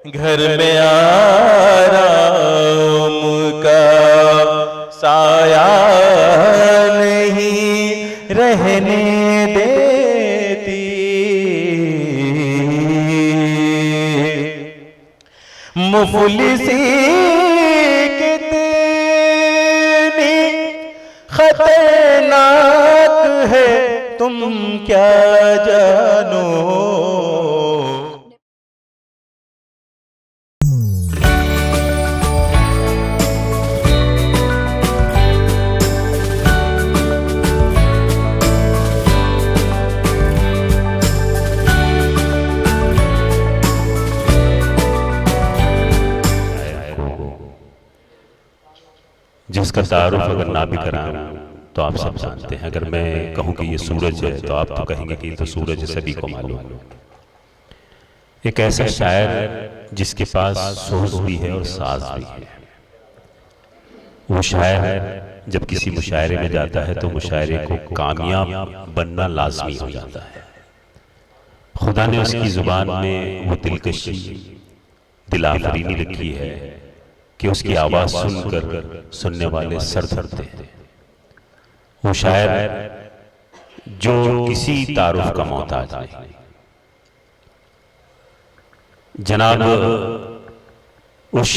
घर में आराम का साया नहीं रहने देती, मुफलिसी कितनी खतरनाक है तुम क्या जानो। जिसका तारुफ अगर ना भी कराऊं तो आप सब जानते हैं। अगर मैं कहूं कि ये सूरज है तो आप तो कहेंगे कि ये तो सूरज सभी को मालूम है। एक ऐसा शायर जिसके पास सोच भी है और साज भी है। वो शायर जब किसी मुशायरे में जाता है तो मुशायरे को कामयाब बनना लाजमी हो जाता है। खुदा ने उसकी जुबान में वो दिलकशी, दिलाफरीनी लिखी है कि उसकी आवाज सुनकर सुनने वाले सर धरते हैं। वो शायर जो किसी तारुफ का मोहताज नहीं। जनाब उस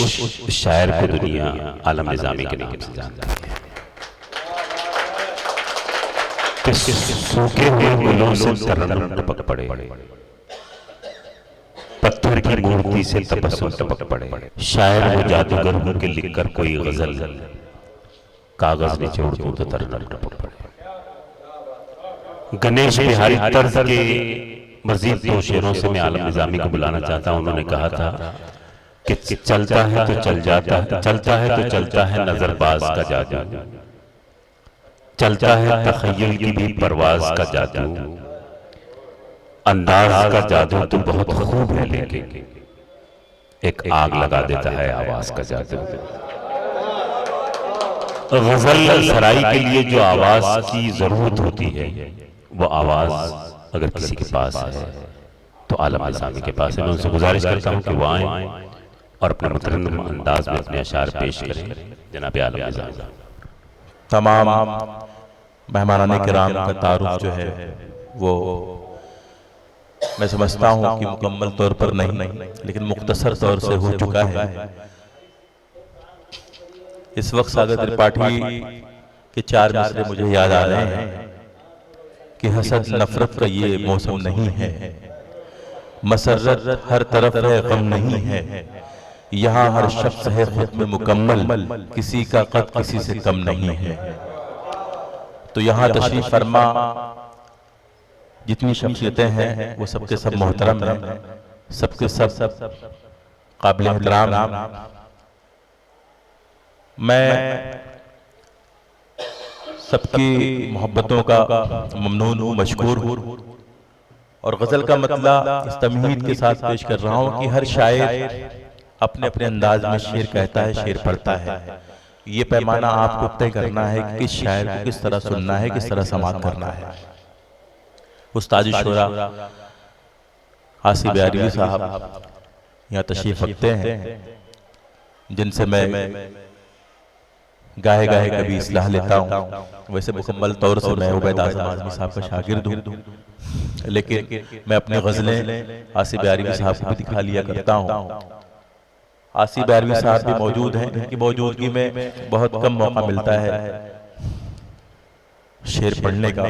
शायर को दुनिया आलम निजामी के नाम से जानती है। सूखे हुए गुलों से तरन्नुम टपक पड़े, पत्थर की मूर्ति से तबस्सुम टपक पड़े। शायर वो जादूगर हो के लिखकर कोई गजल कागज निचोड़ दूं तो तरन्नुम टपक पड़े। गणेश बिहारी तर्ज के मजीद दो शेरों से मैं आलम निजामी को बुलाना चाहता हूं। उन्होंने कहा था कि चलता है तो चल जाता है, चलता है तो चलता है नजरबाज का जादू, चलता है तखय्युल की भी परवाज का जादू, अंदाज का जादू तो बहुत खूब है लेकिन एक आग लगा देता है आवाज का जादू। गजल सराई के लिए जो आवाज की जरूरत होती है वो आवाज अगर किसी के पास है तो आलम निजामी के पास है। मैं उनसे गुजारिश करता हूं कि वो आए और अपने मुतरन्निम अंदाज में अपने अशार पेश करें। जनाब आलम निजामी। तमाम मेहमानाने किराम का तारुफ जो है वो मैं समझता हूं कि मुकम्मल तौर पर नहीं लेकिन मुख्तसर तौर से हो चुका है। इस वक्त सागर त्रिपाठी के 4 मिसरे मुझे याद आ रहे हैं कि हसद नफरत का ये मौसम नहीं है, मसर्रत हर तरफ है गम नहीं है, यहाँ हर शख्स है खुद में मुकम्मल, किसी का कद किसी से कम नहीं है। तो यहाँ तशरीफ फरमा जितनी शख्सियतें हैं वो सबके सब मोहतरम हैं, सबके सब काबिल एहतराम। मैं सबकी मोहब्बतों का ममनून हूँ, मशकूर हूँ। और गज़ल का मतला इस तमहीद के साथ पेश कर रहा हूँ कि हर शायर अपने अपने अंदाज में शेर कहता है, शेर पढ़ता है। ये पैमाना आपको तय करना है कि किस शायर को किस तरह सुनना है, किस तरह समाअत करना है। उस्ताद शुरा आसिफ बिहारी साहब यहाँ तशरीफ रखते हैं, जिनसे मैं गाहे गाहे कभी इस्लाह लेता हूँ। वैसे मुकम्मल तौर से मैं उबैद आज़म आज़मी साहब का शागिर्द हूँ, लेकिन मैं अपनी गज़लें आसिफ बिहारी साहब को भी दिखा लिया करता हूँ। आसिफ बिहारी साहब भी मौजूद हैं, इनकी मौजूदगी में बहुत कम मौका मिलता है शेर पढ़ने का।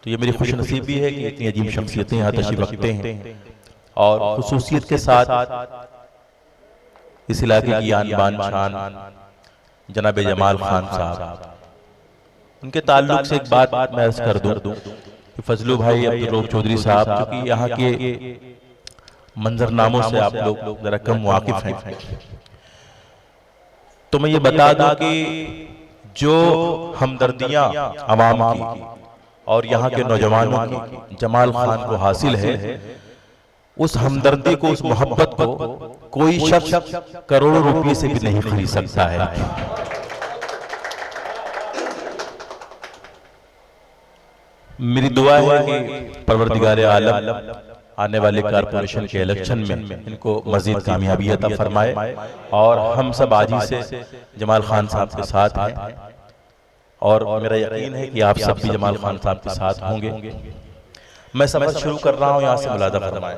तो ये मेरी खुशनसीबी है कि इतनी अजीब शख्सियतें यहाँ तशरीफ रखते हैं और खुसूसियत के साथ इस इलाके की आन बान शान जनाब जमाल खान साहब, उनके ताल्लुक से एक बात मैं अर्ज कर दूं कि फजलू भाई अब्दुल रऊफ चौधरी साहब जो कि यहाँ के मंजरनामों से आप लोग जरा कम वाकिफ हैं, तो मैं ये बता दूं कि जो हमदर्दियां अवाम की और यहाँ के नौजवानों की जमाल खान को हासिल है, उस हमदर्दी को, उस मोहब्बत को कोई शख्स करोड़ों रुपए से भी नहीं खरीद सकता है। मेरी दुआ है कि परवरदिगार आलम आने वाले कारपोरेशन के इलेक्शन में इनको मजीद कामयाबी अता फरमाए। और हम सब आज ही से जमाल खान साहब के साथ हैं और मेरा यकीन है कि आप सब भी जमाल खान साहब के साथ होंगे। मैं सफर शुरू कर रहा हूँ, यहाँ से मुलादा फरमाएं।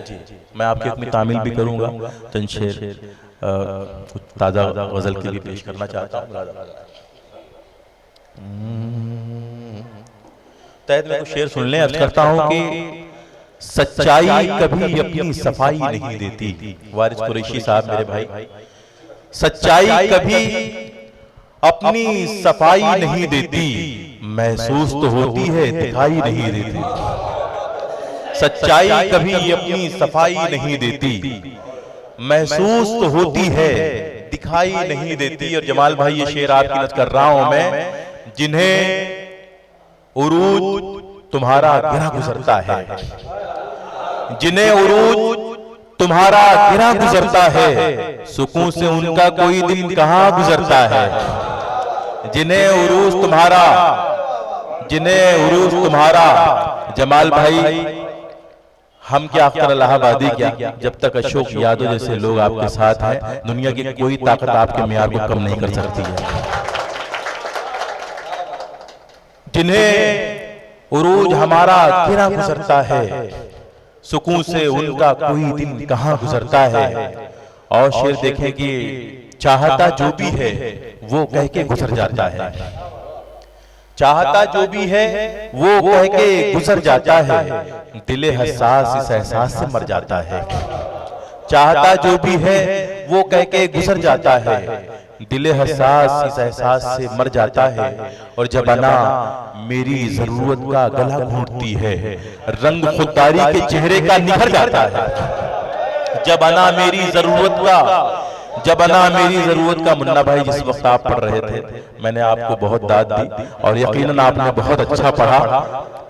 जी, मैं आपकी अपनी तामील भी करूँगा, चंद शेर कुछ ताज़ा गज़ल के लिए पेश करना चाहता हूँ। तहत में कुछ शेर सुन लें। अर्ज करता हूँ कि सच्चाई कभी अपनी सफाई नहीं देती। वारिस कुरैशी साहब मेरे भाई, सच्चाई कभी अपनी सफाई नहीं देती, महसूस तो होती है दिखाई नहीं देती। सच्चाई कभी अपनी सफाई नहीं देती, महसूस तो होती है दिखाई नहीं देती। और जमाल भाई ये शेर आपकी नज़र कर रहा हूं मैं, जिन्हें उरूज तुम्हारा गिरा गुजरता है, जिन्हें उरूज तुम्हारा गिरा गुजरता है, सुकून से उनका कोई दिन कहां गुजरता है। जिन्हें उरूज तुम्हारा जमाल भाई, हम क्या अख्तर इलाहाबादी क्या, जब तक अशोक यादव जैसे लोग आपके साथ हैं, दुनिया की कोई ताकत आपके मियार को कम नहीं कर सकती है। जिन्हें उरूज हमारा गिरा गुजरता है, सुकून से उनका कोई दिन कहां गुजरता है। और शेर देखें कि चाहता जो भी है वो कह के गुजर जाता है, चाहता जो भी है वो कह के गुजर जाता है, दिले हसास इस एहसास से मर जाता है। चाहता जो भी है वो कह के गुजर जाता है, दिले हसास इस एहसास से मर जाता है। और जब अना मेरी जरूरत का गला घोंटती है, रंग खुददारी के चेहरे का निखर जाता है। जब अना मेरी जरूरत का मुन्ना भाई, जिस वक्त आप पढ़ रहे थे मैंने आपको बहुत दाद दी और यकीनन आपने बहुत अच्छा पढ़ा,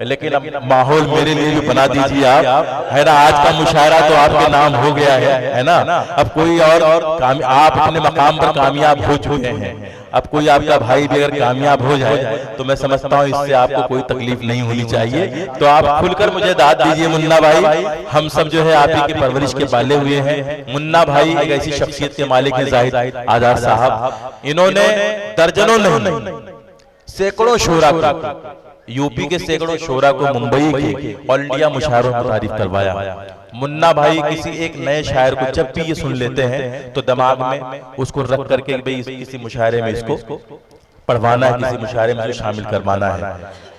लेकिन अब माहौल मेरे लिए भी बना दीजिए आप, है ना। आज का मुशायरा तो आपके नाम हो गया है ना। अब कोई और आप अपने मकाम पर कामयाब हो चुके हैं, अब कोई आपका भाई भी अगर कामयाब हो जाए तो मैं समझता हूँ इससे आपको कोई तकलीफ नहीं होनी चाहिए। तो आप खुलकर मुझे दाद दीजिए मुन्ना भाई, हम सब जो है आप ही की परवरिश के पाले हुए हैं। मुन्ना भाई एक ऐसी शख्सियत के मालिक हैं जाहिद आजाद साहब, इन्होंने दर्जनों नहीं सैकड़ों शोरा को, यूपी के सैकड़ों शोरा को मुंबई के ऑल इंडिया मुशायरों में तारीफ करवाया। मुन्ना भाई किसी एक नए शायर को जब भी ये सुन लेते हैं तो दिमाग में उसको रख करके भाई किसी मुशायरे में इसको पढ़वाना है, किसी मुशायरे में शामिल करवाना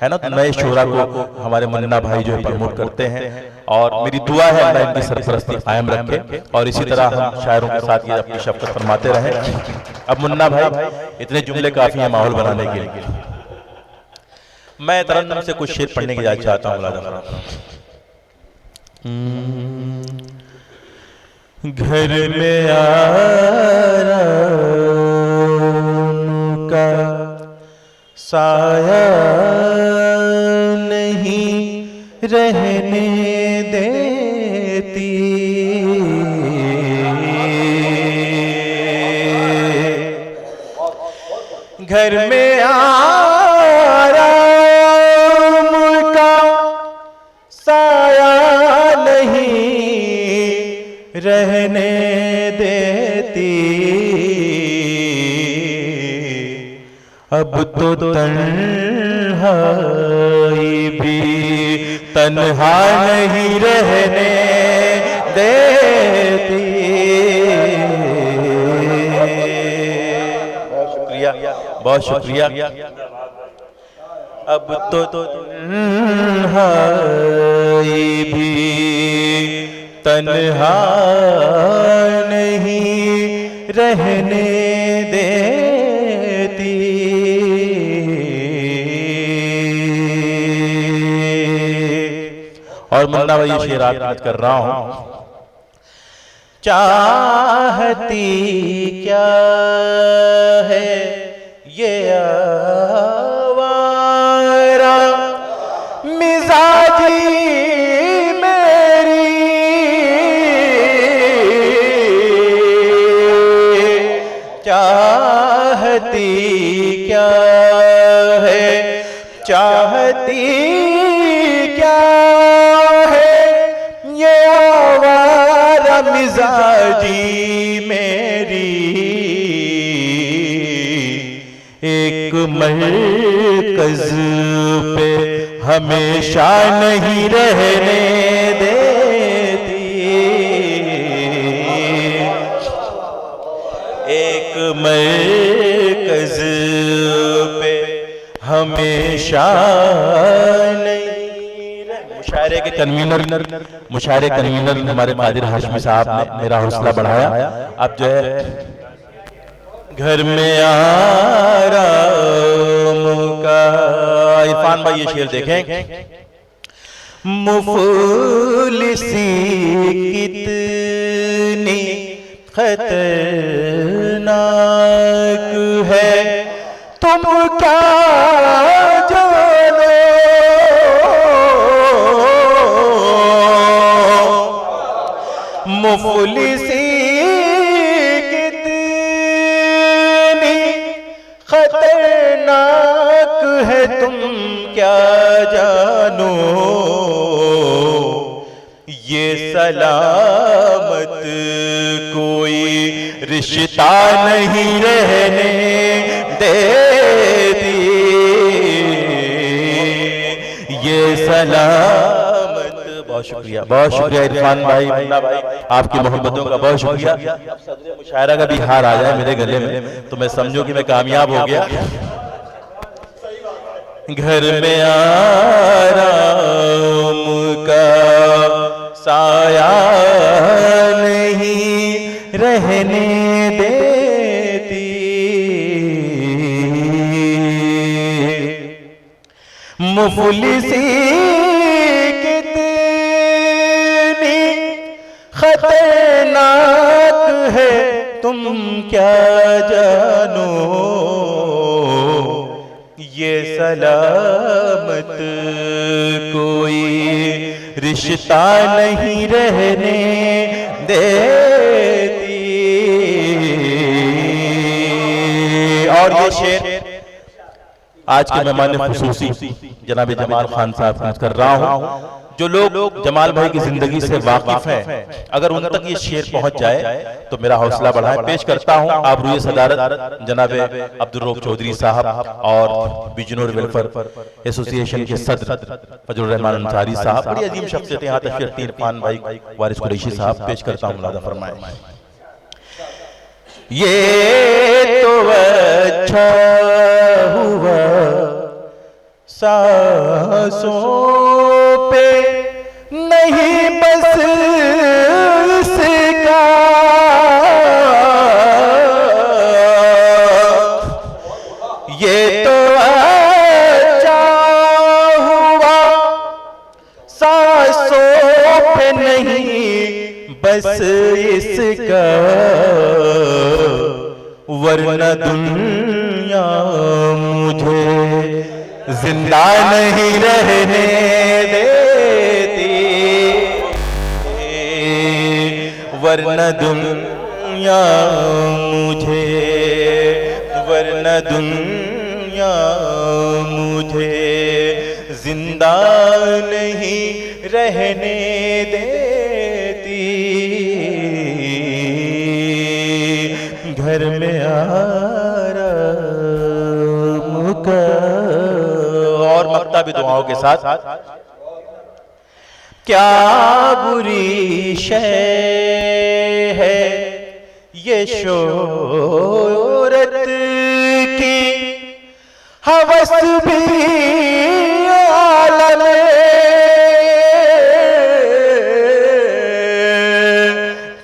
है ना। तो नए शोरा को हमारे मुन्ना भाई जो है प्रमोट करते हैं और मेरी दुआ है अल्लाह इनकी सरपरस्ती कायम रखे और इसी तरह हम शायरों के साथ ये अपनी शफ़क़त फरमाते रहें। अब मुन्ना भाई इतने जुमले काफी हैं माहौल बनाने के लिए, मैं तरन्नुम से कुछ शेर पढ़ने की इजाज़त चाहता हूँ। घर में का साया नहीं रहने देती, घर में रहने देती, अब तो तन्हाई भी तन्हा नहीं रहने देती। बहुत शुक्रिया। अब तो तन्हाई भी तन्हा नहीं रहने देती, और मुन्ना भाई ये शेर याद कर रहा हूं। चाहती क्या है ये आवारा मिजाजी चाहती क्या है, चाहती मिजाजी मेरी एक मरकज पे हमेशा नहीं रहने देती, एक मरकज पे हमेशा नहीं। मुशायरे के कन्वीनर हमारे कादिर हाशमी साहब ने मेरा हौसला बढ़ाया। अब जो है घर में आराम का, इरफान भाई ये शेर देखें। मुफलिसी कितनी खतरनाक है तुम क्या जानो, मुफलिसी कितनी खतरनाक है तुम क्या जानो, ये सलामत कोई रिश्ता नहीं रहने देती, ये सलामत। बहुत शुक्रिया इरफान भाई, मुन्ना भाई, आपकी मोहब्बतों का बहुत शुक्रिया। अब सदरे मुशायरा का भी हार आ जाए मेरे गले में तो मैं समझूं कि मैं कामयाब हो गया। घर में आराम का साया नहीं रहने देती, मुफलिसी कितनी खतरनाक है तुम क्या जानो, ये सलामत कोई रिश्ता नहीं रहने देती। और ये शेर आज के मेहमान खुसूसी जनाब जमाल खान साहब कर रहा हूं। जो लोग जमाल भाई की जिंदगी से वाकिफ हैं, अगर उन तक ये शेर पहुंच जाए तो मेरा हौसला बढ़ाए। पेश करता हूं आबरूए सदारत जनाब अब्दुल रऊफ चौधरी साहब और बिजनौर वेलफेयर एसोसिएशन के सदर फजलुर रहमान अंसारी साहब, बड़ी अजीम शख्सियत यहाँ तशरीफ इरफान भाई वारिस कुरैशी साहब। पेश करता हूं, मुलादा फरमाएं। ये तो अच्छा हुआ सांसों पे नहीं बस इसका, ये तो अच्छा हुआ सांसों पे नहीं बस इसका, वरना दुनिया मुझे जिंदा नहीं रहने देती, वरना दुनिया मुझे जिंदा नहीं रहने देती। घर में आराम का, और मक्ता भी दुआओं के साथ। क्या बुरी शय है ये शोहरत की, हवस भी आलम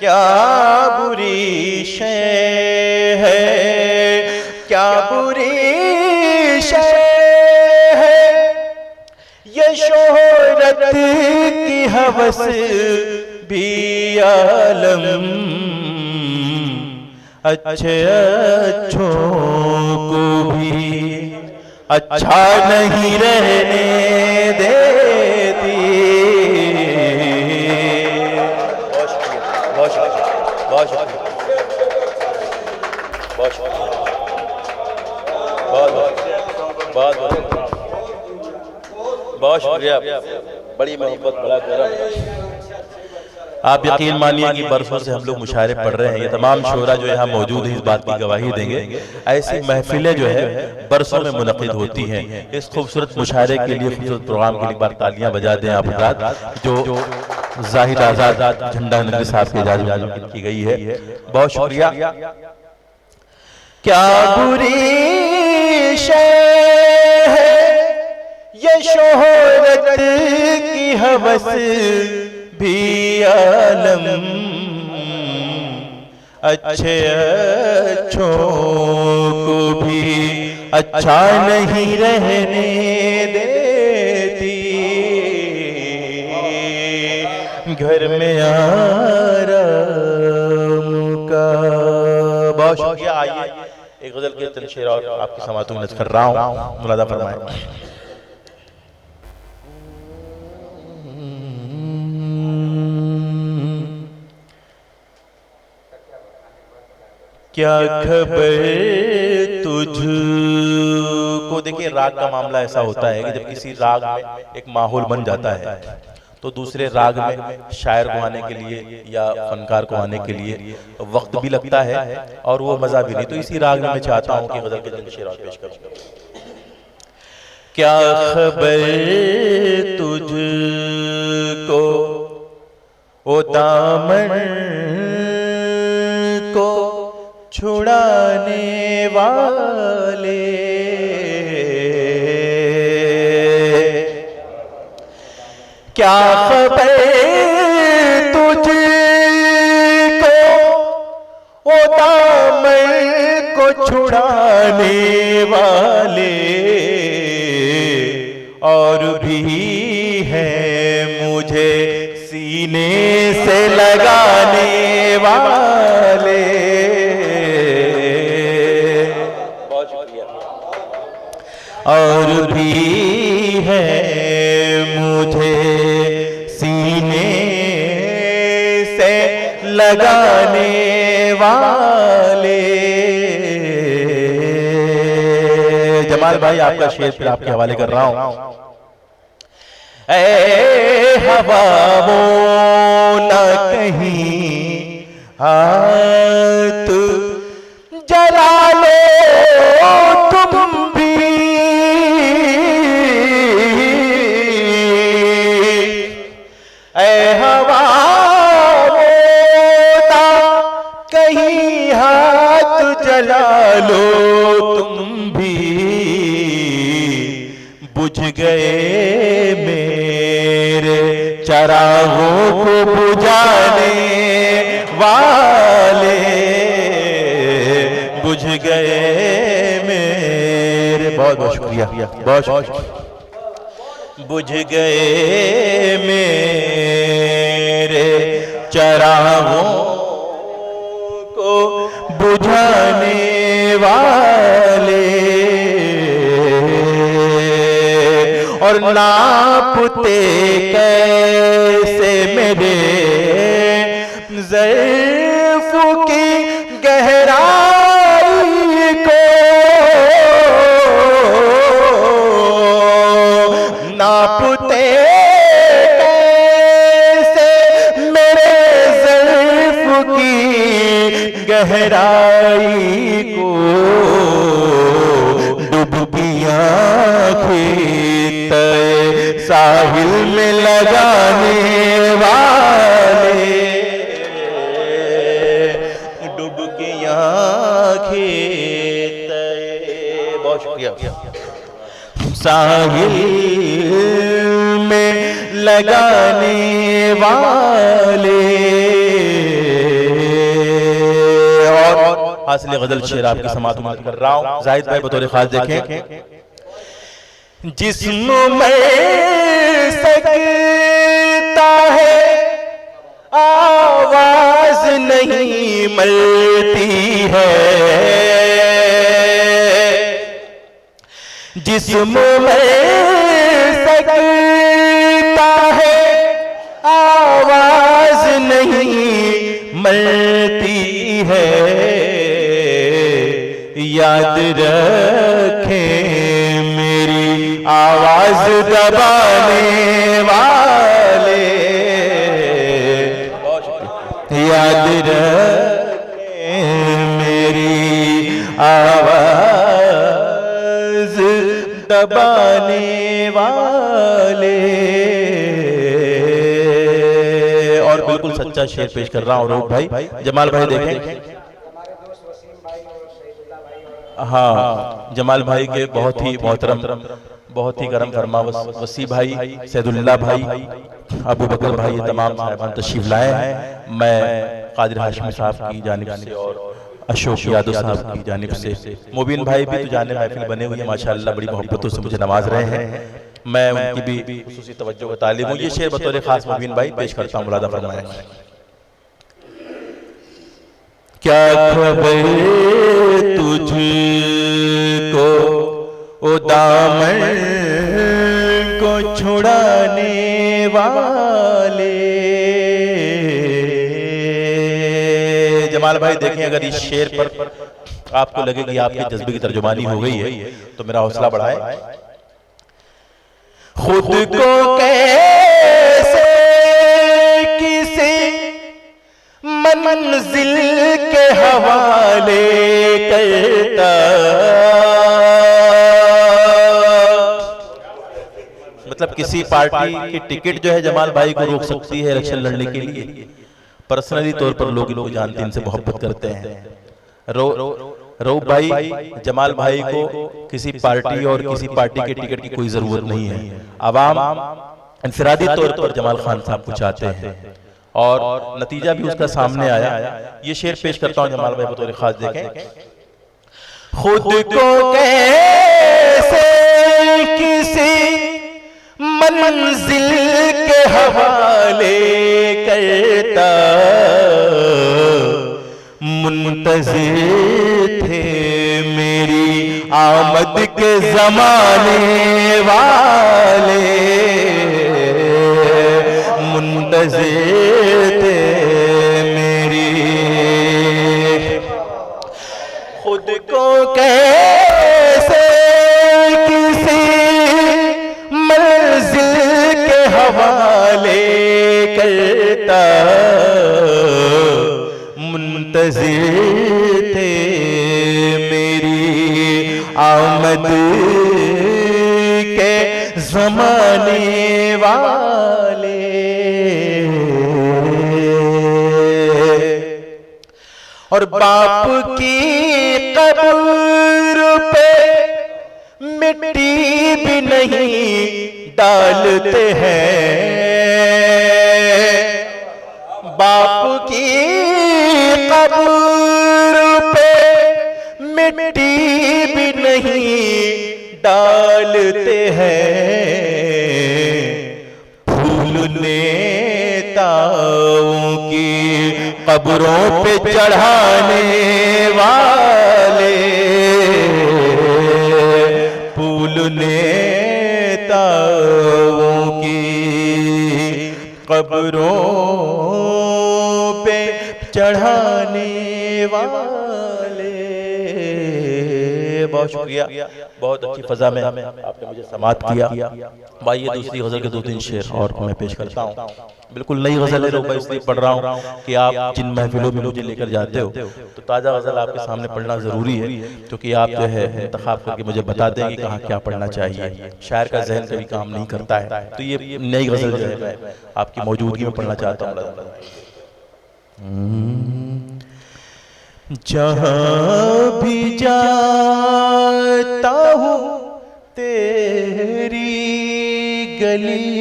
क्या बुरी शय है, क्या बुरी शय है ये शोहरत की हवस भी आलम, अच्छे अच्छों को भी अच्छा नहीं रहने देती। बहुत शुक्रिया, बहुत शुक्रिया, बहुत शुक्रिया, बहुत बहुत बहुत शुक्रिया, बड़ी मोहब्बत, बड़ा करम। आप यकीन मानिए कि बरसों से हम लोग मुशायरे पढ़ रहे हैं, ये तमाम शोरा जो यहाँ मौजूद है इस बात की गवाही देंगे। ऐसी महफिलें जो है बरसों में मुनक़िद होती हैं। इस खूबसूरत मुशायरे के लिए, खूबसूरत प्रोग्राम के लिए एक बार तालियां बजा दें आप हज़रात, जो जाहिद आज़ाद झंडा नकवी साहब की इजाज़त की गई है। बहुत शुक्रिया। क्या बुरी शय है ये शोहरत की हवस भी आलम, अच्छे अच्छों को भी अच्छा नहीं रहने देती, घर में आराम का। बहुत शुक्रिया। आइए एक गजल के चंद शेर और आपकी समाअत में नज़र कर रहा हूँ, मुलादा फरमाएं। क्या खबर तुझको। देखिए राग का मामला ऐसा होता है कि जब किसी राग में एक माहौल बन जाता है तो दूसरे राग में शायर को आने के लिए या फनकार को आने के लिए वक्त भी लगता है और वो मजा भी नहीं। तो इसी राग में मैं चाहता हूँ कि गजल के चंद शेर और पेश करूँ। क्या खबर तुझको ओ दामन को छुड़ाने वाले, क्या खबर तुझको ओ दामन को छुड़ाने वाले, और भी है मुझे सीने से लगाने वाले। और भी है मुझे सीने से लगाने वाले। जमाल भाई आपका शेर फिर आपके हवाले कर रहा हूं। ऐ हवा वो न कहीं हाथ जला लो तुम भी, ऐ हवा वो न कहीं हाथ जला लो तुम भी, बुझ गए मेरे चरागों को बुझाने वाले, बुझ गए मेरे। बहुत बहुत शुक्रिया, बहुत शुक्रिया। बुझ गए मेरे चरागों को बुझाने वाले, और नापते कैसे मेरे ज़र्फ़ की गहराई को, नापते कैसे मेरे ज़र्फ़ की गहराई को, डुबकियाँ साहिल में लगाने वाले, डुबकियाँ खेत। बहुत शुक्रिया। साहिल में लगाने वाले। और हासिल गजल शेर आपकी समाअत में कर रहा हूँ। जाहिद भाई बतौर खास देखें। जिस्म में सकता है आवाज नहीं मरती है, जिस्म में सकता है आवाज नहीं मरती है, याद रखें आवाज दबाने वाले। बहुत याद रखने मेरी आवाज दबाने वाले। और बिल्कुल सच्चा शेर पेश कर रहा हूँ रूप भाई, जमाल भाई देखें। हाँ, जमाल भाई के बहुत ही मोहतरम, बहुत ही करम फरमा वसी भाई, सैदुल्लाह भाई, अबू बकर भाई, ये तमाम साहिबान तशरीफ लाए हैं। मैं कादिर हाशमी साहब की जानिब से और अशोक यादव साहब की जानिब से, मुबीन भाई भी तो जाने महफिल बने हुए हैं माशाअल्लाह, बड़ी मोहब्बतों से मुझे नवाज रहे हैं। मैं उनकी भी खुसूसी तवज्जो का तालिब हूँ। ये शेर बतौर खास मुबीन भाई पेश करता हूँ, मुलादा फरमाएं। क्या खबर तुझको ओ दामन को छुड़ाने वाले। जमाल भाई देखें, अगर इस शेर पर आपको लगे कि आपके जज्बे की तर्जुमानी हो गई है तो मेरा हौसला बढ़ाए। खुद को कैसे किसी मंजिल के हवाले करता, मतलब किसी पार्टी की टिकट जो है जमाल भाई को रोक सकती है इलेक्शन लड़ने के लिए। पर्सनली तौर पर लोग इनको जानते हैं, इनसे मोहब्बत करते हैं। रऊफ भाई, जमाल भाई को किसी पार्टी और किसी पार्टी के टिकट की कोई जरूरत नहीं है। आवाम इंफरादी तौर पर जमाल खान साहब को चाहते हैं और नतीजा भी उसका सामने आया। ये शेर पेश करता हूं जमाल भाई बतौर खास, देखें। खुद को कैसे किसी मंजिल के हवाले करता, मुंतज़िर थे मेरी आमद के ज़माने वाले, मुंतज़िर थे मेरी। खुद को कैसे किसी मंजिल के हवाले करता, मुंतज़िर थे मेरी आमद के ज़माने वाले। और बाप की कब्र पे मिट्टी भी नहीं डालते हैं, बाप की कब्र पे मिट्टी भी नहीं डालते हैं, फूल नेताओं की कब्रों पे चढ़ाने वाले, फूल नेताओं की कब्रों पे चढ़ाने वाले। बहुत शुक्रिया, बहुत अच्छी फजा में आपने मुझे समात किया। भाई ये दूसरी गजल के 2-3 शेर और मैं पेश करता हूँ। बिल्कुल नई गजल है, मैं इसलिए पढ़ रहा हूँ कि आप जिन महफिलों में मुझे लेकर जाते हो तो ताज़ा गजल आपके सामने पढ़ना ज़रूरी है, क्योंकि आप जो है इंतखाब करके मुझे बता देंगे कहाँ क्या पढ़ना चाहिए। शायर का जहन कभी काम नहीं करता है, तो ये नई गजल जो है मैं आपकी मौजूदगी में पढ़ना चाहता हूँ। जहाँ भी जाता हूँ तेरी गली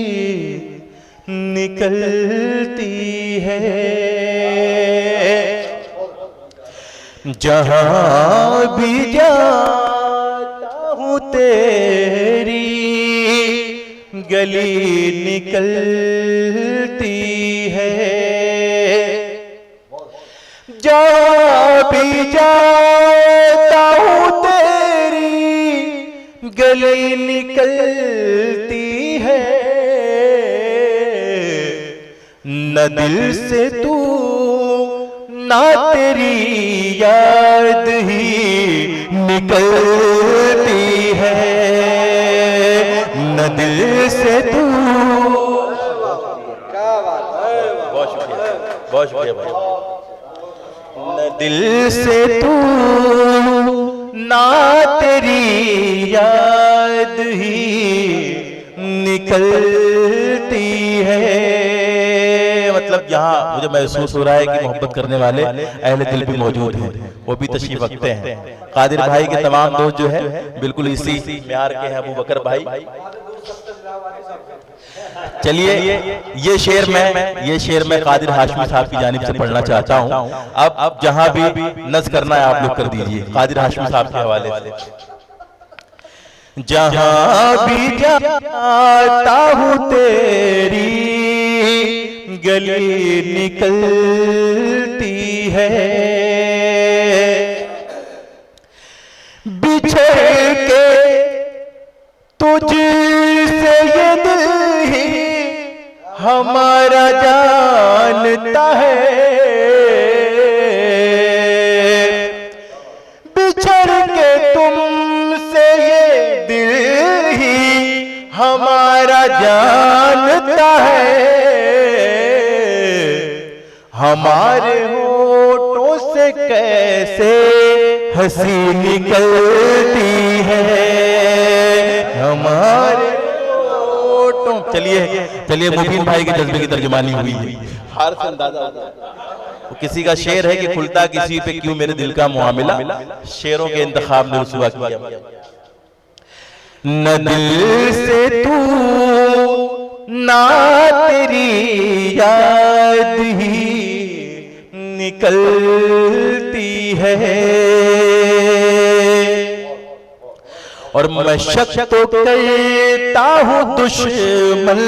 निकलती है, जहाँ भी जाता हूँ तेरी गली निकलती है, जहाँ भी जाता हूँ तेरी गली निकलती है, न दिल से तू ना तेरी याद ही निकलती है, न दिल से तू। बहुत शुक्रिया भाई। न दिल से तू ना तेरी याद ही निकलती है। मतलब यहाँ मुझे महसूस हो रहा है कि मोहब्बत करने वाले अहले दिल भी मौजूद हैं, वो भी तशरीफ रखते हैं। कादिर भाई के तमाम दोस्त जो है बिल्कुल इसी म्यार के हैं। अबू बकर भाई, चलिए ये शेर मैं कादिर हाशमी साहब की जानिब से पढ़ना चाहता हूँ। अब जहां भी नज़्म करना है आप लोग कर दीजिए कादिर हाशमी साहब के हवाले से। जहां भी जाता हूँ तेरी गली निकलती है, बिछड़ के तुझसे ये दिल ही हमारा जानता है, बिछड़ के तुमसे ये दिल ही हमारा जानता है, हमारे होठों से कैसे हंसी निकलती है, हमारे होठों। चलिए मुबीन भाई के जज्बे की तर्जुमानी हुई है, हार से अंदाजा होता है। वो किसी का शेर है कि खुलता किसी पे क्यों मेरे दिल का मुआमिला, शेरों के इंतखाब ने रुसवा किया। न दिल से तू ना तेरी याद ही निकलती है, और मैं शक तो करता हूँ दुश्मन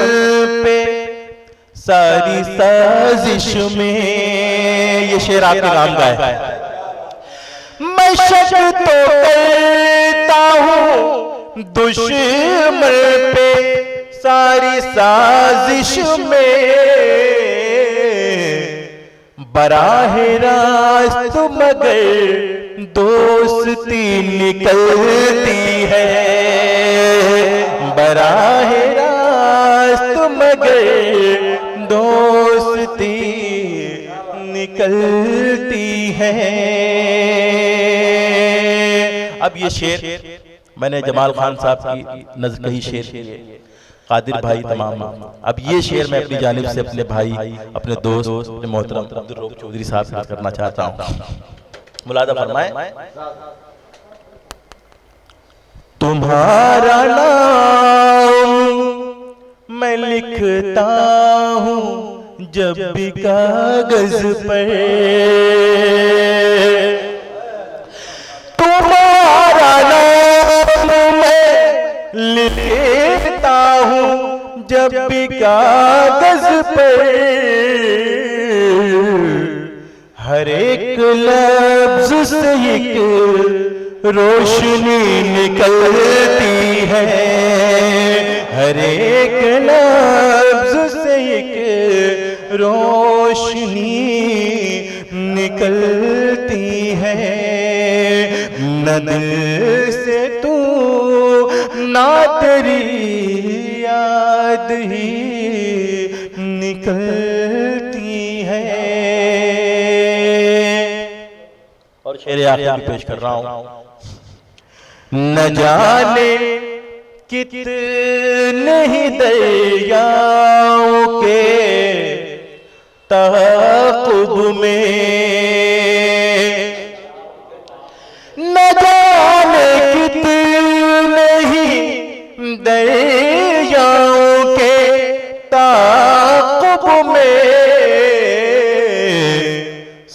पे सारी साजिश में। ये शेर आपके काम का है। मैं शक तो करता हूँ दुश्मन पे सारी साजिश में, बराह रास्त मगर दोस्ती निकलती है, बराह रास्त मगर दोस्ती निकलती है। अब ये शेर मैंने जमाल खान साहब की नज़्म कही शेर कादिर भाई तमाम। अब ये शेर मैं अपनी जानिब से अपने भाई, अपने दोस्त, अपने मोहतरम अब्दुल रऊफ चौधरी साहब से करना चाहता हूँ। मुलादा फरमाए। तुम्हारा नाम मैं लिखता हूँ जब भी कागज पर, तुम्हारा नाम मैं लिखता हूँ जब भी कागज पर, हर एक लफ्ज से एक रोशनी निकलती है, हर एक लफ्ज से एक रोशनी निकलती है। न दिल से तू ना तेरी याद ही निकलती है। और शेर आखिरी पेश कर रहा हूं। न जाने कितने ही दरियाओं के ताक़ुब में, न जाने कितने ही दरियाओं के ताक़ुब में,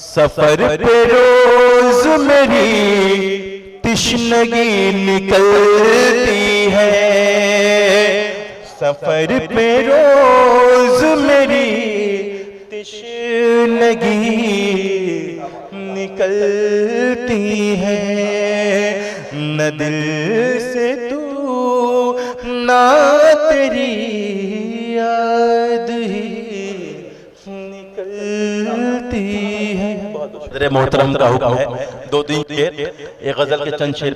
सफर पे रोज मेरी तिश्नगी निकलती है, सफर पे रोज मेरी तिश्नगी निकलती है। न दिल से तू ना तेरी याद ही निकलती है। सदर मोहतरम का हुक्म है, दो तीन शेर एक गजल के चंद शेर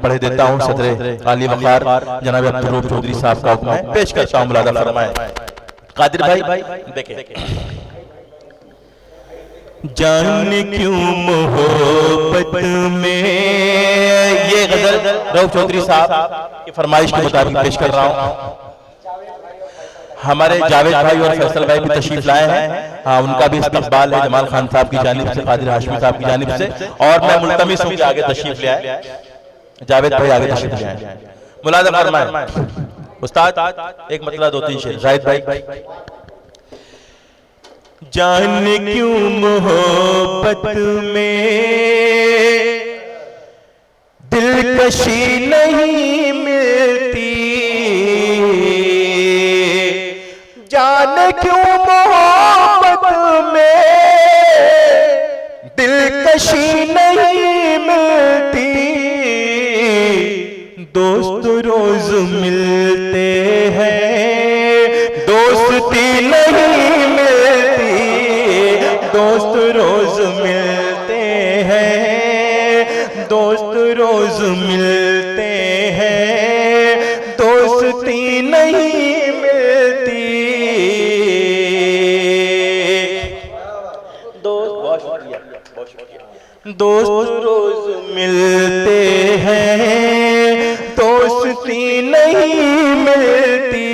पढ़े देता हूँ। सदर आली वक़ार जनाब अब्दुल रऊफ चौधरी साहब का हुक्म है, पेश करता हूँ। मुलादा फरमाए। कादिर भाई देखें। जाने क्यों मोहब्बत में, ये गजल रऊफ चौधरी साहब की फरमाइश के मुताबिक पेश कर रहा हूँ। हमारे जावेद भाई और फैसल भाई भी तशरीफ लाए हैं। हाँ, उनका भी इस्तकबाल है जमाल खान साहब की जानिब से, कादिर हाशमी साहब की जानिब से। और मैं मुल्तमिस हूँ कि आगे तशरीफ ले आए, जावेद भाई आगे तशरीफ ले आए, मुलाज़ा फरमाएं। उस्ताद एक मतलब 2-3 शेर जाहिद भाई। जाने क्यों मोहब्बत में दिलकशी नहीं मिलती, जाने क्यों मोहब्बत में दिलकशी नहीं मिलती, दोस्त रोज मिलते हैं दोस्ती नहीं मिलती, दोस्त रोज मिलते हैं दोस्त रोज मिलते हैं दोस्ती नहीं मिलती, दोस्त रोज मिलते हैं दोस्ती नहीं मिलती।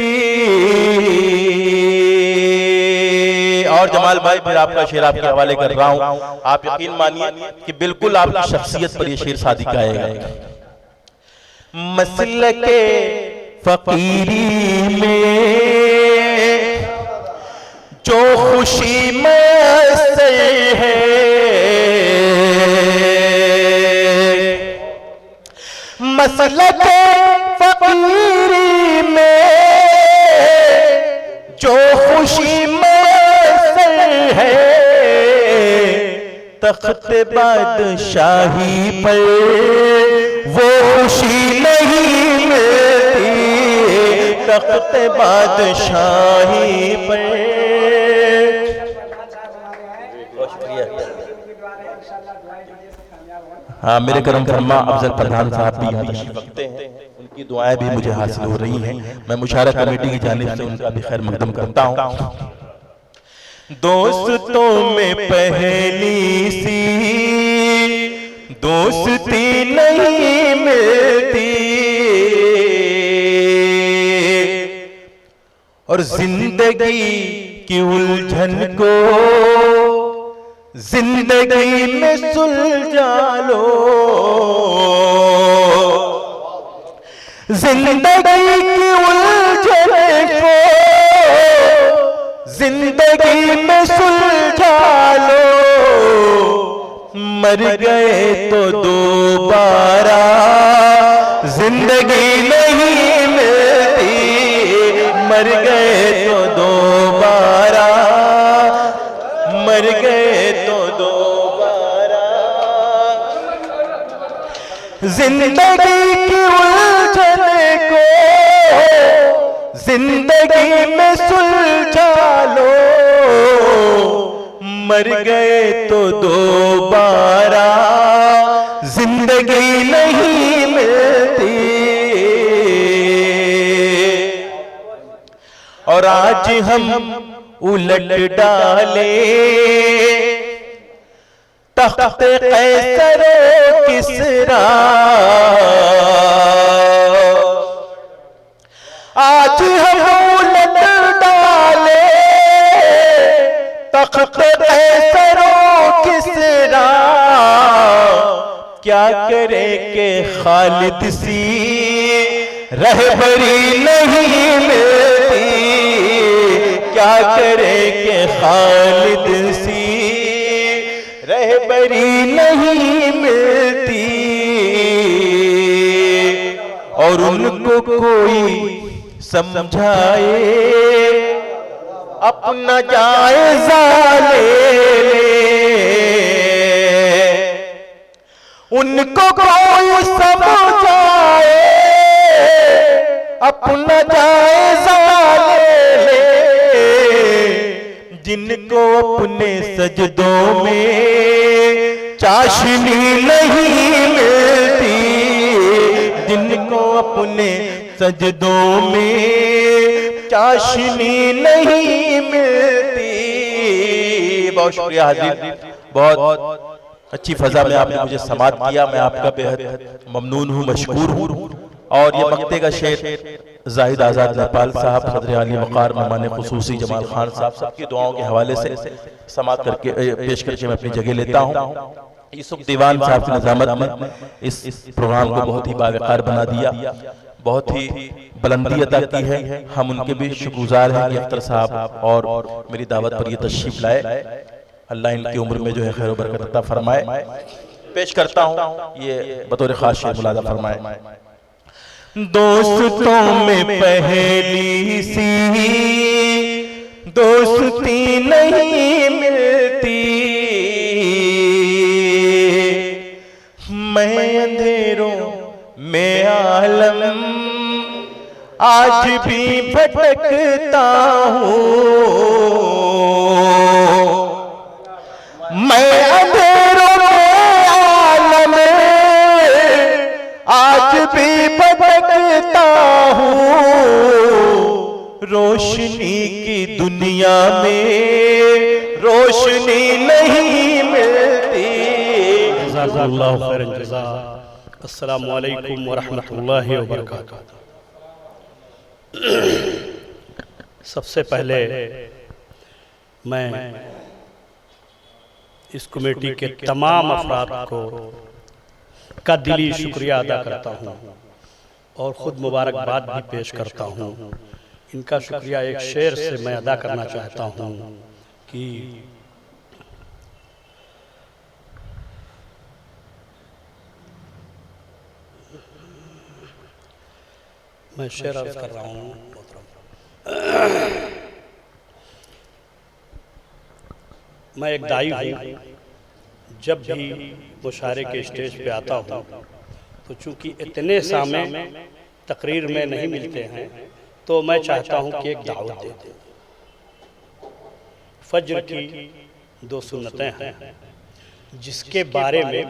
और जमाल भाई फिर आपका शेर आपके हवाले कर रहा हूं, आप यकीन मानिए कि बिल्कुल आपकी शख्सियत पर ये शेर शादी का आएगा। मसलके फकीरी में जो खुशी मैसर है, मसलके फकीरी में जो खुशी मैसर है, तख्त बादशाही पर वो खुशी नहीं मिलती, तख्त बादशाही पर। हाँ, मेरे करम फरमा अफजल प्रधान साहब भी यहाँ तशरीफ रखते हैं, उनकी दुआएं भी मुझे हासिल हो रही हैं। मैं मुशारा कमेटी की जानिब से उनका भी खैर मकदम करता हूँ। दोस्तों में पहली सी दोस्ती नहीं मिलती, और जिंदगी की उलझन को जिंदगी में सुलझा लो, जिंदगी की उलझन को जिंदगी में सुलझा लो, मर गए तो दोबारा जिंदगी नहीं मिलती, मर गए तो दोबारा, मर गए तो दोबारा, जिंदगी की उलझन को जिंदगी में सुलझा लो, मर गए तो दोबारा जिंदगी नहीं मिलती। और आज हम उलट डाले तख्त कैसर किसरा, आज हम उलट डाले तख्त कैसर किसरा, क्या करे के खालिद सी रहबरी नहीं मिलती, क्या करे के खालिद सी रहबरी नहीं मिलती, और उनको कोई समझाए अपना जायजा ले ले, उनको कोई समझाए अपना जायजा ले ले, जिनको अपने सजदों में चाशनी नहीं मिलती, जिनको अपने सजदों में चाशनी नहीं मिलती। बहुत शुक्रिया हाजिर। बहुत अच्छी फजा में आपने मुझे समात किया। मैं आपका बेहद ममनून हूँ, मशकूर हूँ। और ये मक्ते का शेर जाहिद आज़ाद नेपाल साहब, सदर आली वक़ार मेहमान खुसूसी जमाल खान साहब, सबकी दुआओं के हवाले से समात करके पेश करके मैं अपनी जगह लेता हूँ। यूसुफ दीवान साहब की निज़ामत में इस प्रोग्राम को बहुत ही बावकार बना दिया, बहुत ही बुलंदी अता की है। हम उनके भी शुक्रगुजार हैं कि अख्तर साहब और मेरी दावत पर ये तशरीफ लाए। अल्लाह इनकी उम्र में जो है खैर बरकत अता फरमाए। पेश करता हूँ ये बतौर खास शेर मुलाज़ा फरमाए। दोस्तों में पहली सी दोस्ती नहीं मिलती, मैं अंधेरों में आलम आज भी भटकता हूँ, मैं अंधेरों में आलम आज भी भटकता हूँ, रोशनी की दुनिया में रोशनी नहीं मिलती। जज़ाकल्लाहु खैरन जज़ा। अस्सलामु अलैकुम व रहमतुल्लाहि व बरकातुहू। सबसे पहले मैं इस कमेटी के तमाम अफराद को का दिली शुक्रिया अदा करता हूँ और ख़ुद मुबारकबाद भी पेश करता हूँ। इनका शुक्रिया एक शेर से मैं अदा करना चाहता हूँ कि मैं शेर अर्ज कर रहा हूँ। मैं एक दाई हूँ, जब भी मुशायरे के स्टेज पे आता हूँ तो चूँकि इतने सामे तकरीर में नहीं मिलते हैं तो मैं चाहता हूँ कि एक दावत दे दूँ। फज्र की 2 सुन्नतें हैं जिसके बारे में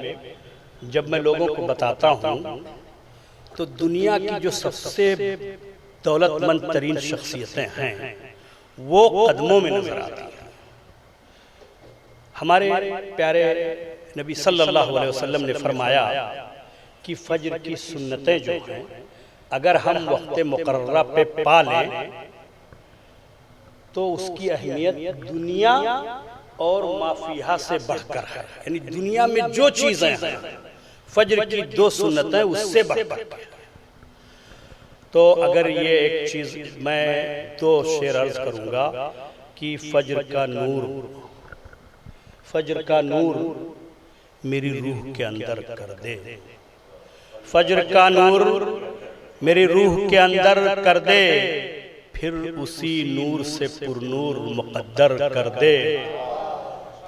जब मैं लोगों को बताता हूँ तो दुनिया की जो सबसे दौलतमंद तरीन शख्सियतें हैं वो कदमों में नजर आती हैं। हमारे प्यारे नबी सल्लल्लाहु अलैहि वसल्लम ने फरमाया कि फज्र की सुन्नतें जो हैं अगर हम वक्त मुकर्ररा पे पा लें तो उसकी अहमियत दुनिया और माफिया से बढ़कर है। यानी दुनिया में जो चीज़ें हैं फज्र की 2 सुन्नतें उससे बढ़कर है। तो अगर ये एक चीज़ मैं 2 शेर अर्ज करूँगा कि फज्र का नूर मेरी रूह के अंदर कर दे, फज्र का नूर मेरी रूह के अंदर कर दे, फिर उसी नूर से पुरनूर मुक़द्दर कर दे,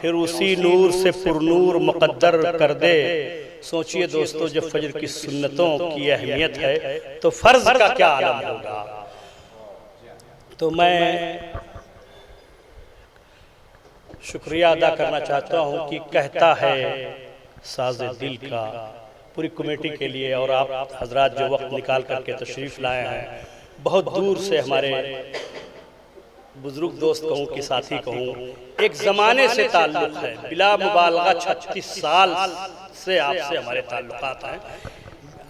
फिर उसी नूर से पुरनूर मुक़द्दर कर दे। सोचिए दोस्तों, जब फज्र की सुन्नतों की अहमियत है तो फ़र्ज़ का क्या आलम होगा। तो मैं शुक्रिया अदा करना चाहता हूँ कि कहता है साज़े दिल का पूरी कमेटी के लिए और आप हजरात जो वक्त निकाल करके तशरीफ़ लाए हैं बहुत दूर से, हमारे बुजुर्ग दोस्त कहूँ कि साथी कहूँ, एक ज़माने से ताल्लुक़ है, बिला मुबालगा 36 साल से आपसे हमारे ताल्लुकात हैं।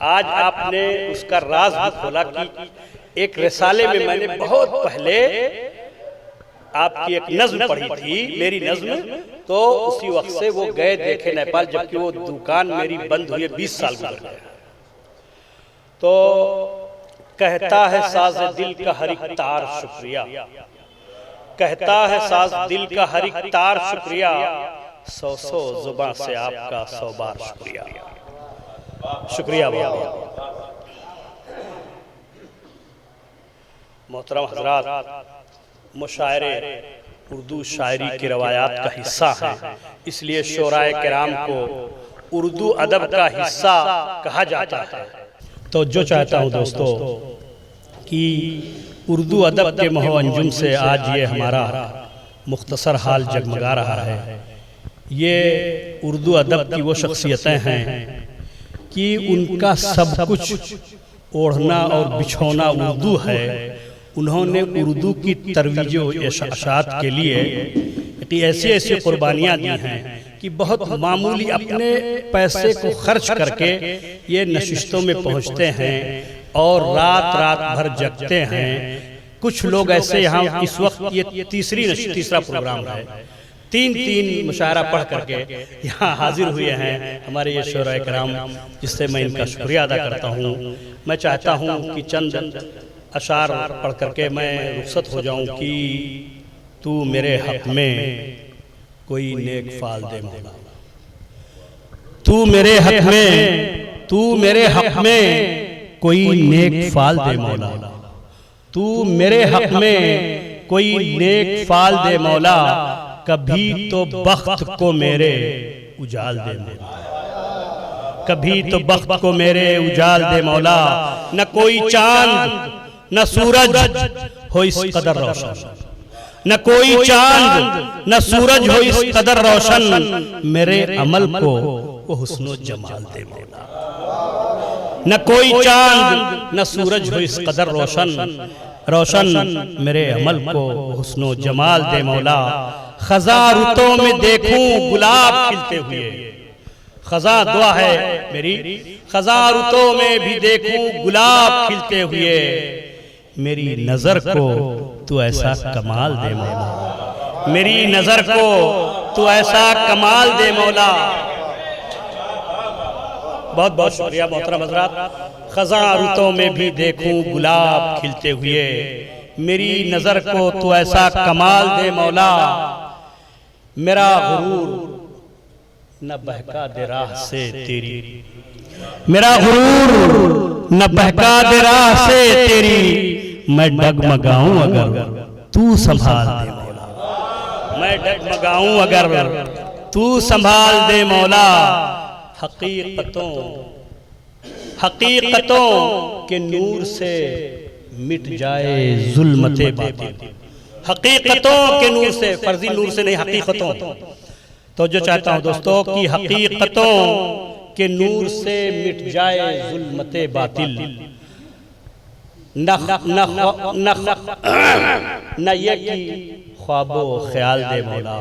आज आपने उसका राज भी खोला कि एक रिसाले में मैंने बहुत पहले आपकी एक नज़्म पढ़ी थी, मेरी नज़्म, तो उसी वक्त से वो गए देखे नेपाल, जबकि वो दुकान मेरी बंद हुई 20 साल गुजर गए। तो कहता है साज़ दिल का हर एक तार शुक्रिया, कहता है साज़ दिल का हर एक तार शुक्रिया, 100 ज़ुबां से आपका 100 बार शुक्रिया। शुक्रिया बाबा। मोहतरम हज़रात, मुशायरे उर्दू शायरी की रवायात का हिस्सा है, इसलिए शोराए किराम को उर्दू अदब का हिस्सा कहा जाता है। तो जो चाहता हूँ दोस्तों कि उर्दू अदब के महो अंजुम से आज ये हमारा मुख्तसर हाल जगमगा रहा है। ये उर्दू अदब की वो शख्सियतें हैं कि उनका सब कुछ ओढ़ना और बिछौना उर्दू है। उन्होंने उर्दू की तरवीज व इशाअत के लिए कि ऐसी ऐसी कुर्बानियाँ दी हैं कि बहुत मामूली अपने पैसे को खर्च करके ये नशिस्तों में पहुँचते हैं और रात रात भर जगते हैं। कुछ लोग ऐसे यहाँ इस वक्त ये तीसरा प्रोग्राम है, तीन मुशायरा पढ़ करके यहाँ हाजिर हुए हैं हमारे ये शोरा कराम, जिससे मैं इनका शुक्रिया अदा करता हूँ। मैं चाहता हूँ कि चंद अशार पढ़ करके मैं रुखसत हो जाऊँ कि तू मेरे हक में कोई नेक फाल दे मौला, तू मेरे हक में, तू मेरे हक में कोई नेक फाल दे मौला, तू मेरे हक में कोई नेक फाल दे मौला, कभी तो बख्त को मेरे उजाल दे मौला, कभी तो बख्त को मेरे उजाल दे मौला। न कोई चांद न सूरज हो इस कदर रोशन, न कोई चांद न सूरज हो इस कदर रोशन, मेरे अमल को वो हुस्नो जमाल दे मौला। न कोई चांद न सूरज हो इस कदर रोशन, मेरे अमल को हुस्नो जमाल दे मौला। खज़ा रुतों में देखूं गुलाब खिलते हुए, खज़ा दुआ है मेरी, खज़ा रुतों में भी देखूं गुलाब खिलते हुए, मेरी नजर को तू ऐसा कमाल दे मौला, मेरी नजर को तू ऐसा कमाल दे मौला। बहुत बहुत शुक्रिया मोहतरम हज़रात। खज़ा रुतों में भी देखूं गुलाब खिलते हुए, मेरी नजर को तू ऐसा कमाल दे मौला। मेरा गुरूर न बहका दे राह से तेरी, मेरा गुरूर न बहका दे राह से तेरी, मैं डगमगाऊं अगर तू संभाल दे मौला, मैं डगमगाऊं अगर तू संभाल दे मौला। हकीकतों के नूर से मिट जाए जुल्मते बातिल, हकीकतों के नूर से, फर्जी नूर से नहीं, हकीकतों। तो जो चाहता हूं दोस्तों कि हकीकतों के नूर से मिट जाए जुल्मते बातिल, न ये कि ख्वाबो ख्याल दे मौला,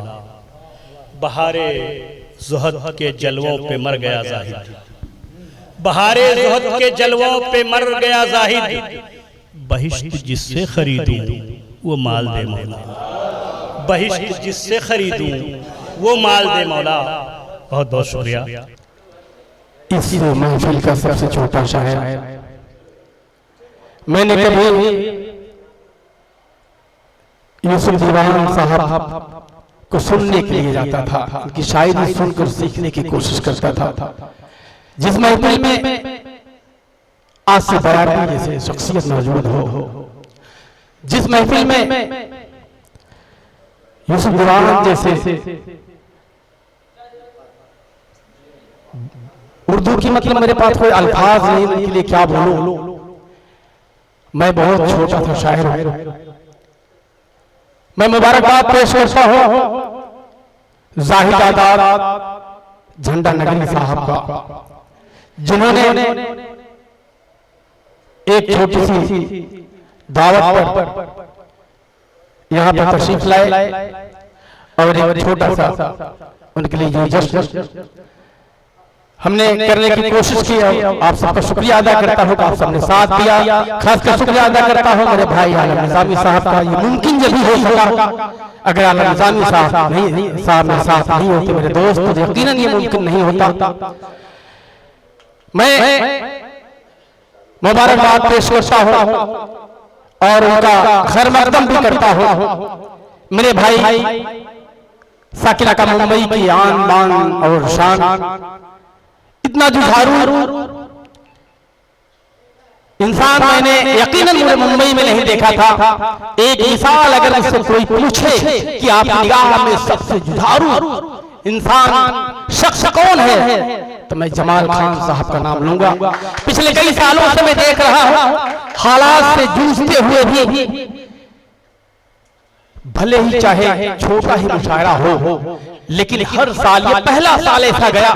बहारे ज़ुहद के जलवों पे मर गया जाहिद, बहारे ज़ुहद के जलवों पे मर गया जाहिद, बहिश्त जिससे खरीदूं वो माल दे मौला, बहिश्त जिससे खरीदूं वो माल दे मौला। बहुत बहुत शुक्रिया। इस महफिल का सबसे छोटा शायर मैंने कभी यूसुफ दीवान साहब को सुनने के लिए जाता था, उनकी शायरी सुनकर सीखने की कोशिश करता था। जिस महफिल में आज से बराबर जैसे शख्सियत मौजूद हो, जिस महफिल में यूसुफ दीवान जैसे, उर्दू की मतलब मेरे पास कोई अल्फाज नहीं उनके लिए क्या बोलूं, मैं बहुत छोटा था शायर हूं। मैं मुबारकबाद पेश करता हूं जाहिद आजाद झंडा नगरी साहब का, जिन्होंने एक छोटी सी दावत पर यहाँ पर तशरीफ लाए और एक छोटा सा उनके लिए ये जश्न हमने करने की कोशिश की। आप सबका शुक्रिया अदा करता हूँ, आप सबने साथ दिया। खासकर शुक्रिया अदा करता हूँ मेरे भाई आलम निज़ामी साहब का। ये मुमकिन जब भी हो सका, अगर आलम निज़ामी साहब मेरे साथ नहीं होते मेरे दोस्त, तो यकीनन ये मुमकिन नहीं होता। मैं मुबारकबाद पेश करता हूँ और उनका खैर मकदम भी करता हूँ मेरे भाई साकिला का मुंबई की आन बान और शान, इतना जुझारू इंसान मैंने यकीनन मुझे मुंबई में नहीं देखा था। एक मिसाल अगर मुझसे कोई पूछे कि आप निगाह में सबसे जुझारू इंसान शख्स कौन है, तो मैं जमाल खान साहब का नाम लूंगा। पिछले कई सालों से मैं देख रहा हूं, हालात से जूझते हुए भी, भले ही चाहे छोटा ही मुशायरा हो, लेकिन हर साल, ये पहला साल ऐसा गया,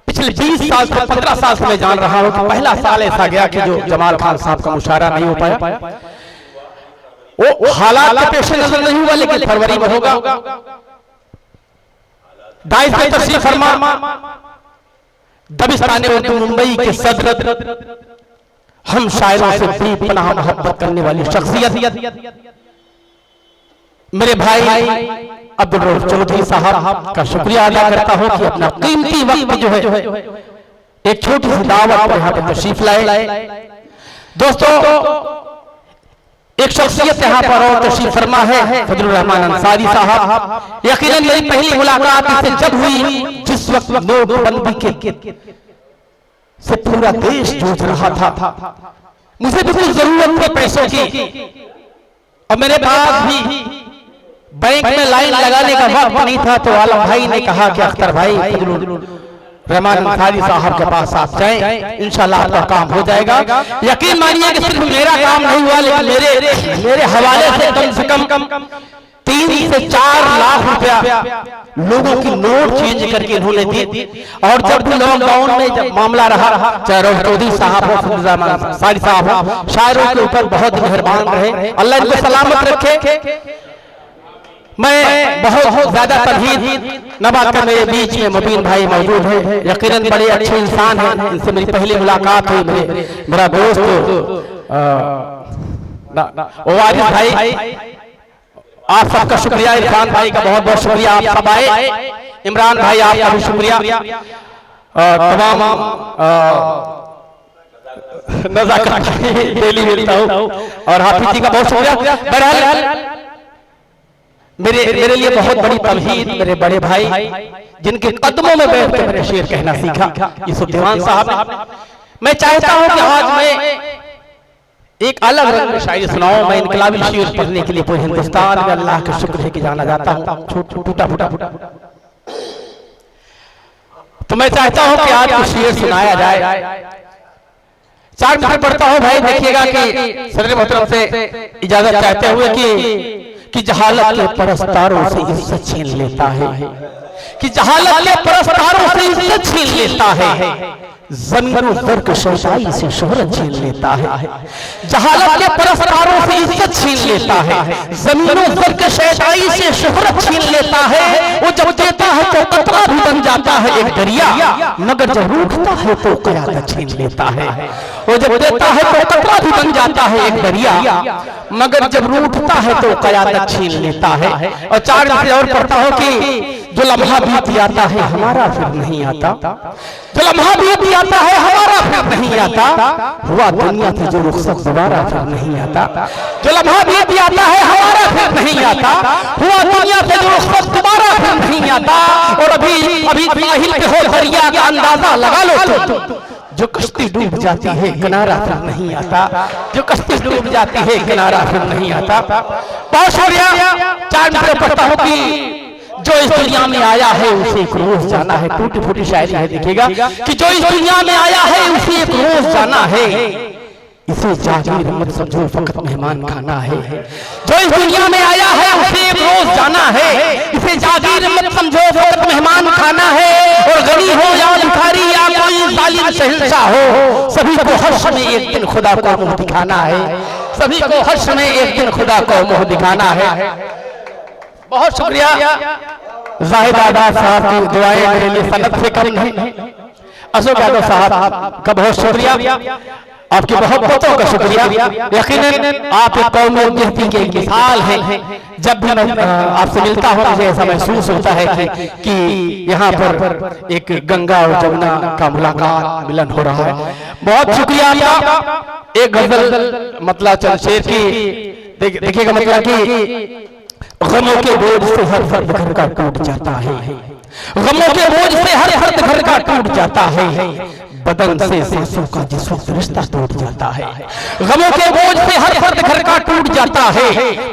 पिछले 20 साल से 15 साल से मैं जान रहा हूं कि पहला साल ऐसा गया कि जो जमाल खान साहब का मुशायरा नहीं हो पाया। वो हालात के पेश नजर नहीं हुआ, लेकिन फरवरी में होगा दाइस में तशरीफ फरमा दबिस्तान उर्दू मुंबई के सदर, हम शायरों से बेपनाह मोहब्बत करने वाली शख्सियत मेरे भाई अब्दुल रऊफ चौधरी साहब का शुक्रिया अदा करता हूं कि अपना कीमती वक्त जो है एक छोटी सी दावत पर यहाँ पर तशरीफ लाए। दोस्तों, एक शख्सियत यहाँ पर और तशरीफ फरमा है फजलुर रहमान अंसारी साहब। यकीनन मेरी पहली मुलाकात इससे जब हुई जिस वक्त नोटबंदी के से पूरा देश जूझ रहा था। मुझे बिल्कुल जरूरत थी पैसों की और मेरे पास भी बैंक में लाइन लगाने का वक्त नहीं था, तो आलम भाई ने कहा कि अख्तर भाई फजलुर रहमान अंसारी साहब के पास आप जाएं, इंशाल्लाह आपका काम हो जाएगा। यकीन मानिए कि सिर्फ मेरा काम नहीं हुआ, लेकिन मेरे हवाले से कम 3 से 4 लाख रुपया लोगों की नोट चेंज करके इन्होंने दी। और जब भी लॉकडाउन में जब मामला रहा, चाहे रऊफ चौधरी साहब हो, फजलुर रहमान अंसारी साहब हो, शायरों के ऊपर बहुत मेहरबान रहे, अल्लाह इनको सलामत रखे। मैं बहुत ज्यादा तमहीद न बात कर, मेरे बीच में मुबीन भाई मौजूद है, यकीनन बड़े अच्छे इंसान हैं, इनसे मेरी पहली मुलाकात हुई। मेरा दोस्त वारिस भाई, आप सबका शुक्रिया, इरफान भाई का बहुत बहुत शुक्रिया, आप सब आए। इमरान भाई आपका भी शुक्रिया, तमाम नज़ाकत डेली मिलता हूँ, और हाफिज जी का बहुत शुक्रिया। बहरहाल मेरे लिए बहुत बड़ी तमहीद मेरे बड़े भाई जिनके कदमों में बैठ के मैंने शेर कहना सीखा, यूसुफ साहब। मैं चाहता हूं कि आज मैं एक अलग रंग में शायरी सुनाऊं। मैं इनकलाबी शेर पढ़ने के लिए पूरे हिंदुस्तान में अल्लाह का शुक्र है कि जाना जाता हूं, टूटा फूटा। तो मैं चाहता हूं कि आज कुछ शेर सुनाया जाए। 4 मिनट पढ़ता हूं भाई, देखिएगा कि सदर मोहतरम से इजाजत चाहते हुए कि जहालत के परस्तारों से इज्जत छीन लेता है, कि जहालत के परस्तारों से इज्जत छीन लेता है, ज़मीनों ज़र की शोशाई से शोहरत छीन लेता है। जहालत के परस्तारों से इज्जत छीन लेता है, ज़मीनों ज़र की शोशाई से शोहरत छीन लेता है। वो जब देता है तो कतरा भी बन जाता है एक दरिया, मगर जब रूठता है तो क़यादत छीन लेता है। वो जब देता है तो कतरा भी बन जाता है एक दरिया, मगर जब रूठता है तो क़यादत छीन लेता है। और 4 से और पढ़ता हूं कि जो लम्हा बीत जाता है हमारा फिर नहीं आता, जो लम्हा बीत जाता है हमारा फिर नहीं आता, हुआ दुनिया से जो रुखसत दोबारा फिर नहीं आता। जो लम्हा बीत जाता है हमारा फिर नहीं आता, हुआ दुनिया से जो रुखसत दोबारा फिर नहीं आता। और अभी साहिल पे हो दरिया का अंदाजा लगा लो तो जो कश्ती डूब जाती है किनारा फिर नहीं आता, जो कश्ती डूब जाती है किनारा फिर नहीं आता। बहुत शुक्रिया। 4 मिनट पढ़ता हूं कि जो इस दुनिया में आया है उसे एक रोज जाना है। टूटी फूटी शायरी है, देखिएगा कि जो इस दुनिया में आया है उसे एक रोज जाना है, इसे जागीर मत समझो फकत मेहमान खाना है। जो इस दुनिया में आया है उसे एक रोज जाना है, इसे जागीर मत समझो फकत मेहमान खाना है। और गनी हो या भिखारी या कोई जालिम शहंशाह हो, सभी को हश्र में एक दिन खुदा को मुंह दिखाना है, सभी को हश्र में एक दिन खुदा को मुंह दिखाना है। बहुत शुक्रिया। जाहिद आदाब साहब की दुआएं मेरे लिए सनत से कम नहीं। अशोक यादव साहब का बहुत शुक्रिया, आपकी मोहब्बतों का शुक्रिया। यकीनन आप एक कौमी यहूदी के मिसाल हैं। जब भी मैं आपसे मिलता हूँ मुझे ऐसा महसूस होता है कि यहाँ पर एक गंगा और जमुना का मुलाकात मिलन हो रहा है। बहुत शुक्रिया आपका। एक गजल मतलब चंद शेर की देखिएगा, मतलब कि गमों के बोझ से हर फर्द घर का टूट जाता है, गमों के बोझ से हर फर्द घर का टूट जाता है, बदन से सांसों का जिस वक्त रिश्ता टूट जाता है। गमों के बोझ से हर फर्द घर का टूट जाता है,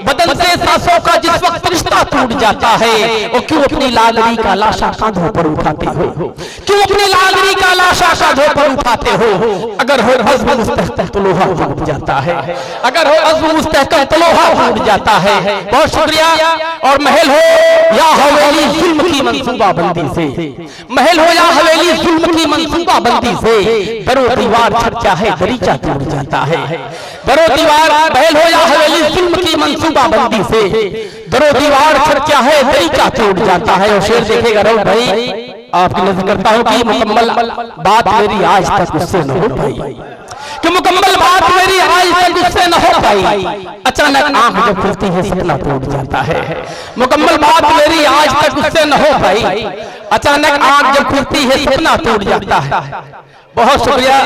बदन से सांसों का जिस वक्त रिश्ता टूट जाता है। और क्यों अपनी लालरी का लाशा कांधों पर उठाते हो, क्यों अपनी लालरी का लाशा कांधों पर उठाते हो। अगर हो अज़्म मुस्तहकम तो लोहा फूट जाता है, अगर हो अज़्म मुस्तहकम तो लोहा फूट जाता है। बहुत शुक्रिया। और महल हो या हवेली जुल्म की मंसूबा बंदी से, महल हो या हवेली जुल्म की मंसूबा बंदी से, से, दरो दीवार छटता है दरीचा टूट जाता है। दरो दीवार महल हो या हवेली, जुल्म की मंसूबाबंदी से दरो दीवार छटता है दरीचा टूट जाता है। और शेर देखेगा रहो भाई, आपकी नजर करता हूं कि मुकम्मल बात मेरी आज तक उससे न हो पाई, कि मुकम्मल बात मेरी आज तक उससे न हो पाई। अचानक आंख जब खुलती है सपना टूट जाता है। मुकम्मल बात मेरी आज तक उससे न हो पाई, अचानक आंख जब खुलती है सपना टूट जाता है। बहुत शुक्रिया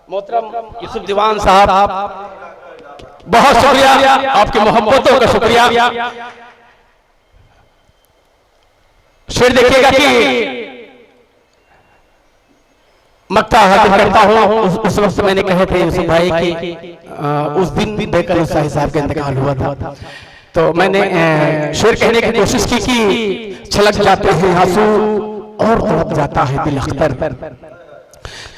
मोहतरम यूसुफ दीवान साहब, बहुत शुक्रिया, आपकी मोहब्बतों का शुक्रिया। शेर देखिएगा कि मक्ता हाजिर करता हूँ। उस वक्त मैंने कहे थे यूसुफ भाई कि उस दिन बेकर साहिब साहब का इंतकाल हुआ था, तो मैंने शेर कहने की कोशिश की कि छलक जाते हैं आंसू और तड़प जाता है दिल अख्तर,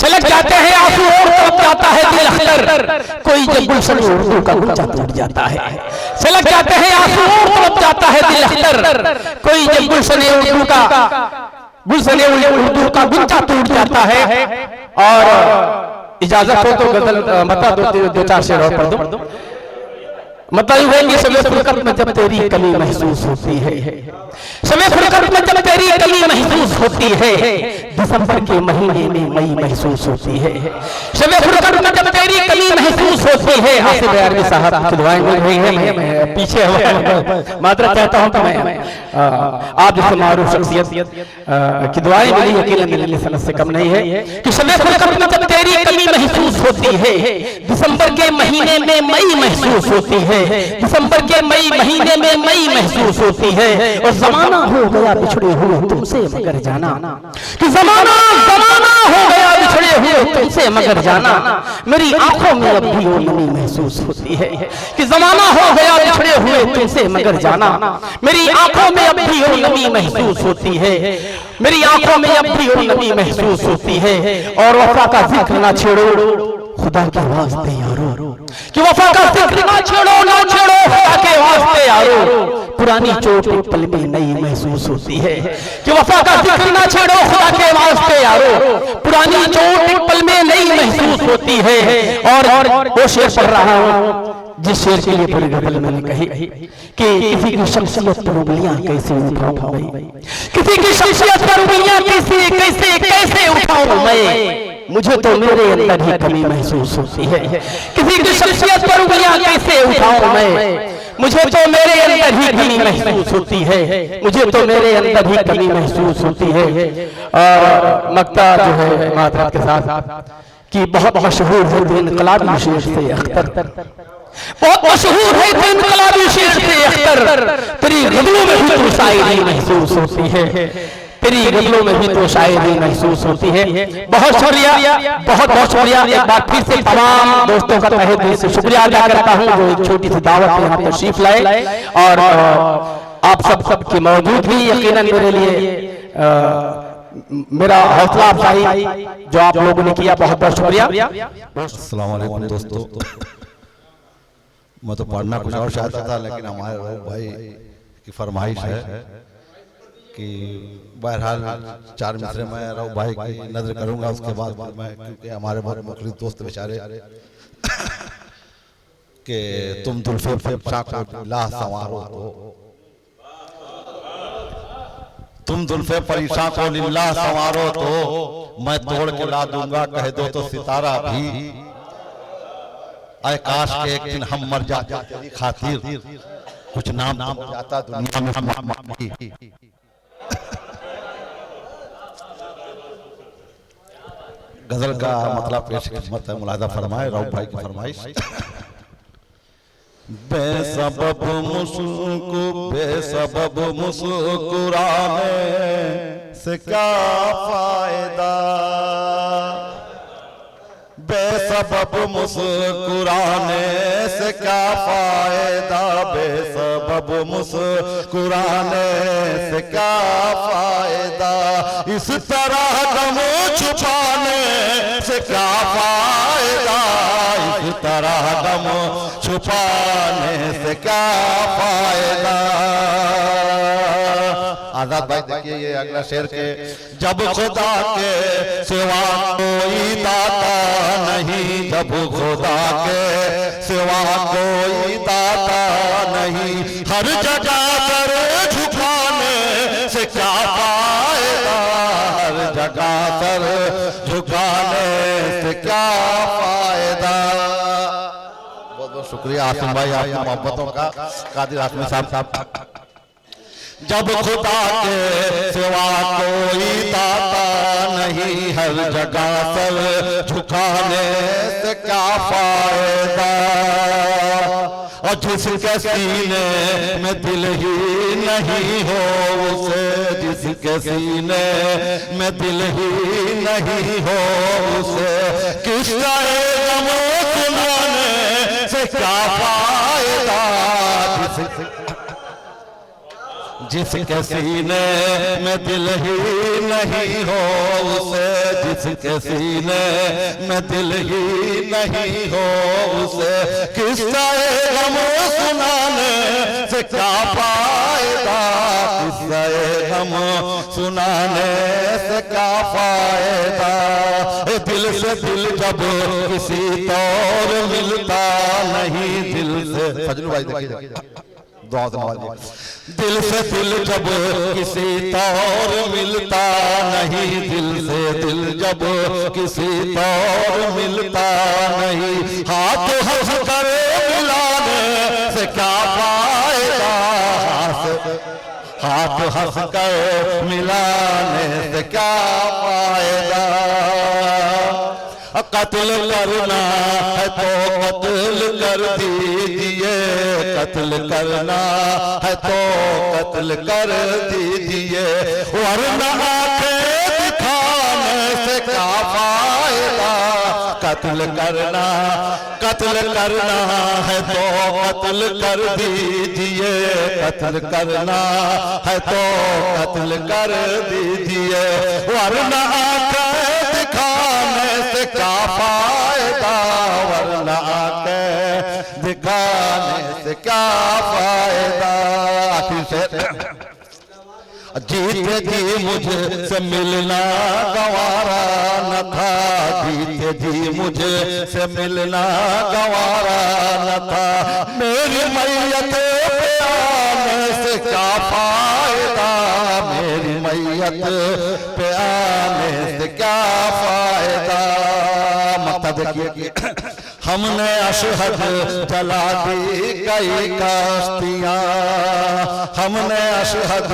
छलक जाते हैं आंसू और तड़प जाता है दिल अख्तर, कोई जब गुलशन उर्दू का गुंजा टूट जाता है। छलक जाते हैं आंसू और तड़प जाता है दिल अख्तर, कोई जब गुलशन उर्दू का गुंजा टूट जाता है। और इजाजत हो तो गजल बता दो चार शेर और पढ़ दो। मतलब है कि शबे फुरकत में जब तेरी कमी महसूस होती है, शबे फुरकत में जब तेरी कमी महसूस होती है, दिसंबर के महीने में मई महसूस होती है। शबे फुरकत में जब तेरी कमी महसूस होती है। आसिफ अरबी साहब की दुआएं मिल रही हैं, मैं पीछे मात्रा चाहता हूं कि मैं आप जैसे मारूफ शख्सियत की दुआएं मिली, यकीनन मेरी सनद से कम नहीं है कि शबे फुरकत में जब तेरी कमी महसूस होती है, दिसंबर के महीने में मई महसूस होती है, दिसंबर के मई महीने में मई महसूस होती है। और जमाना हो गया बिछड़े हुए तुमसे मगर जाना, कि जमाना हो गया बिछड़े हुए तुमसे मगर जाना, मेरी आंखों में अब भी वो नमी महसूस होती है। कि जमाना हो गया बिछड़े हुए तुमसे मगर जाना, मेरी आंखों में अब भी वो नमी महसूस होती है, मेरी आंखों में अब भी वो नमी महसूस होती है। और वफा का जिक्र ना छेड़ो खुदा के वास्ते यारो, कि वफा का जिक्र ना छेड़ो खुदा के वास्ते यारो, पुरानी चोट एक पल में नई महसूस होती है। कि वफा का जिक्र ना छेड़ो खुदा के वास्ते यारो, पुरानी चोट एक पल में नई महसूस होती है। और वो शेर पढ़ रहा हूँ जिस शेर के लिए पूरी गजल मैंने कही कि किसी की शख्सियत पर उंगलियां कैसे उठाऊं मैं, किसी की शख्सियत पर उंगलियां कैसे कैसे कैसे उठाऊं मैं, मुझे तो मेरे अंदर ही कमी महसूस होती है। किसी की शख्सियत पर उंगलियां कैसे उठाऊं मैं, मुझे तो मेरे अंदर ही कमी महसूस होती है, मुझे तो मेरे अंदर ही कमी महसूस होती है। और मक्ता जो है मातहत के साथ कि बहुत मशहूर है इनकलाबी शेर से अख्तर, बहुत मशहूर है इनकलाबी शेर से अख्तर, तेरी गजलों में भी तो शायरी महसूस होती है, तेरी गजलों में भी तो शायरी महसूस होती है। बहुत शुक्रिया, बहुत बहुत शुक्रिया। एक बार फिर से तमाम दोस्तों का तहे दिल से शुक्रिया अदा करता हूँ जो एक छोटी सी दावत में यहाँ तशरीफ लाए, और आप सब की मौजूदगी यकीनन मेरे लिए मेरा हौसला अफजाई जो आप लोगों ने किया, बहुत बहुत शुक्रिया। अस्सलाम वालेकुम दोस्तों, मैं तो पढ़ना कुछ और चाहता था, लेकिन हमारे भाई की फरमाइश है कि बहरहाल चार मिसरे मैं राव भाई की नजर करूंगा, उसके बाद मैं, क्योंकि हमारे बहुत मुखलिस दोस्त बेचारे कि तुम जुल्फे पे ला संवारो तो, तुम जुल्फे परिशां को लिल्लाह संवारो तो, मैं तोड़ के ला दूंगा कह दो तो सितारा भी, आए काश के एक दिन हम मर जाते तेरी खातिर, कुछ नाम हो जाता दुनिया में हम। गजल का मतलब पेश खिदमत है, मुलाहिजा फरमाए राउफ भाई की फरमाइश। बेसबब मुस्कुराने से क्या फायदा, बेसबब मुस्कुराने से क्या फायदा, बेसबब मुस्कुराने से क्या फायदा, इस तरह गम छुपाने से क्या फायदा, इस तरह गम छुपाने से क्या फायदा। आजाद भाई देखिए ये अगला शेर के, जब खुदा के सिवा कोई दाता नहीं, जब खुदा के सिवा कोई दाता नहीं, हर जगह सर झुकाने से क्या फायदा, हर जगह सर झुकाने से क्या फायदा। बहुत बहुत शुक्रिया आसिम भाई आपकी मोहब्बतों का। कादिर आसमी साहब, जब खुदा के सिवा कोई दाता नहीं, हर जगह सर झुकाने से क्या फायदा। और जिसके सीने में दिल ही नहीं हो उसे, जिसके सीने में दिल ही नहीं हो उसे, किसका गम सुनाने से क्या फायदा। जिसके सीने में दिल ही नहीं हो उसे, जिसके सीने में दिल ही नहीं हो उसे, किसका गम सुनाने से क्या फायदा, किसका गम सुनाने से क्या फायदा। दिल से दिल जब किसी तौर मिलता नहीं, दिल से फजलू भाई देखिए दुआ दिल से दिल जब किसी तौर मिलता नहीं, दिल से दिल जब किसी तौर मिलता नहीं, हाथ हंस कर मिलाने से क्या फायदा, हाथ हंस कर मिलाने से क्या फायदा। कत्ल करना है तो कत्ल कर दीजिए, कत्ल करना है तो कत्ल कर दीजिए, वरना आंखें दिखाने से क्या फायदा। कत्ल करना है तो कत्ल कर दीजिए, कत्ल करना है तो कत्ल कर दीजिए, वरना आंखें दिखाने से क्या फायदा, वरना आंखें दिखाने से क्या फायदा। आखिर से जीते जी मुझे मिलना गवारा न था, जीते जी मुझे से मिलना गवारा न था, मेरी मैयत पे आने से क्या फायदा, मेरी मैयत पे आने से क्या फायदा। मक्ता देखिए, हमने अशहद जला दी कई काश्तियाँ, हमने अशहद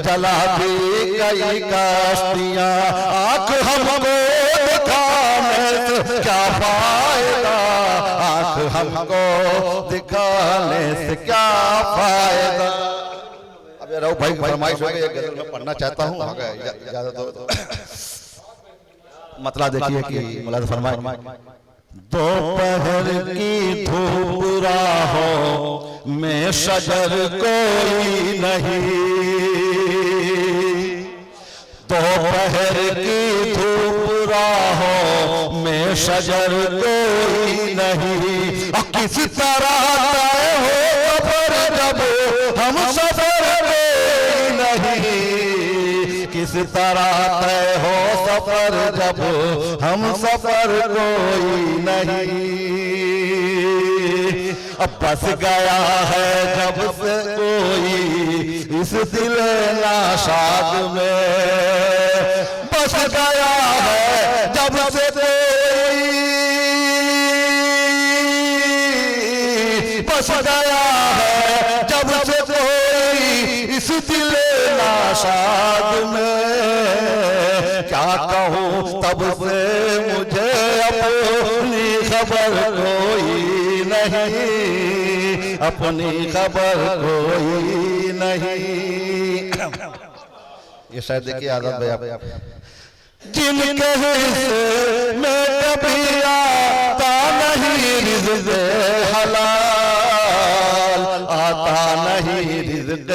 जला दी कई काश्तियाँ, आँख हमको दिखाने से क्या फायदा, आँख हमको दिखाने से क्या फायदा। अब ये रहो भाई फरमाइश हो गई, एक गजल में पढ़ना चाहता हूँ, इजाजत हो तो मतलब देखिए कि मुलाज़ फरमाए। दोपहर की धूप राहों में शजर कोई नहीं, दोपहर की धूप राहों में शजर कोई नहीं, किस तरह तय हो सफर जब हम सफर कोई नहीं, किस तरह तय हो सफर जब हम सफर कोई नहीं। अब बस गया है जब से कोई इस दिल नाशाद में, बस गया है जब से कोई, बस गया है जब से कोई इस दिल नाशाद में, क्या कहूँ तब से मुझे अपनी खबर कोई नहीं, अपनी खबर कोई नहीं। ये शायद देखिए आजाद भाई आप, जिनके हिस्से में कभी आता नहीं रिज़्क़ हलाल, आता नहीं रिज़्क़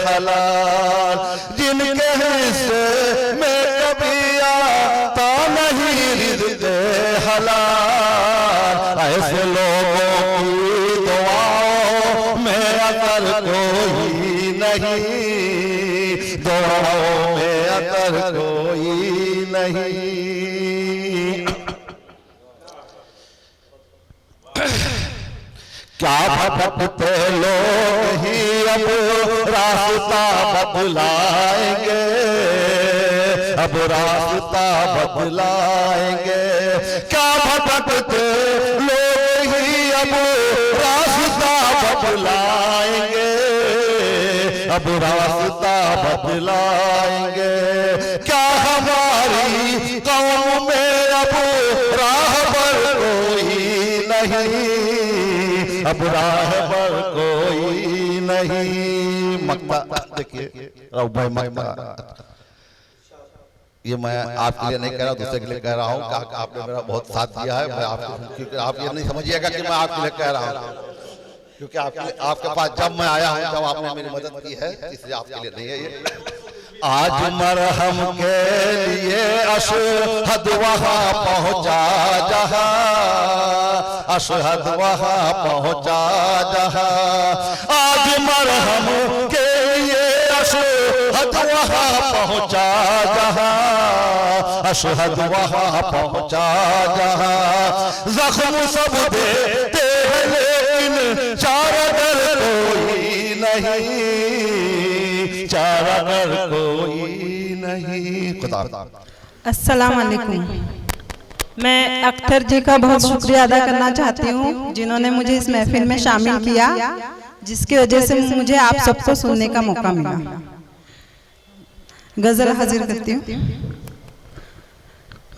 हलाल, जिनके हिस्से में बाहों में अतर कोई नहीं। क्या भटकते लोग ही अब रास्ता बदलाएंगे, अब रास्ता बदलाएंगे। क्या भटकते लोग ही अब रास्ता बदलाएंगे, अब रास्ता बदलाएंगे। क्या हमारी कौम में अब राहबर कोई नहीं, अब राहबर कोई नहीं। मक्ता देखिए राव भाई, मक्ता ये मैं आपके लिए नहीं कह रहा, दूसरे के लिए कह रहा हूँ। आपने मेरा बहुत साथ दिया है, मैं आपको, क्योंकि आप ये नहीं समझिएगा कि मैं आपके लिए कह रहा हूँ, क्योंकि आपके पास जब मैं आया हूँ, जब आपने मेरी मदद की है, इसलिए आपके लिए नहीं है ये। आज मरहम के लिए अशहद वहाँ पहुँचा जहाँ, अशहद वहाँ पहुँचा जहाँ। आज मरहम के लिए अशहद वहाँ पहुँचा जहाँ, अशहद वहाँ पहुँचा जहाँ। जख्म सब देते हैं लेकिन चारागर कोई नहीं, चारागर कोई नहीं। खुदा। अस्सलाम वालेकुम। मैं अख्तर जी का बहुत शुक्रिया अदा करना चाहती हूँ, जिन्होंने मुझे इस महफिल में शामिल किया, जिसकी वजह से मुझे आप सबको सुनने का मौका मिला। गजल हाजिर करती हूँ।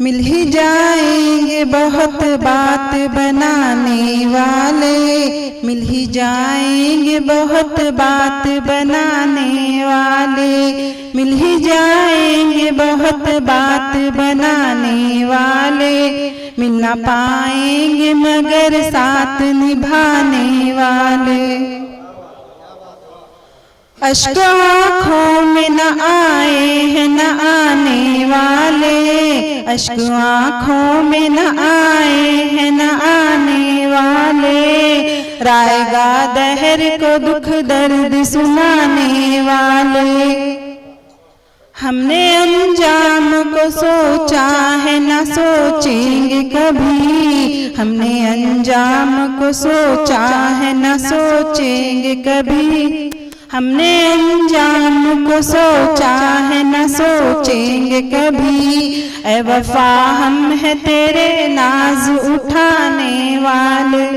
मिल ही जाएंगे बहुत बात बनाने वाले, मिल ही जाएंगे बहुत बात बनाने वाले, मिल ही जाएंगे बहुत बात बनाने वाले, मिल ना पाएंगे मगर साथ निभाने वाले। अश्क आँखों में न आए हैं न आने वाले, अश्क आँखों में न आए हैं न आने वाले, राएगा दहर को दुख दर्द सुनाने वाले। हमने अंजाम को सोचा है न सोचेंगे कभी, हमने अंजाम को सोचा है न सोचेंगे कभी, हमने अंजाम को सोचा है न सोचेंगे कभी। ऐ वफा हम है तेरे नाज उठाने वाले,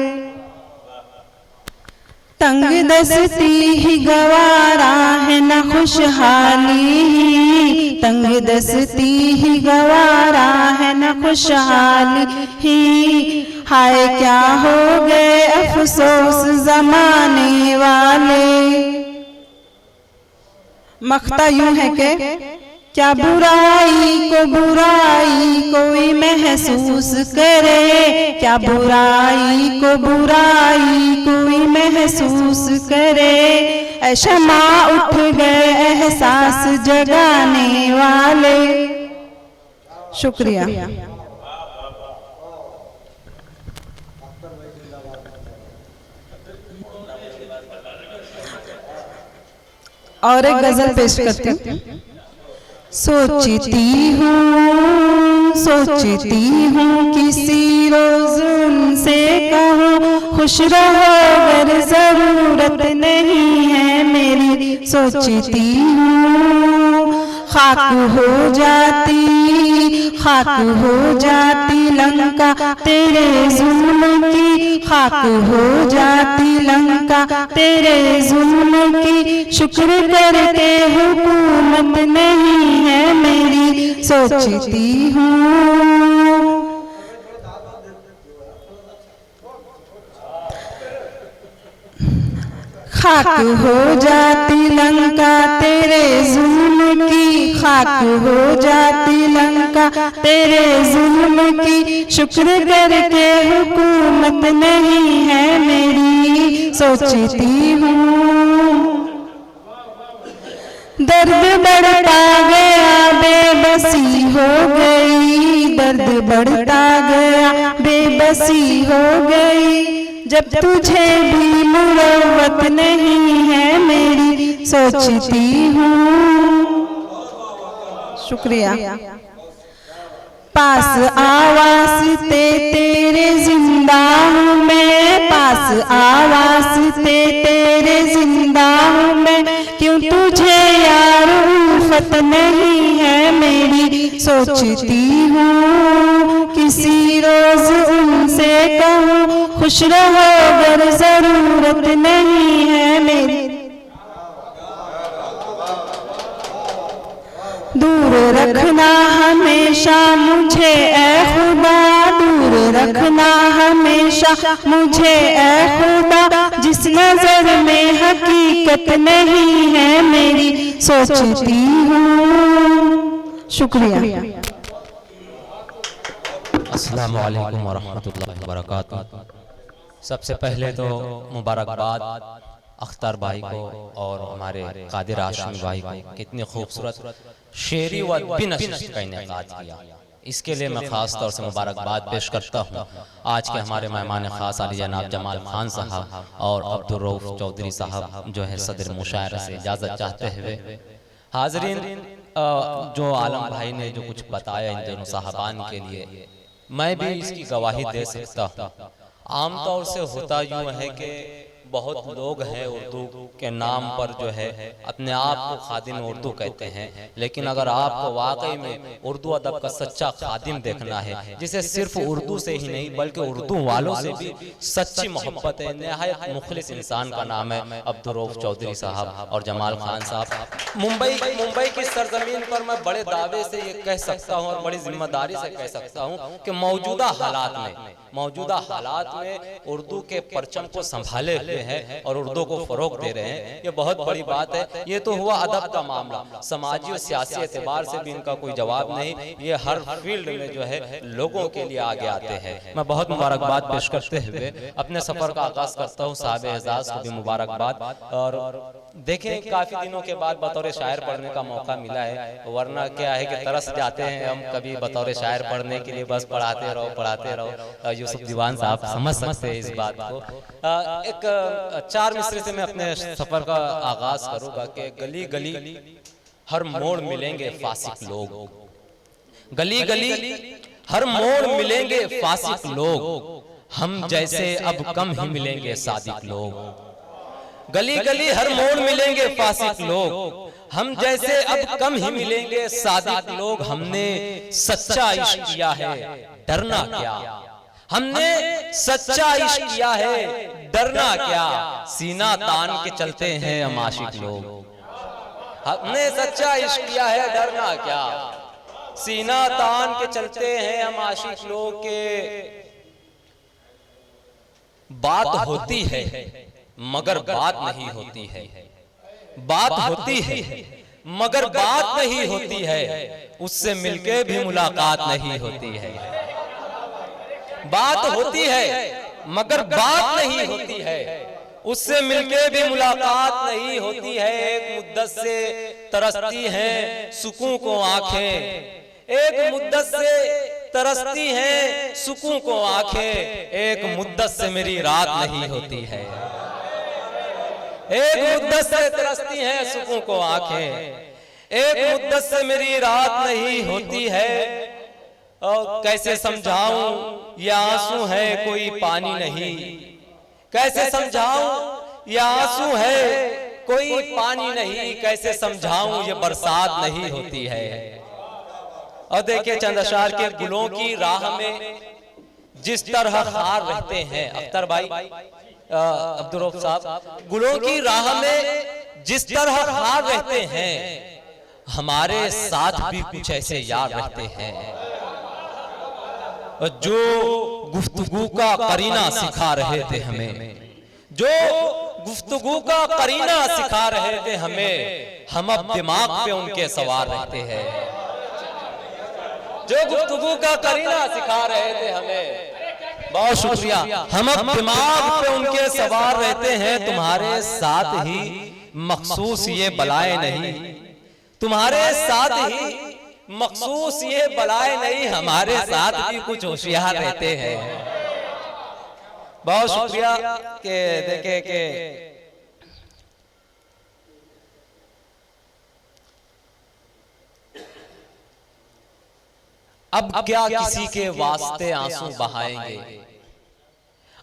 तंग दस्ती ही गवारा है न खुशहाली, तंग दस्ती ही गवारा है न खुशहाली ही। हाय क्या हो गए अफसोस जमाने वाले। मख्ता यूं है कि क्या बुराई को बुराई कोई महसूस करे, क्या बुराई को बुराई कोई महसूस करे, ऐ शमा उठ गए एहसास जगाने वाले। शुक्रिया। और एक गजल पेश करती हूँ। सोचती हूँ किसी रोज उनसे कहूँ खुश रहो अगर जरूरत नहीं है मेरी। सोचती हूँ खाक हो जाती लंका तेरे जुल्म की, खाक हो जाती लंका तेरे जुल्म की। शुक्र करके हुकूमत नहीं है मेरी। सोचती हूँ खाक हो जाती लंका तेरे जुल्म की, खाक हो जाती लंका तेरे जुल्म की। शुक्र करके हुकूमत नहीं है मेरी। सोचती हूँ दर्द बढ़ता गया बेबसी हो गई, दर्द बढ़ता गया बेबसी हो गई। जब तुझे भी मुरव्वत नहीं है मेरी। सोचती हूँ शुक्रिया। पास आवाज़ते तेरे जिंदा हूँ मैं, पास आवाज़ते तेरे जिंदा हूँ मैं, क्यों तुझे यार उल्फत नहीं है मेरी, सोचती हूँ किसी रोज उनसे कहूँ खुश रहो अगर जरूरत नहीं है मेरी। दूर रखना हमेशा मुझे ए खुदा, दूर रखना हमेशा मुझे ए खुदा, जिस नजर में हकीकत नहीं है मेरी, सोचती हूँ। शुक्रिया। अस्सलामु अलैकुम वरहमतुल्लाहि वबरकातुहू। सबसे पहले तो मुबारकबाद अख्तर भाई को और हमारे कादिर हाशमी भाई को, कितनी खूबसूरत शेरी व अदबी नशिस्त का इनेकाद किया, इसके लिए मैं ख़ास तौर से मुबारकबाद पेश करता हूँ। आज के हमारे मेहमान ख़ास आली जनाब जमाल खान साहब और अब्दुल रऊफ चौधरी साहब जो है सदर मुशायरा से इजाज़त चाहते हुए, हाज़रीन जो आलम भाई ने जो कुछ बताया इन दोनों साहबान के लिए, मैं भी इसकी गवाही दे सकता हूँ। आमतौर से होता यूँ है कि बहुत लोग हैं उर्दू के नाम पर जो है अपने आप को खादिम उर्दू कहते हैं, लेकिन अगर आपको वाकई में उर्दू अदब का सच्चा खादिम देखना है, जिसे सिर्फ उर्दू से ही नहीं बल्कि उर्दू वालों से भी सच्ची मोहब्बत है, नहायत मुखलिस इंसान का नाम है अब्दुल रऊफ चौधरी साहब और जमाल खान साहब। मुंबई की सरजमीन पर मैं बड़े दावे से ये कह सकता हूँ और बड़ी जिम्मेदारी से कह सकता हूँ कि मौजूदा हालात में उर्दू के परचम को संभाले हुए हैं और उर्दू को फरोग दे रहे हैं, ये बहुत बड़ी बात है। ये तो हुआ अदब का मामला, समाजी और सियासी एतबार से भी इनका कोई जवाब नहीं, ये हर फील्ड में जो है लोगों के लिए आगे आते हैं। मैं बहुत मुबारकबाद पेश करते हुए अपने सफर का आगाज करता हूँ। साहब एजाज को भी मुबारकबाद। और देखें, काफी दिनों के बाद बतौर शायर पढ़ने का मौका मिला है, वरना क्या है कि तरस जाते हैं हम कभी बतौर शायर पढ़ने के लिए, बस पढ़ाते रहो। यूसुफ दीवान साहब समझ सकते हैं इस बात को। एक 4 मिसरे से मैं अपने सफर का आगाज करूंगा कि गली गली हर मोड़ मिलेंगे फासिक लोग, गली गली हर मोड़ मिलेंगे फासिक लोग, हम जैसे अब कम ही मिलेंगे सादिक लोग। गली गली हर मोड़ मिलेंगे फासिक लोग, हम जैसे अब कम ही मिलेंगे सादिक लोग। हमने सच्चा इश्क किया है, डरना क्या, हमने सच्चा इश्क किया है, डरना क्या, सीना तान के चलते हैं हम आशिक लोग। हमने सच्चा इश्क किया है, डरना क्या, सीना तान के चलते हैं हम आशिक लोग। के बात होती है मगर बात नहीं होती है, बात होती है मगर बात नहीं होती है, उससे मिलके भी मुलाकात नहीं होती है। बात होती है मगर बात नहीं होती है, उससे मिलके भी मुलाकात नहीं होती है। एक मुद्दत से तरसती हैं सुकून को आंखें, एक मुद्दत से तरसती हैं सुकून को आंखें, एक मुद्दत से मेरी रात नहीं होती है। एक मुद्दत से तरसती हैं सुकून को आंखें, एक मुद्दत से मेरी रात नहीं होती है। और कैसे समझाऊं ये आंसू है कोई पानी नहीं, कैसे समझाऊं ये आंसू है कोई पानी नहीं, कैसे समझाऊं ये बरसात नहीं होती है। और देखिए चंद अशार के गुलों की राह में जिस तरह खार रहते हैं, अख्तर भाई अब्दुल रऊफ साहब, गुलों की राह में जिस तरह खार रहते हैं, हमारे साथ भी कुछ ऐसे यार रहते हैं जो गुफ्तगू का करीना सिखा रहे थे हमें, जो गुफ्तगू का करीना सिखा रहे थे हमें, हम अब दिमाग पे उनके सवार रहते हैं। जो गुफ्तगू का करीना सिखा रहे थे हमें, बहुत शुक्रिया, हम अब दिमाग पे उनके सवार रहते हैं। तुम्हारे साथ ही मखसूस ये बलाएं नहीं, तुम्हारे साथ ही मखसूस ये बलाएं नहीं, हमारे साथ भी कुछ होशियार रहते हैं। बहुत शुक्रिया के देखे के अब क्या किसी के वास्ते आंसू बहाएंगे,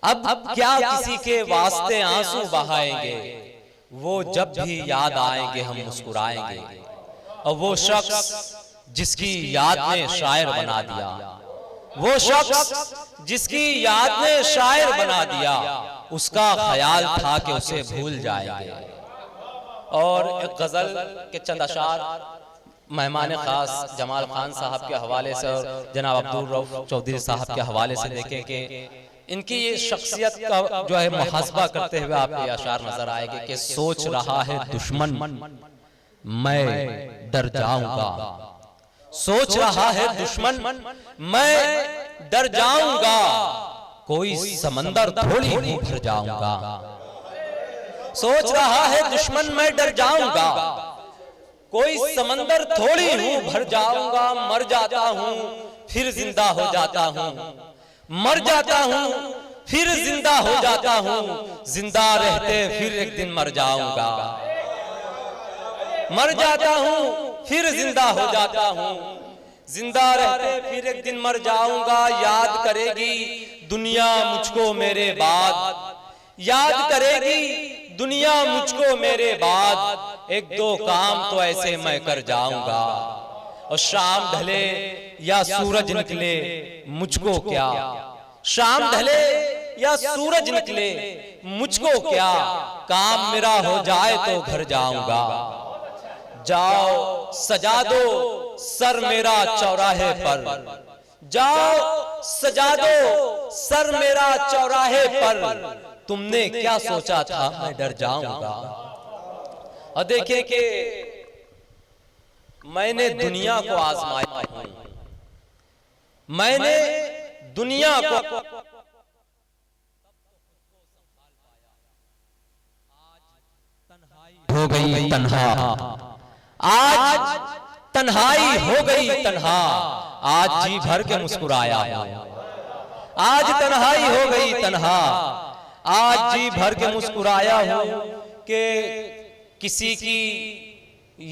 अब क्या किसी के वास्ते आंसू बहाएंगे, वो जब भी याद आएंगे हम मुस्कुराएंगे। और वो शख्स जिसकी याद ने शायर बना दिया, वो शख्स जिसकी याद ने शायर बना दिया, उसका ख्याल था कि उसे भूल जाएंगे। और एक गजल के चंद अशार मेहमान खास जमाल खान साहब के हवाले से और जनाब अब्दुल रऊफ चौधरी साहब के हवाले से देखें कि इनकी ये शख्सियत का जो है मुहासबा करते हुए आपको अशार नजर आएंगे कि सोच रहा है दुश्मन मैं डर जाऊंगा, सोच रहा है दुश्मन मैं डर जाऊंगा, कोई समंदर थोड़ी हूं भर जाऊंगा। सोच रहा है दुश्मन मैं डर जाऊंगा, कोई समंदर थोड़ी हूं भर जाऊंगा। मर जाता हूं फिर जिंदा हो जाता हूं, मर जाता हूं फिर जिंदा हो जाता हूं, जिंदा रहते फिर एक दिन मर जाऊंगा। मर जाता हूं फिर जिंदा हो जाता हूं, जिंदा रहते फिर एक दिन मर जाऊंगा। याद करेगी दुनिया मुझको मेरे बाद, याद करेगी दुनिया मुझको मेरे बाद, एक दो काम तो ऐसे मैं कर जाऊंगा। और शाम ढले या सूरज निकले मुझको क्या, शाम ढले या सूरज निकले मुझको क्या, काम मेरा हो जाए तो घर जाऊंगा। जाओ सजा दो सर मेरा चौराहे पर, जाओ सजा दो सर मेरा चौराहे पर, तुमने क्या सोचा था मैं डर जाऊंगा। और देखें कि मैंने दुनिया को आजमाया हूं, मैंने दुनिया को हो गई तन्हा, आज तन्हाई हो गई तन्हा, आज जी भर के मुस्कुराया हूं। आज तन्हाई हो गई तन्हा, आज जी भर के मुस्कुराया हूं कि किसी की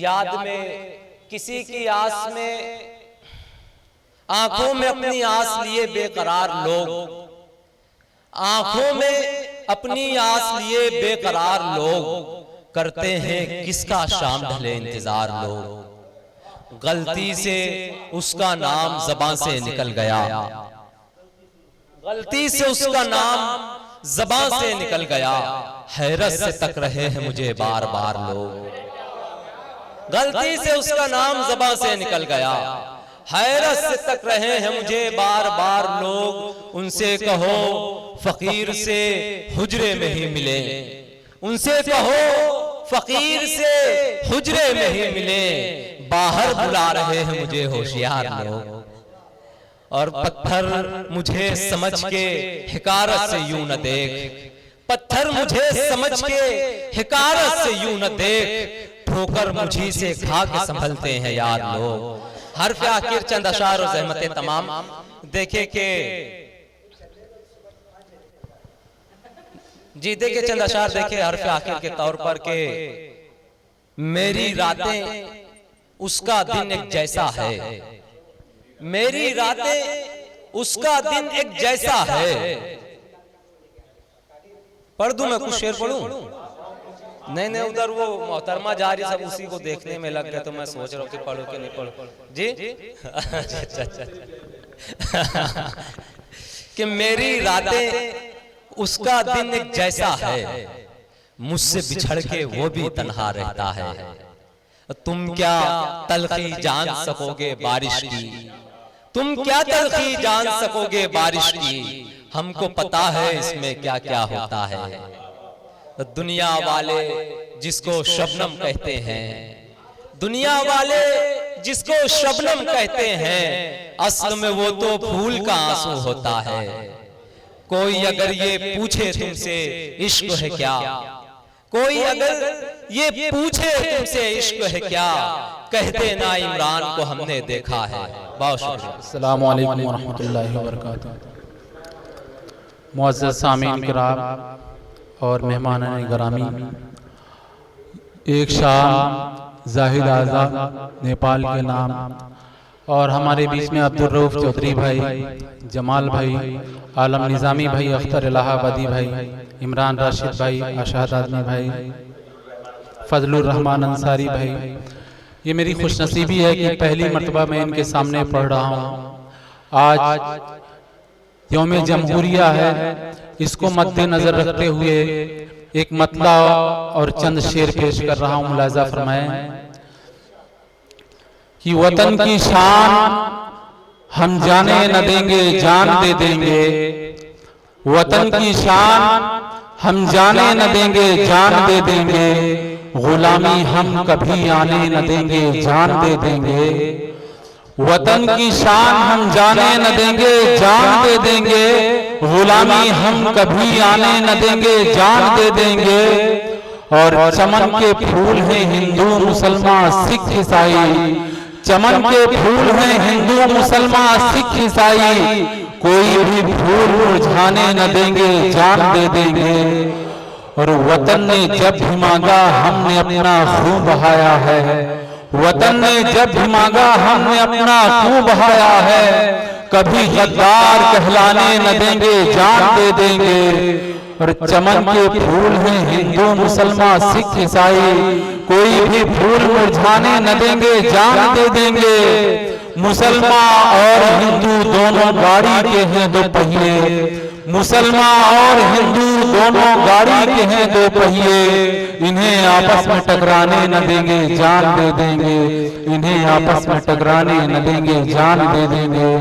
याद में, किसी की आस में, आंखों में अपनी आस लिए बेकरार लोग, आंखों में अपनी आस लिए बेकरार लोग, करते हैं किसका शाम ढले इंतजार लोग। गलती से उसका नाम ज़बान से निकल गया, गलती से उसका नाम ज़बान से निकल गया, हैरत से तक रहे हैं मुझे बार बार लोग। गलती से उसका नाम ज़बान से निकल गया, हैरत से तक रहे हैं मुझे बार बार लोग। उनसे कहो फकीर से हुजरे में ही मिले, उनसे कहो फकीर से हुजरे में ही मिले, बाहर बुला रहे हैं मुझे होशियार लोग। और पत्थर मुझे समझ के हिकारत से यूं न देख, पत्थर मुझे समझ के हिकारत से यूं न देख, ठोकर मुझी से खा के संभलते हैं यार लोग। हर्फ आखिर चंद अशार और ज़हमतें तमाम। देखे के जी, देखे चंद अशार देखे हर्फ आखिर के तौर पर के मेरी रातें उसका दिन एक जैसा है, मेरी रातें उसका दिन एक जैसा है। पढ़ दूं मैं कुछ शेर पढ़ूं? नहीं नहीं, उधर वो मोहतरमा जा रही, सब उसी को देखने में लग गए, तो मैं सोच रहा हूँ कि पढ़ो कि नहीं पढ़ो। जी अच्छा कि मेरी रातें उसका दिन एक जैसा है, मुझसे बिछड़ के वो भी तन्हा रहता है। तुम क्या तलखी जान सकोगे बारिश की, तुम क्या तलखी जान सकोगे बारिश की, हमको पता है इसमें क्या क्या होता है। दुनिया वाले जिसको शबनम कहते हैं, दुनिया वाले जिसको शबनम कहते हैं, असल में वो तो फूल का आंसू होता है। कोई अगर ये पूछे तुमसे इश्क है क्या, कोई अगर ये पूछे तुमसे इश्क है क्या, कहते ना इमरान को हमने देखा है। बहुत शुक्रिया। अस्सलामु अलैकुम वरहमतुल्लाहि वबरकातुहू। मुअज़्ज़ज़ सामीन किराम और मेहमान गिरामी, एक शाम जाहिद आज़ाद नेपाल के नाम और हमारे बीच में अब्दुल रऊफ चौधरी भाई, जमाल भाई, आलम निज़ामी भाई, अख्तर इलाहाबादी भाई, इमरान राशिद भाई, अशाद आदमी भाई, फजलुर रहमान अंसारी भाई। ये मेरी खुशनसीबी है कि पहली मर्तबा मैं इनके सामने पढ़ रहा हूँ। आज यौम जमहूरिया है, इसको मद्देनजर रखते हुए एक मतला और चंद शेर पेश कर रहा हूँ। मुलाजा फरमाएं कि वतन की शान हम जाने न देंगे, जान दे देंगे। वतन की शान हम जाने न देंगे, जान दे देंगे। गुलामी हम कभी आने न देंगे, जान दे देंगे। वतन की शान हम जाने न देंगे, जान दे देंगे। गुलामी हम कभी आने न देंगे, जान दे देंगे। और चमन के फूल हैं हिंदू मुसलमान सिख ईसाई, चमन के फूल हैं हिंदू मुसलमान सिख ईसाई। कोई भी फूल मुरझाने न देंगे, जान दे देंगे। और वतन ने जब भी मांगा हमने अपना खून बहाया है, वतन ने जब भी मांगा हमने अपना खून बहाया है। कभी गद्दार कहलाने न देंगे, जान दे देंगे। और चमन के फूल हैं हिंदू मुसलमान सिख ईसाई, कोई भी फूल मुरझाने न देंगे, जान दे देंगे। मुसलमान और हिंदू दोनों गाड़ी के हैं दो पहिए, मुसलमान और हिंदू दोनों गाड़ी के हैं दो पहिए। इन्हें आपस में टकराने न देंगे, जान दे देंगे। इन्हें आपस में टकराने न देंगे, जान दे देंगे।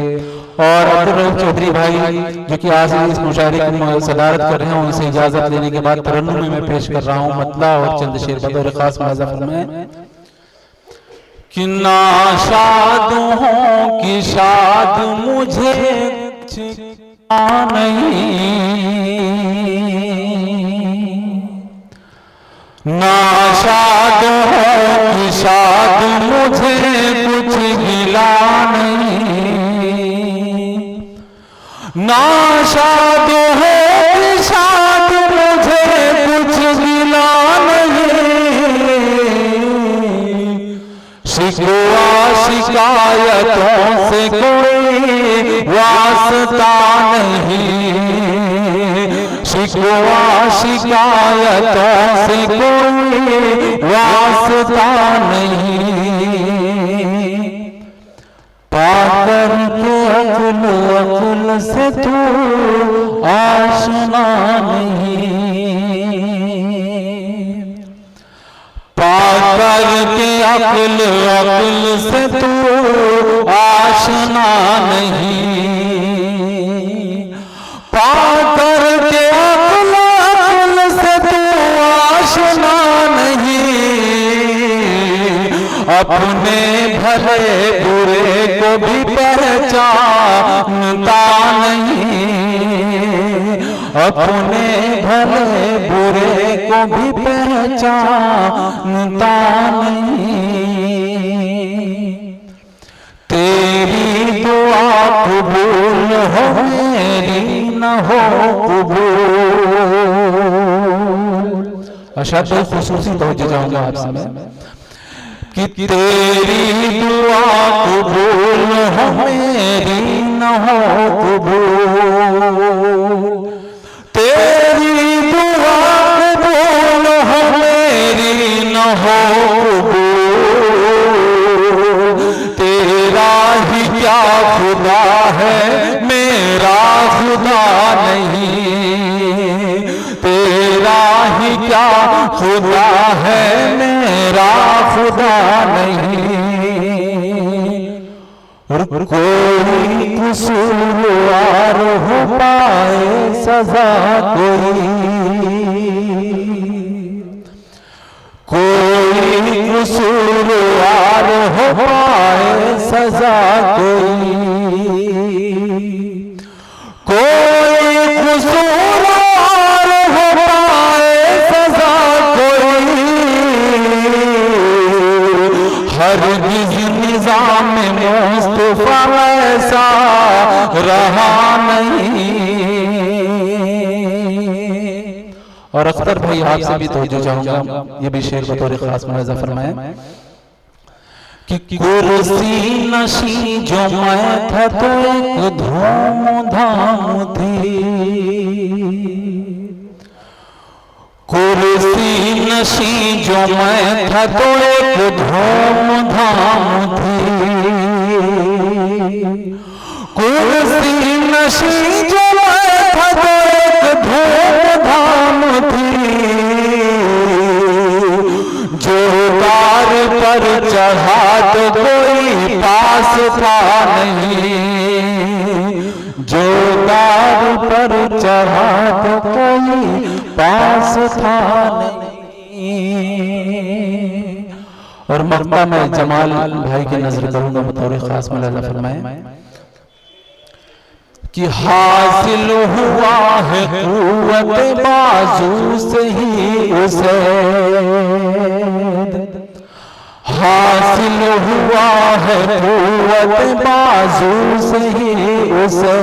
और अब्दुल रऊफ चौधरी भाई जो कि आज इस मुशायरे की सदारत कर रहे हैं, उनसे इजाजत लेने के बाद तरन्नुम में मैं पेश कर रहा हूँ मतला और चंद शेर बतौर खास मुलाजा फरमाएं कि नाशाद हूँ कि शाद मुझे नहीं, नाशाद हूँ कि शाद मुझे कुछ गिला नहीं। नाशाद हो शाद मुझे कुछ गिला नहीं। शिकवा शिकायतों से कोई वास्ता नहीं, शिकवा शिकायतों से कोई वास्ता नहीं। पाकर के अकुल से तू आशना नहीं, पाकर के अकुल से तू आशना नहीं। पाकर के अकुल से तू आशना नहीं। अपने भले बुरे को भी पहचानता नहीं, अपने भले बुरे को भी पहचानता नहीं। तेरी दुआ कबूल हो मेरी न हो कबूल। अशद खुसूसी तवज्जो चाहूंगा आपसे मैं कि तेरी दुआ कबूल हो मेरी न हो कबूल। तेरी दुआ कबूल हो मेरी न हो कबूल। तेरा ही क्या खुदा है मेरा खुदा नहीं, तेरा ही क्या खुदा है मेरा खुदा नहीं। और कोई कसूरवार हो पाए सजा कोई कसूरवार हो पाए सजा कोई कसूरवार हो पाए सजा हरगिज़ निज़ाम मुस्तफ़ा ऐसा रहा नहीं। और अख्तर भाई आपसे भी तवज्जो चाहूंगा, ये भी शेर बतौर खास मुलाज़ा फरमाएं कि कुर्सी नशी जो मैं था तो एक धूम धाम थी, कुर्सी नशी जो मैं था तो एक धूम धाम थी, कुर्सी नशी जो मैं था तो एक धूम धाम थी, जो द्वार पर चढ़ा तो कोई पास था नहीं, जो द्वार पर चढ़ा तो कोई पास था नहीं। और मक्ता में जमाल भाई की नजर करूंगा बतौर खास मुलाजा फरमाए कि हासिल हुआ है कुव्वत बाजू से ही उसे, हासिल हुआ है कुव्वत बाजू से ही उसे,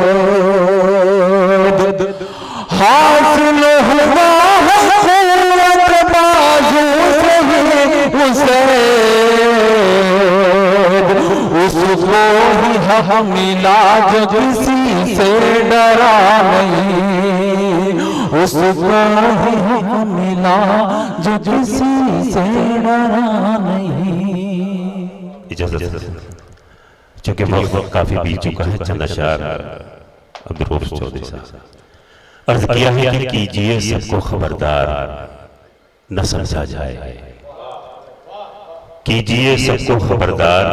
हासिल हुआ है कुव्वत बाजू से ही उसे, उसको ही हक मिला जो किसी से डरा नहीं, उसको ही हक मिला जो किसी से डरा नहीं। इजाजत चूंकि वक्त काफी बीत चुका है, चंद अशआर अब्दुल चौधरी साहब अर्ज किया है कि कीजिए सबको खबरदार न समझा जाए, कीजिए सबको खबरदार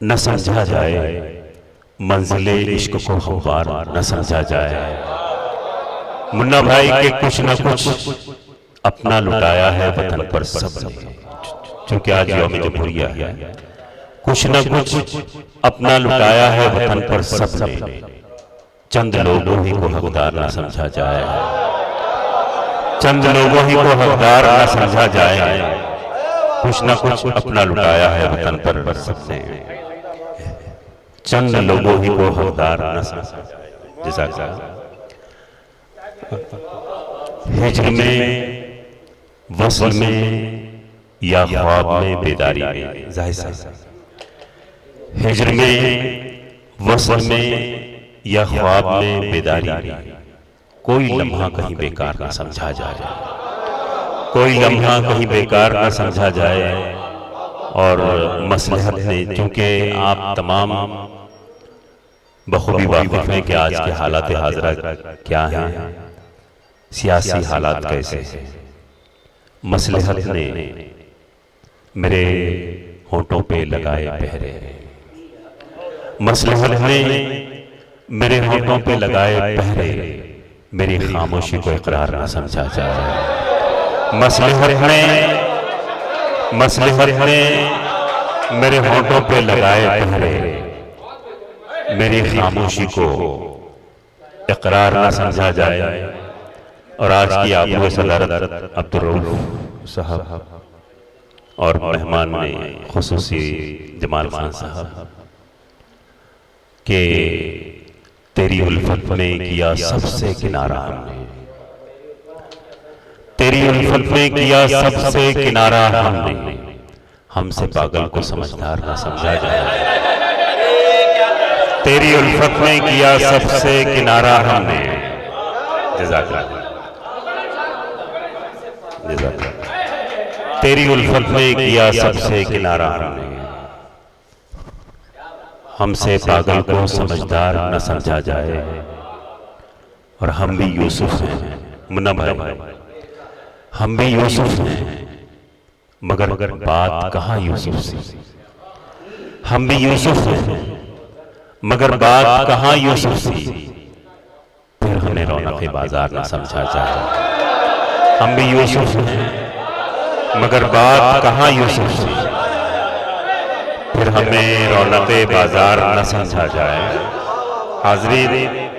न समझा जाए, मंजिले इश्क को हमवार न समझा जाए। मुन्ना भाई के कुछ न कुछ अपना लुटाया है वतन पर सबने, चूंकि आज यौम जमहूरिया है, कुछ न कुछ अपना लुटाया है वतन पर सबने, चंद लोगों ही को हकदार न समझा जाए, चंद लोगों ही को हकदार न समझा जाए, कुछ न कुछ अपना लुटाया है वतन पर सबने, चंद लोगों ही को हकदार न समझा जाए। जज़ाकल्लाह। हिज्र में, वस्ल में या ख्वाब में बेदारी में, जाहिर सा हिज्र में, वस्ल में या ख्वाब में बेदारी में, कोई लम्हा कहीं बेकार ना समझा जाए, कोई लम्हा कहीं बेकार ना समझा जाए। और मसलहत ने, चूंकि आप तमाम बखूबी वाकिफ हैं कि आज के हालात हाजरा क्या हैं, सियासी हालात कैसे हैं, मसलहत ने मेरे होठों पे लगाए पहरे, मसलहत ने मेरे होठों पे लगाए पहरे, मेरी खामोशी को इकरार ना समझा जाए। मसलहत ने मेरे होठों पे लगाए पहरे, मेरी खामोशी को इकरार ना समझा जाए। और आज की आबरू सदारत अब्दुल रऊफ साहब और मेहमान ने खुसूसी जमाल खान साहब के तेरी उल्फत में किया सबसे किनारा हमने, तेरी उल्फत में किया सबसे किनारा हमने, हमसे पागल को समझदार ना समझा जाए। तेरी उल्फत में किया सबसे किनारा हमने। जज़ाकल्लाह। तेरी उल्फत में किया सबसे किनारा हमने, हमसे पागल को समझदार न समझा जाए। और हम भी यूसुफ हैं मुन्ना भाई, हम भी यूसुफ हैं, मगर बात कहाँ यूसुफ से। हम भी यूसुफ हैं मगर बात कहाँ यूसुफ सी, फिर हमें रौनक बाजार न समझा जाए। हम भी यूसुफ हैं मगर बात कहाँ यूसुफ सी, फिर हमें रौनक बाजार न समझा जाए। हाज़रीन,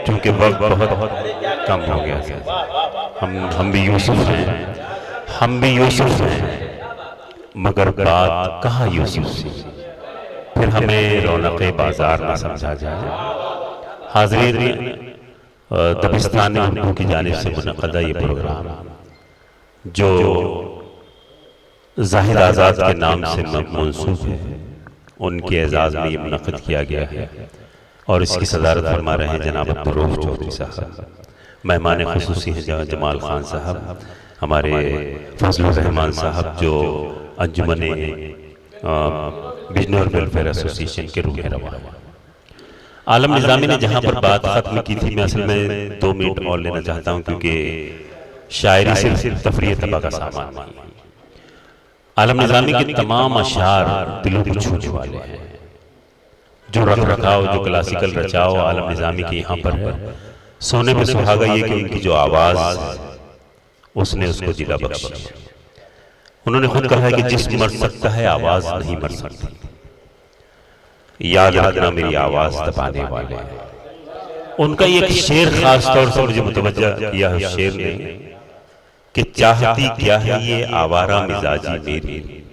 चूंकि वक्त बहुत कम हो गया है, हम भी यूसुफ हैं, हम भी यूसुफ हैं मगर बात कहाँ यूसुफ सी, फिर हमें रौनक बाजार न समझा जाए। हाज़रीन, दबिस्तान उर्दू की जानिब से मुनक़दा ये प्रोग्राम जो ज़ाहिद आज़ाद के नाम से मंसूब है, उनके एजाज़ में ये मुनक़्क़िद किया गया है और इसकी सदारत फरमा रहे हैं जनाब अब्दुर्रऊफ़ चौधरी साहब। मेहमान ख़ुसूसी हैं जमाल ख़ान साहब, हमारे फजलुर रहमान साहब जो अंजुमन बिजनौर वेलफेयर एसोसिएशन के रूह रवा हैं। आलम निज़ामी ने जहाँ पर बात ख़त्म की थी, मैं असल में 2 मिनट और लेना चाहता हूँ क्योंकि शायरी सिर्फ तफरीह तबा का सामान नहीं है। आलम निज़ामी के तमाम अशार दिलों को छूने वाले हैं। जो रख रखाव, जो क्लासिकल रचाव आलम निज़ामी के यहाँ पर है, सोने पे सुहागा ये कि उनकी जो आवाज़ उसने उसको जिला बख्शी। उन्होंने खुद कहा है कि जिस्म मर सकता है, आवाज़ नहीं मर सकती। याद रखना मेरी आवाज़ दबाने वाले हैं। उनका एक शेर खास तौर से मुझे मुतवज्जा किया है शेर ने कि चाहती क्या है ये आवारा मिजाजी मेरी,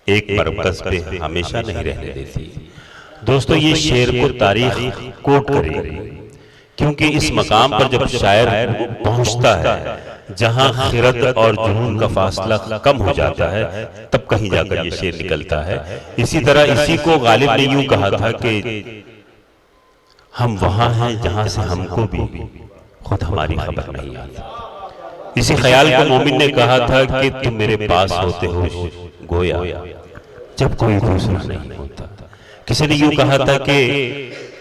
एक मरकज़ पे हमेशा नहीं रहने देती। दोस्तों ये शेर को तारीख कोट करेगी क्योंकि इस मकाम पर जब शायर पहुंचता है जहां खिरत और जुनून का फासला कम हो जाता है, तब कहीं जाकर ये शेर निकलता है। इसी तरह इसी को गालिब ने यूं कहा था कि हम वहां हैं जहां से हमको भी खुद हमारी खबर नहीं आती। इसी ख्याल को मोमिन ने कहा था कि तुम मेरे पास होते हो गोया जब कोई दूसरा नहीं होता। किसी ने यूं कहा था कि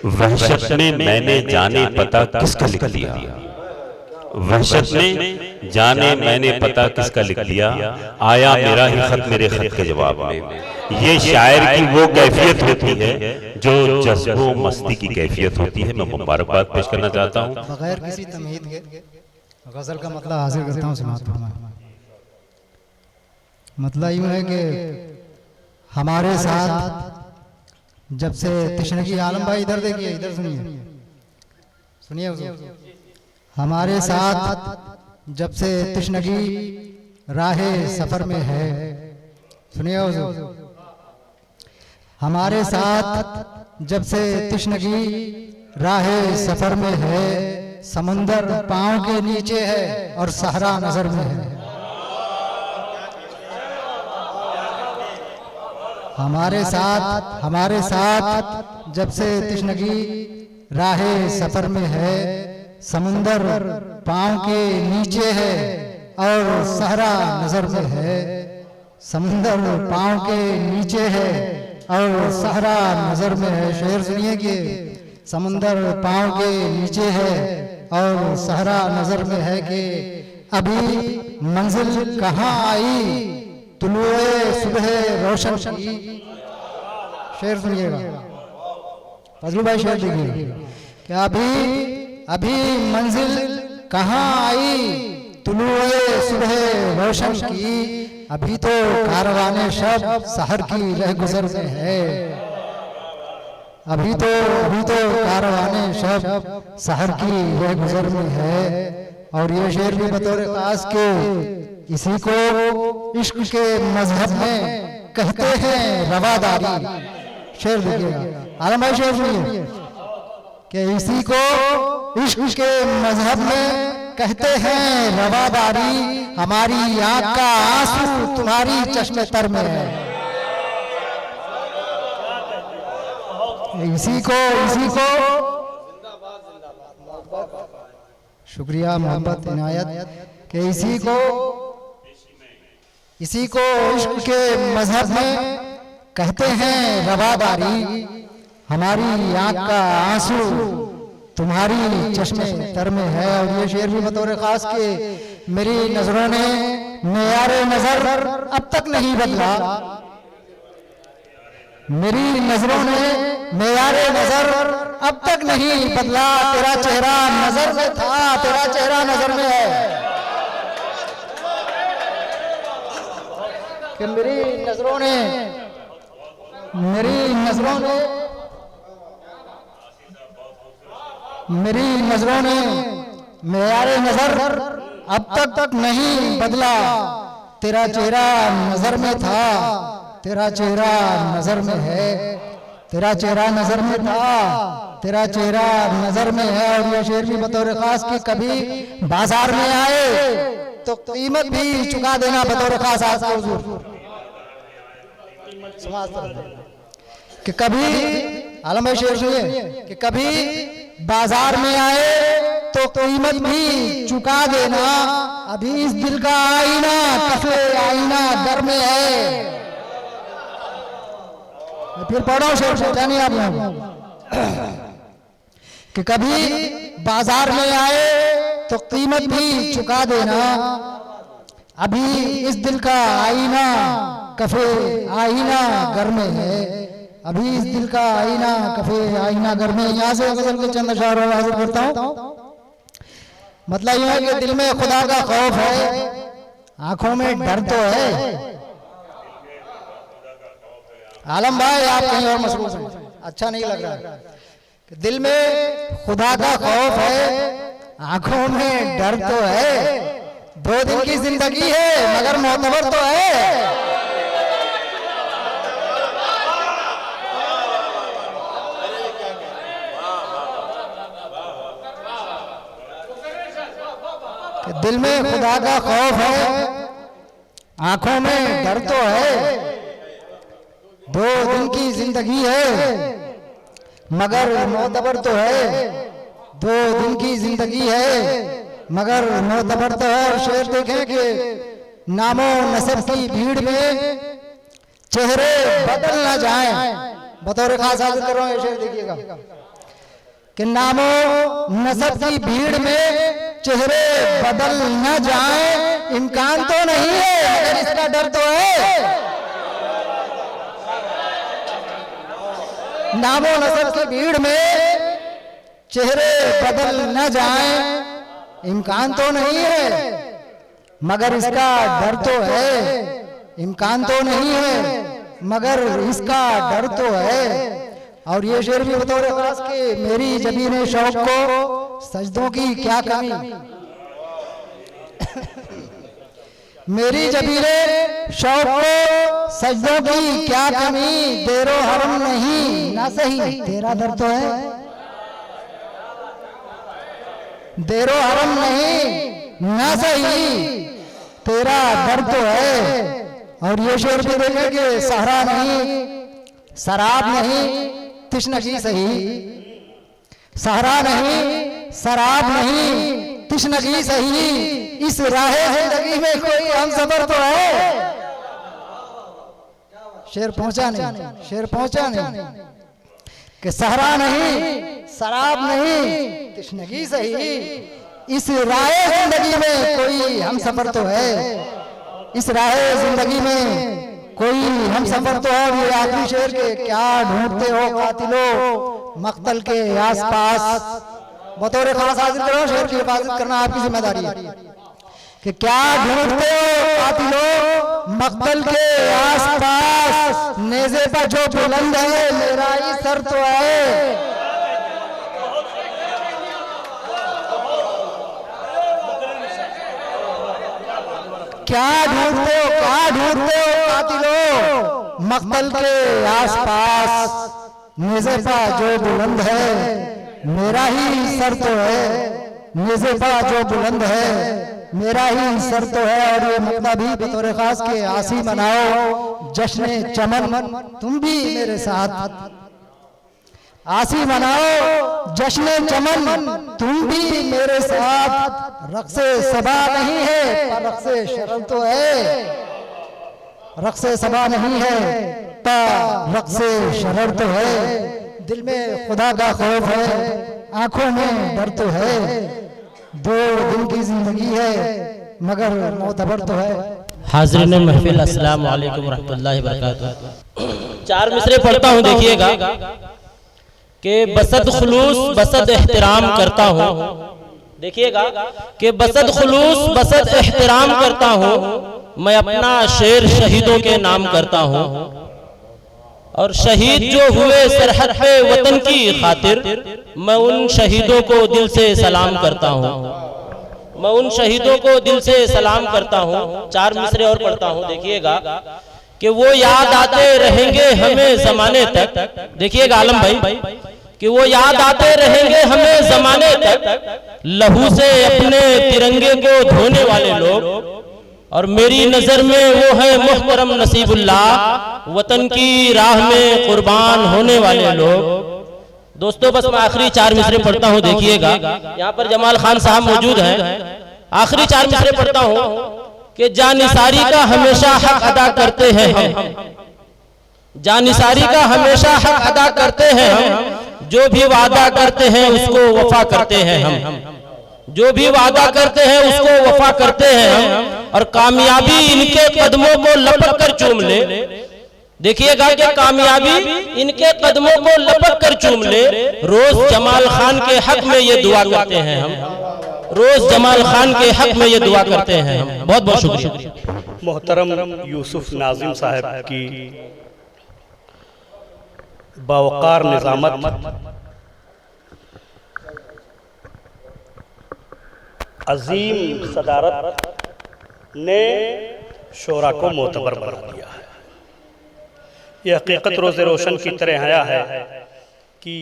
वहशत में मैंने जाने पता किसका लिख दिया, वहशत में जाने मैंने पता किसका लिख दिया, आया मेरा ही खत मेरे खत के जवाब में। ये शायर की वो कैफियत होती है जो जज्बो मस्ती की कैफियत होती है। मैं मुबारकबाद पेश करना चाहता हूँ। बगैर किसी तमहीद के गजल का मतलब हासिल करता हूँ। समाप्त हुआ मतलब यूँ है कि हमारे साथ जब से तशनगी, आलम भाई इधर देखिए, इधर सुनिए, सुनिए। हमारे साथ जब से तशनगी राहे सफर में है, सुनिए हुजूर। हमारे साथ जब से तशनगी राहे सफर में है, समंदर पांव के नीचे है और सहरा नजर में है। हमारे साथ जब से तशनगी राहे सफर में है, समुंदर पांव के नीचे है और सहरा नजर में है। समुंदर पांव के नीचे है और सहरा नजर में है। शेर सुनिए कि समुंदर पांव के नीचे है और सहरा नजर में है कि अभी मंजिल कहाँ आई तुलुए सुबह रोशन की। शेर सुनिएगा, फजलू भाई शेर देखिए कि अभी मंजिल कहाँ आई तुलुए सुबह रोशन की, अभी तो कारवाने शब सहर की रह गुजर में है। अभी तो कारवाने शब सहर की रह गुजर में है। और ये शेर भी बतौर खास के इसी को इश्क के मजहब में कहते हैं रवादारी। शेर देखिएगा, आलम भाई शेर सुनिए कि इसी को इश्क के मजहब में कहते हैं रवादारी, हमारी आंख का आंसू तुम्हारी चश्मे तर में है। इसी को शुक्रिया मोहब्बत इनायत कि इसी को इश्क के मजहब में कहते हैं रवादारी, हमारी आंख का आंसू तुम्हारी चश्मे तर में है। और ये शेर भी बतौर खास के मेरी नजरों ने मेयारे नजर अब तक नहीं बदला, मेरी नजरों ने मेयारे नजर अब तक नहीं बदला। तेरा चेहरा नजर में था, तेरा चेहरा नजर में है कि मेरी नजरों ने मेयारे नजर अब तक नहीं बदला। तेरा चेहरा नजर में था, तेरा चेहरा नजर में है, तेरा चेहरा नजर में था, तेरा चेहरा नजर में है। और ये शेर भी बतौर खास कि कभी बाजार में आए तो कीमत भी चुका देना बतौर खास। कि कभी आलम भाई शेर सुनिए कि कभी बाजार में आए तो कीमत भी चुका देना, अभी इस दिल का आईना कफे आईना दर में है। मैं फिर पढ़ रहा हूं शेर, सोचा नहीं आप लोग कि कभी बाजार में आए तो कीमत भी चुका देना, अभी इस दिल का आईना कफे आईना घर में है, अभी इस दिल का आईना कफे आईना घर में। यहाँ से गजल के चंद अशआर हाजिर करता हूँ। मतलब यह है कि दिल में खुदा का खौफ है, आंखों में डर तो है। आलम भाई आप कहीं और मसरूफ हैं, अच्छा नहीं लग रहा कि दिल में खुदा का खौफ है, आंखों में डर तो है, 2 दिन की जिंदगी है मगर मोतबर तो है। दिल में खुदा का खौफ है, आंखों में डर तो है, 2 दिन की जिंदगी है मगर मोतबर तो है, 2 दिन की जिंदगी है मगर मोतबर तो है। और शेर देखें कि नामो नसब की भीड़ में चेहरे बदल ना जाए, बतौर खास हाजिर कर रहा हूं ये शेर देखिएगा कि नामो नसब की भीड़ में चेहरे बदल न जाए, इम्कान तो नहीं है मगर इसका डर तो है। नामो नसब की भीड़ में चेहरे बदल न जाए, इम्कान तो नहीं है मगर इसका डर तो है, इम्कान तो नहीं है मगर इसका डर तो है। और ये शेर भी बतौर खास कि मेरी जबीने शौक को सजदों की क्या कमी, मेरी जबीने शौक को सजदों की क्या कमी, देरो हरम नहीं ना सही तेरा दर तो है, देरो हरम नहीं ना सही तेरा दर तो है। और ये शेर भी देखें कि सहरा नहीं शराब नहीं तिश्नगी सही, सहरा नहीं शराब नहीं तिश्नगी सही, इस राहे जिंदगी में कोई हम सफर तो है। शेर पहुंचा नहीं, शेर पहुंचा नहीं कि सहरा नहीं शराब नहीं तिश्नगी सही, इस राहे जिंदगी में कोई हम सफर तो है, इस राहे जिंदगी में कोई हम सफर तो है। ये आखिरी शेर के क्या ढूंढते हो कातिलो मक्तल के आसपास, बतौर खास हाजिर करो, शेर की हिफाजत करना आपकी जिम्मेदारी है कि क्या ढूंढते हो कातिलो मक्तल के आसपास, नेज़े पर जो बुलंद है मेरा ही सर तो है। क्या ढूंढते हो कातिलो मक्तल के आसपास, नेज़े पर जो बुलंद है मेरा ही सर तो है, नेज़े पर जो बुलंद है मेरा ही सर तो है। और ये मतलब भी बतौर खास के आसी मनाओ जश्न चमन तुम भी मेरे साथ, आसी मनाओ जश्न चमन तुम भी मेरे साथ, रक्से सबा नहीं है पर रक्से शरम तो है, रक्से सबा नहीं है पर रक्से शरर तो है। दिल में खुदा का खौफ है, आंखों में डर तो है, 2 दिन की जिंदगी है मगर मोतबर तो है। हाज़रीन महफिल अस्सलाम वालेकुम रहमतुल्लाहि व बरकातहू। 4 मिसरे पढ़ता हूँ, देखिएगा कि बसद खुलूस बसद एहतराम करता हूँ, देखिएगा कि बसद खुलूस बसद एहतराम करता हूँ, मैं अपना शेर शहीदों के नाम करता हूँ, और शहीद जो हुए सरहद पे वतन की खातिर, मैं उन शहीदों को दिल से सलाम करता हूँ, मैं उन शहीदों को दिल से सलाम करता हूँ। 4 मिसरे और पढ़ता हूँ, देखिएगा कि वो याद आते रहेंगे हमें जमाने तक, देखिएगा आलम भाई कि वो याद आते रहेंगे हमें जमाने तक, लहू से अपने तिरंगे को धोने वाले लोग, और मेरी नज़र में वो है मुहतरम नसीबुल्लाह, वतन की राह में कुर्बान होने वाले लोग। दोस्तों बस मैं आखिरी 4 मिसरे पढ़ता हूँ, देखिएगा। यहाँ पर जमाल खान साहब मौजूद हैं। आखिरी 4 मिसरे पढ़ता हूँ कि जानिसारी का हमेशा हक अदा करते हैं हम, जानिसारी का हमेशा हक अदा करते हैं हम, जो भी वादा करते हैं उसको वफा करते हैं हम, जो भी वादा करते हैं उसको वफा करते हैं हम, और कामयाबी इनके कदमों को लपक कर चूम ले। देखिएगा कि कामयाबी इनके कदमों को लपक कर चूम ले। रोज जमाल खान के हक में ये दुआ करते हैं हम, रोज जमाल खान के हक में ये दुआ करते हैं हम। बहुत बहुत शुक्रिया। मोहतरम यूसुफ नाजिम साहब की बावकार निजामत, अजीम सदारत ने शोरा को मोतबर बना दिया है। यह हकीकत रोज़े रोशन की तरह आया है कि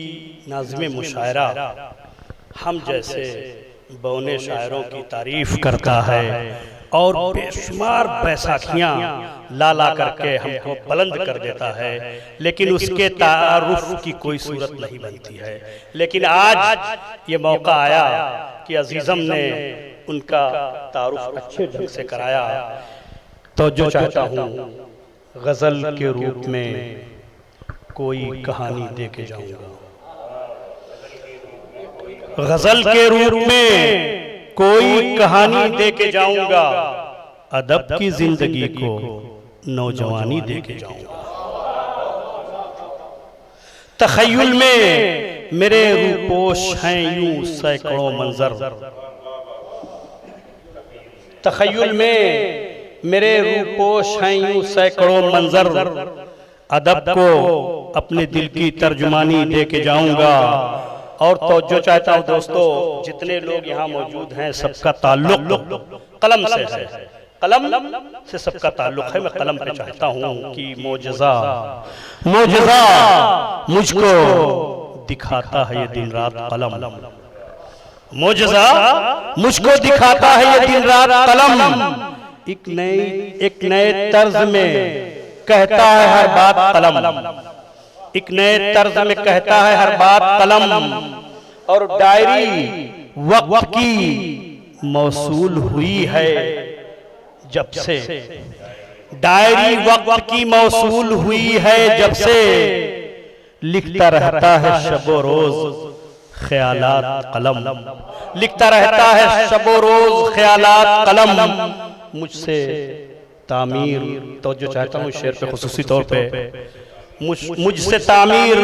नाज़िम मुशायरा हम जैसे बौने शायरों की तारीफ करता है और बेशुमार बैसाखियाँ ला ला करके हमको बुलंद कर देता है, लेकिन उसके तारुफ की कोई सूरत नहीं बनती है। लेकिन आज ये मौका आया कि अजीज़म ने उनका तारुफ अच्छे ढंग से कराया, तो जो चाहता हूँ गज़ल के रूप में कोई कहानी दे के जाऊँगा, गज़ल के रूप में कोई कहानी दे के जाऊँगा, अदब की जिंदगी को नौजवानी दे के जाऊँगा। तख़य्युल में मेरे रूपोश हैं यूं सैकड़ों मंजर, तख़य्युल में मेरे रूपोश हैं यूं सैकड़ों मंजर, अदब को अपने दिल की तर्जुमानी दे के जाऊँगा। और तो जो चाहता हूँ दोस्तों, जितने लोग यहाँ मौजूद हैं सबका ताल्लुक कलम से है, कलम से सबका ताल्लुक है। मैं कलम पे चाहता हूँ कि मोजज़ा मोजज़ा मुझको दिखाता है ये दिन रात कलम, मोजज़ा मुझको दिखाता है ये दिन रात कलम। एक नए तर्ज में कहता है हर बात कलम, एक नए तर्ज में कहता है हर बात कलम, और डायरी वक्त की मौसूल हुई है जब से, डायरी वक्त की मौसूल हुई है जब से, लिखता रहता है शबो रोज ख्यालात कलम, लिखता रहता है शबो रोज ख्यालात कलम। मुझसे तामीर, तो जो चाहता हूँ शेर पे खुसूसी तौर पे, मुझसे तामीर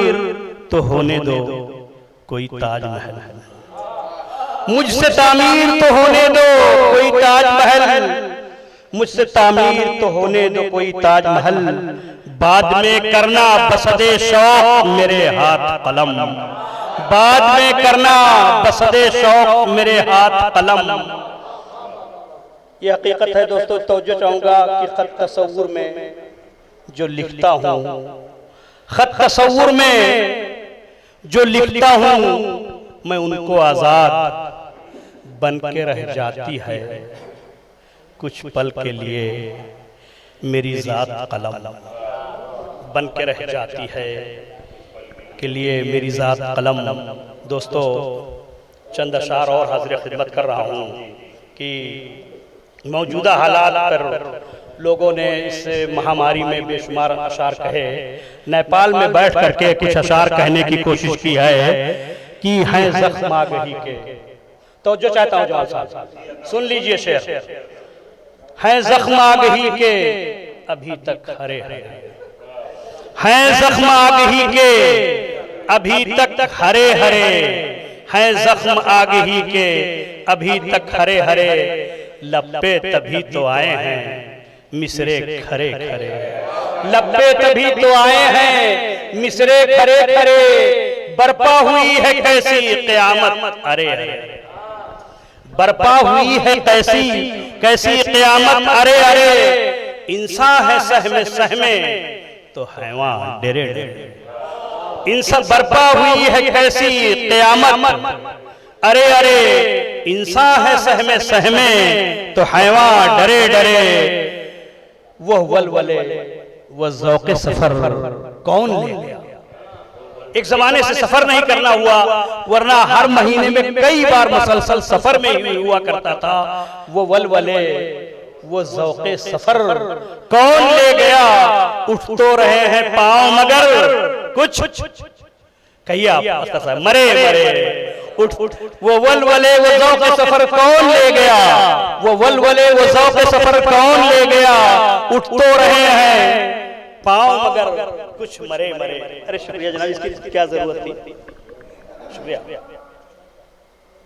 तो होने दो कोई ताजमहल, मुझसे तामीर तो होने दो कोई ताजमहल, मुझसे तामीर तो होने दो कोई ताजमहल, बाद में करना बसदे शौक मेरे हाथ कलम, बाद में करना बसदे शौक मेरे हाथ कलम। ये हकीकत है दोस्तों। तो जो चाहूँगा कि खत तसव्वुर में जो लिखता हूँ, खत तसव्वुर में जो लिखता हूँ, मैं उनको आज़ाद बन के रह जाती है कुछ पल के लिए मेरी ज़ात कलम, बन के रह जाती है के लिए मेरी ज़ात कलम। दोस्तों चंद अशार और हाज़िर खिदमत कर रहा हूँ कि मौजूदा हालात पर लोगों ने इस महामारी में बेशुमार अशार कहे। नेपाल में बैठ करके कुछ अशार कहने की कोशिश की है कि हैं ज़ख्म आगही के, तो जो चाहता हूँ जवाब साहब सुन लीजिए शेर, हैं ज़ख्म आगही के अभी तक हरे हरे, हैं ज़ख्म आगही के अभी तक हरे हरे, हैं ज़ख्म आगही के अभी तक हरे हरे, लब्बे तभी तो आए हैं मिसरे खरे खरे, लब्बे तभी तो आए हैं मिसरे खरे खरे, बर्पा हुई है कैसी क़यामत अरे अरे, बर्पा हुई है कैसी कैसी क़यामत अरे अरे, इंसान है सहमे सहमे तो हैवान डेरे डेरे, इंसान बर्पा हुई है कैसी क़यामत अरे अरे, इंसान है सहमे सहमे तो हैवान डरे डरे, वो वलवले वो ज़ौक़े सफर कौन ले गया। एक जमाने से सफर नहीं करना हुआ, वरना हर महीने में कई बार मुसलसल सफर में ही हुआ करता था। वो वलवले वो ज़ौक़े सफर कौन ले गया। उठ तो रहे हैं पाँव मगर कुछ कहिए आप मरे मरे उठ वो वलवले वो ज़ौक़े सफर कौन ले गया। वो वलवले वो ज़ौक़े सफर कौन ले गया। उठ तो रहे हैं पाँव मगर कुछ मरे मरे। अरे शुक्रिया जनाब, इसकी क्या जरूरत थी, शुक्रिया।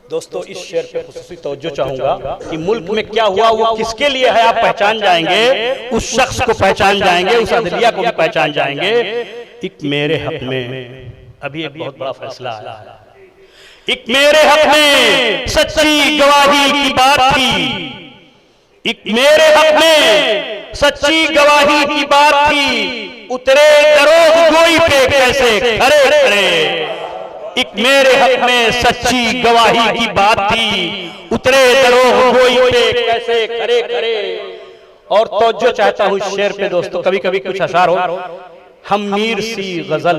दोस्तों इस शेर पे खुसूसी तवज्जो चाहूंगा कि मुल्क में क्या हुआ वो किसके लिए है आप पहचान जाएंगे, उस शख्स को पहचान जाएंगे, उस अदलिया को भी पहचान जाएंगे। एक मेरे हक में अभी एक बहुत बड़ा फैसला आया है। एक मेरे हक में सच्ची गवाही की बात थी। एक मेरे हक में सच्ची गवाही की बात थी। उतरे दरोग गोई पे कैसे खड़े खड़े। एक मेरे हक में सच्ची गवाही की बात थी। उतरे दरोग गोई पे कैसे खड़े खड़े। और तवज्जो चाहता हूं शेर पे दोस्तों, कभी कभी कुछ अशार हो। हम मीर सी गजल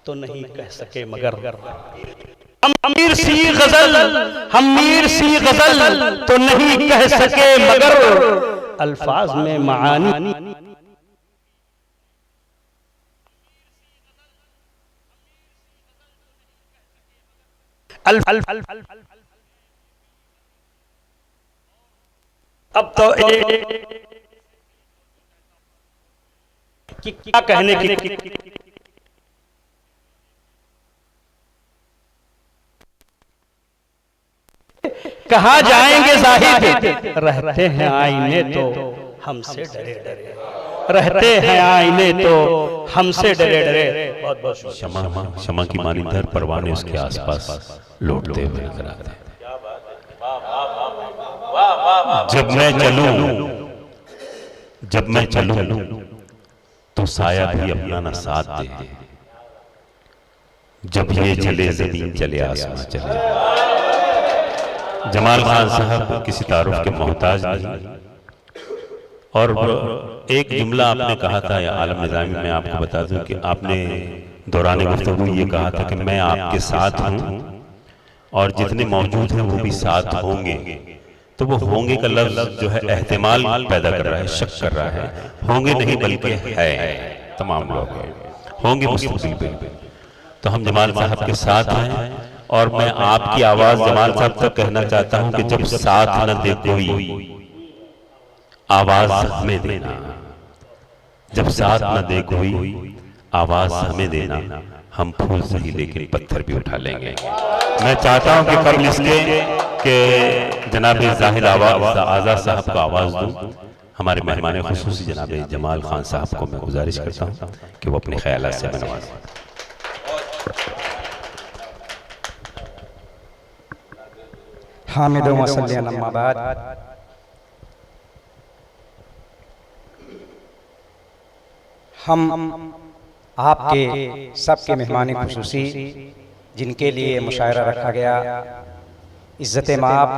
तो नहीं कह सके मगर, हम मीर सी गजल, हम मीर सी गजल तो नहीं कह सके मगर, अल्फाज में मानी अब तो कि क्या कहने की कहा जाएंगे जाहिद, रहते हैं आईने तो हमसे डरे डरे। रहते हैं आईने तो हमसे डरे डरे। बहुत बहुत क्षमा की मानी धर परवाने उसके आसपास लौटते हुए नजर आते हैं। जब मैं चलूं तो साया भी अपना न साथ दे। जब ये चले जमीन चले आसमां चले। जमाल खान साहब किसी तारुफ के मोहताज नहीं। और एक जुमला आपने कहा था या आलम निज़ामी, में आपको बता दूं कि आपने दौरान गुफ्तगू ये कहा था कि मैं आपके साथ हूं और जितने मौजूद हैं वो भी साथ होंगे। तो वो होंगे का लफ्ज जो है एहतिमाल पैदा कर रहा है, शक कर रहा है। होंगे नहीं बल्कि है, तमाम लोग होंगे मुस्तक़बिल में। तो हम जमाल साहब के साथ हैं और मैं आपकी आवाज जमाल साहब तक कहना चाहता हूं कि जब साथ न दे कोई आवाज हमें देना। जब साथ न दे कोई आवाज हमें देना। हम फूल सही लेकिन पत्थर भी उठा लेंगे। मैं चाहता हूं कि कबल इसके कि जनाब जाहिद आज़ाद साहब को आवाज दूं। हमारे मेहमान खुसूसी जनाब जमाल खान साहब को मैं गुजारिश करता हूं कि वो अपने ख्यालात से नवाजें। हामिद व सल्ली अम्मा बाद। हम आपके सबके मेहमान खुसूसी जिनके लिए मुशायरा रखा गया, इज़्ज़त माब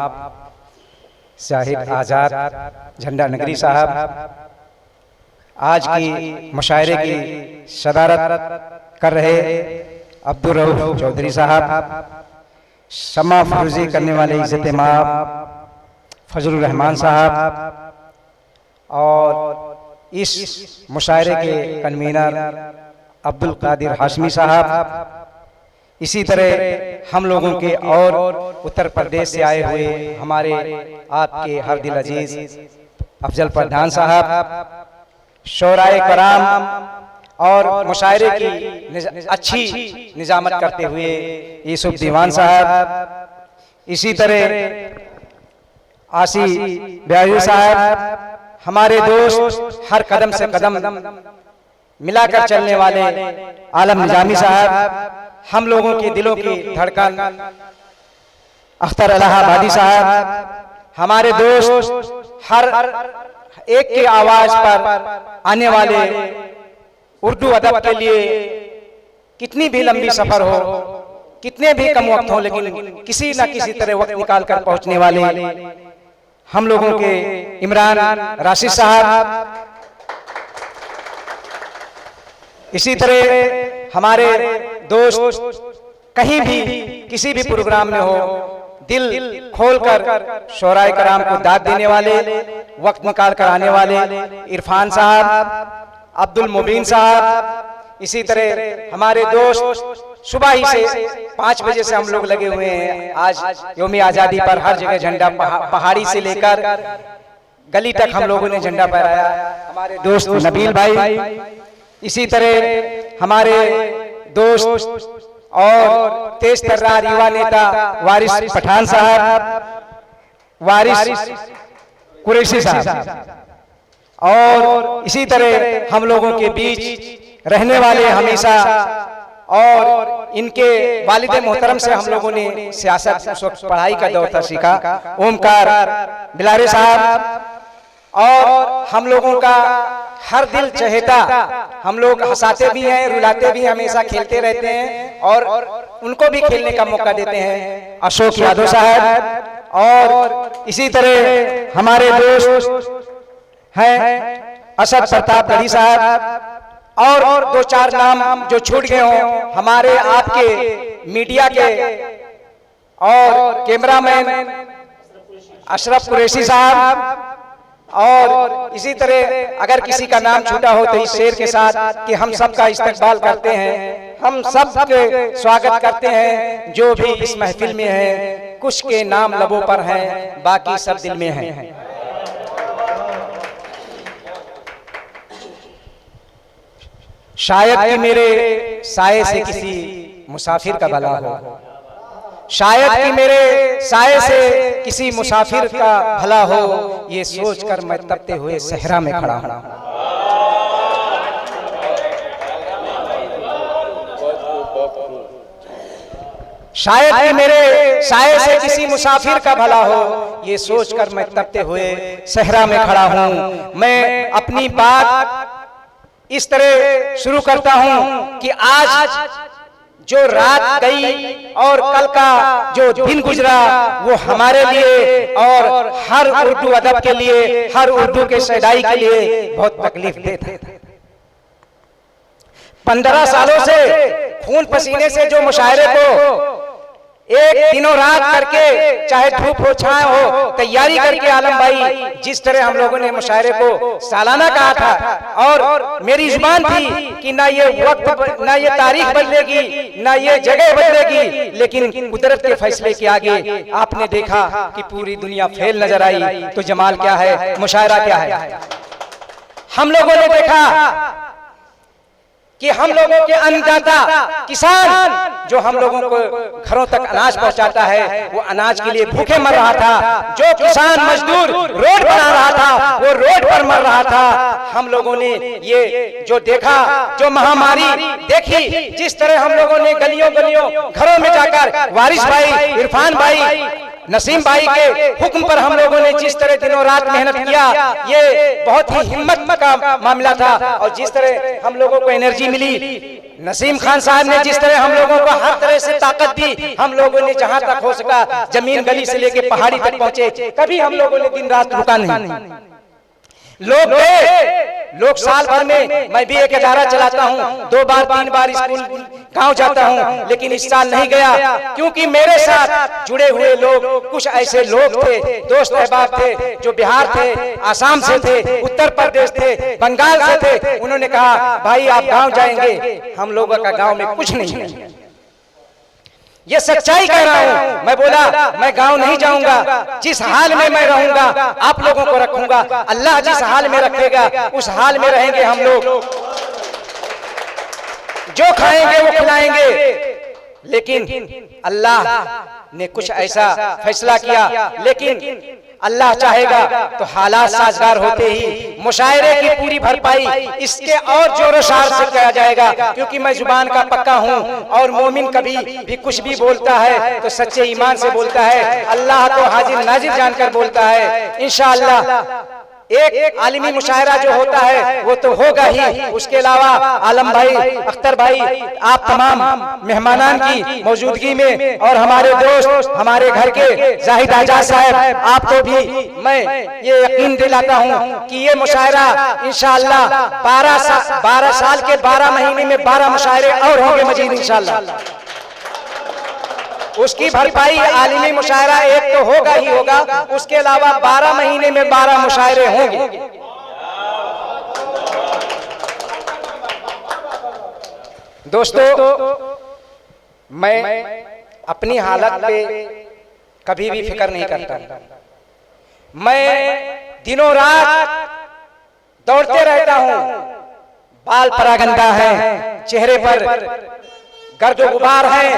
साहिब आज़ाद झंडा नगरी साहब, आज की मुशायरे की सदारत कर रहे अब्दुल रऊफ चौधरी साहब, शम्मा फरोज़ी करने वाले इज़्ज़त माब फजलुर रहमान साहब, और इस मुशायरे के कन्वीनर अब्दुल कादिर हाशमी साहब। इसी तरह हम लोगों के और उत्तर प्रदेश से आए हुए हमारे आपके हर दिल अजीज अफजल प्रधान साहब, शोराए कराम और मुशायरे की अच्छी निजामत करते हुए यूसुफ दीवान साहब। इसी तरह आसी ब्याही साहब, हमारे दोस्त हर कदम से कदम मिलाकर चलने वाले आलम निजामी साहब, हम लोगों के दिलों की धड़कन अख्तर इलाहाबादी साहब, हमारे दोस्त हर एक की आवाज पर आने वाले उर्दू अदब के लिए कितनी भी लंबी सफर हो, कितने भी कम वक्त हो, लेकिन किसी न किसी तरह वक्त निकाल कर पहुंचने वाले हम लोगों के इमरान राशिद साहब, इसी तरह हमारे दोस्त कहीं भी किसी भी प्रोग्राम में हो दिल खोलकर शोराए कराम को दाद देने वाले, वक्त निकाल कर आने वाले इरफान साहब, अब्दुल मुबीन साहब, इसी तरह हमारे दोस्त सुबह ही से 5 बजे से हम लोग लगे हुए हैं। आज यौम आज़ादी पर हर जगह झंडा, पहाड़ी से लेकर गली तक हम लोगों ने झंडा फहराया। हमारे दोस्त नबील भाई, इसी तरह हमारे दोस्त और तेज तर्रार युवा नेता वारिस पठान साहब, वारिस कुरैशी साहब, और इसी तरह हम लोगों के बीच रहने वाले हमेशा, और इनके वालिद मोहतरम से हम लोगों ने सियासत उस वक्त पढ़ाई का दौर था सीखा, ओमकार बिलारे साहब, और हम लोगों का हर दिल चहेता, हम लोग हंसाते भी हैं, रुलाते भी, हमेशा खेलते रहते हैं और उनको भी खेलने का मौका देते हैं, अशोक यादव साहब। और इसी तरह हमारे दोस्त हैं असद प्रताप गढ़ी साहब, और 2-4 नाम जो छूट गए हों हमारे आपके मीडिया के और कैमरामैन अशरफ कुरैशी साहब, और इसी तरह अगर किसी का नाम छूटा हो तो इस शेर के साथ कि हम सबका इस्तकबाल करते हैं, हम सब के स्वागत करते हैं जो भी इस महफिल में है, कुछ के नाम लबों पर हैं, बाकी सब दिल में हैं। शायद कि मेरे साये से किसी मुसाफिर का भला हो, शायद कि मेरे साये से किसी मुसाफिर का भला हो, ये सोचकर मैं तपते हुए सहरा में खड़ा हूं। शायद कि मेरे साये से किसी मुसाफिर का भला हो, ये सोचकर मैं तपते हुए सहरा में खड़ा हूं। मैं अपनी बात इस तरह शुरू करता हूं कि आज जो रात गई और कल का जो दिन गुजरा वो हमारे लिए और हर उर्दू अदब के लिए, हर उर्दू के शहदाई के लिए बहुत तकलीफ देता है। 15 सालों से खून पसीने से जो मुशायरे को एक दिनों रात करके, चाहे धूप हो छाया हो, तैयारी करके आलम भाई जिस तरह हम लोगों ने मुशायरे को सालाना कहा था, और मेरी जुबान थी कि ना ये वक्त, ना ये तारीख बदलेगी, ना ये जगह बदलेगी, लेकिन कुदरत के फैसले के आगे आपने देखा कि पूरी दुनिया फेल नजर आई। तो जमाल क्या है, मुशायरा क्या है। हम लोगों ने देखा कि हम लोगों के अन्नदाता किसान जो हम लोगों को घरों तक अनाज पहुंचाता है, वो अनाज के लिए भूखे मर रहा था। जो किसान मजदूर रोड बना रहा था वो रोड पर मर रहा था। हम लोगों ने ये जो देखा, जो महामारी देखी, जिस तरह हम लोगों ने गलियों गलियों घरों में जाकर वारिस भाई, इरफान भाई, नसीम भाई के हुक्म पर हम लोगों ने जिस तरह दिनों रात मेहनत किया, ये बहुत ही हिम्मत का मामला था। और जिस तरह हम लोगों को एनर्जी मिली, नसीम खान साहब ने जिस तरह हम लोगों को हर तरह से ताकत दी, हम लोगों ने जहां तक हो सका जमीन गली से लेके पहाड़ी तक पहुंचे, कभी हम लोगों ने दिन रात रुका नहीं। लोग साल भर में, मैं भी एक इदारा चलाता हूं, 2 बार 3 बार स्कूल गांव जाता हूं, लेकिन इस साल नहीं गया क्योंकि मेरे साथ जुड़े हुए लोग कुछ ऐसे लोग थे, दोस्त अहबाब थे जो बिहार थे, आसाम से थे, उत्तर प्रदेश थे, बंगाल से थे। उन्होंने कहा भाई आप गांव जाएंगे, हम लोगों का गांव में कुछ नहीं है। ये सच्चाई कह रहा हूं। मैं बोला मैं गांव नहीं जाऊंगा, जिस हाल में मैं रहूंगा आप लोगों को रखूंगा, अल्लाह जिस हाल में रखेगा उस हाल में रहेंगे हम लोग। जो खाएंगे वो खिलाएंगे, लेकिन अल्लाह ने कुछ ऐसा फैसला किया, लेकिन अल्लाह चाहेगा तो हालात साजगार होते ही मुशायरे की पूरी भरपाई इसके और जोरों शोर से किया जाएगा, क्योंकि मैं जुबान का पक्का हूं और मोमिन कभी भी कुछ भी बोलता है तो सच्चे ईमान से बोलता है, अल्लाह को हाजिर नाजिर जानकर बोलता है। इंशाअल्लाह एक आलिमी मुशायरा जो होता है वो तो होगा ही, उसके अलावा आलम भाई, अख्तर भाई, आप तमाम मेहमानान की मौजूदगी में और हमारे दोस्त, हमारे घर के जाहिद आजाद साहब, आपको भी मैं ये यकीन दिलाता हूँ कि ये मुशायरा इंशाअल्लाह 12 साल के 12 महीने में 12 मुशायरे और होंगे मजीद इंशाअल्लाह। उसकी भरपाई आलिमी मुशायरा एक तो होगा ही होगा, उसके अलावा 12 महीने में 12 मुशायरे होंगे। दोस्तों, मैं अपनी हालत पे कभी भी फिक्र नहीं करता। मैं दिनों रात दौड़ते रहता हूँ, बाल परागंदा है, चेहरे पर गर्द गुबार है,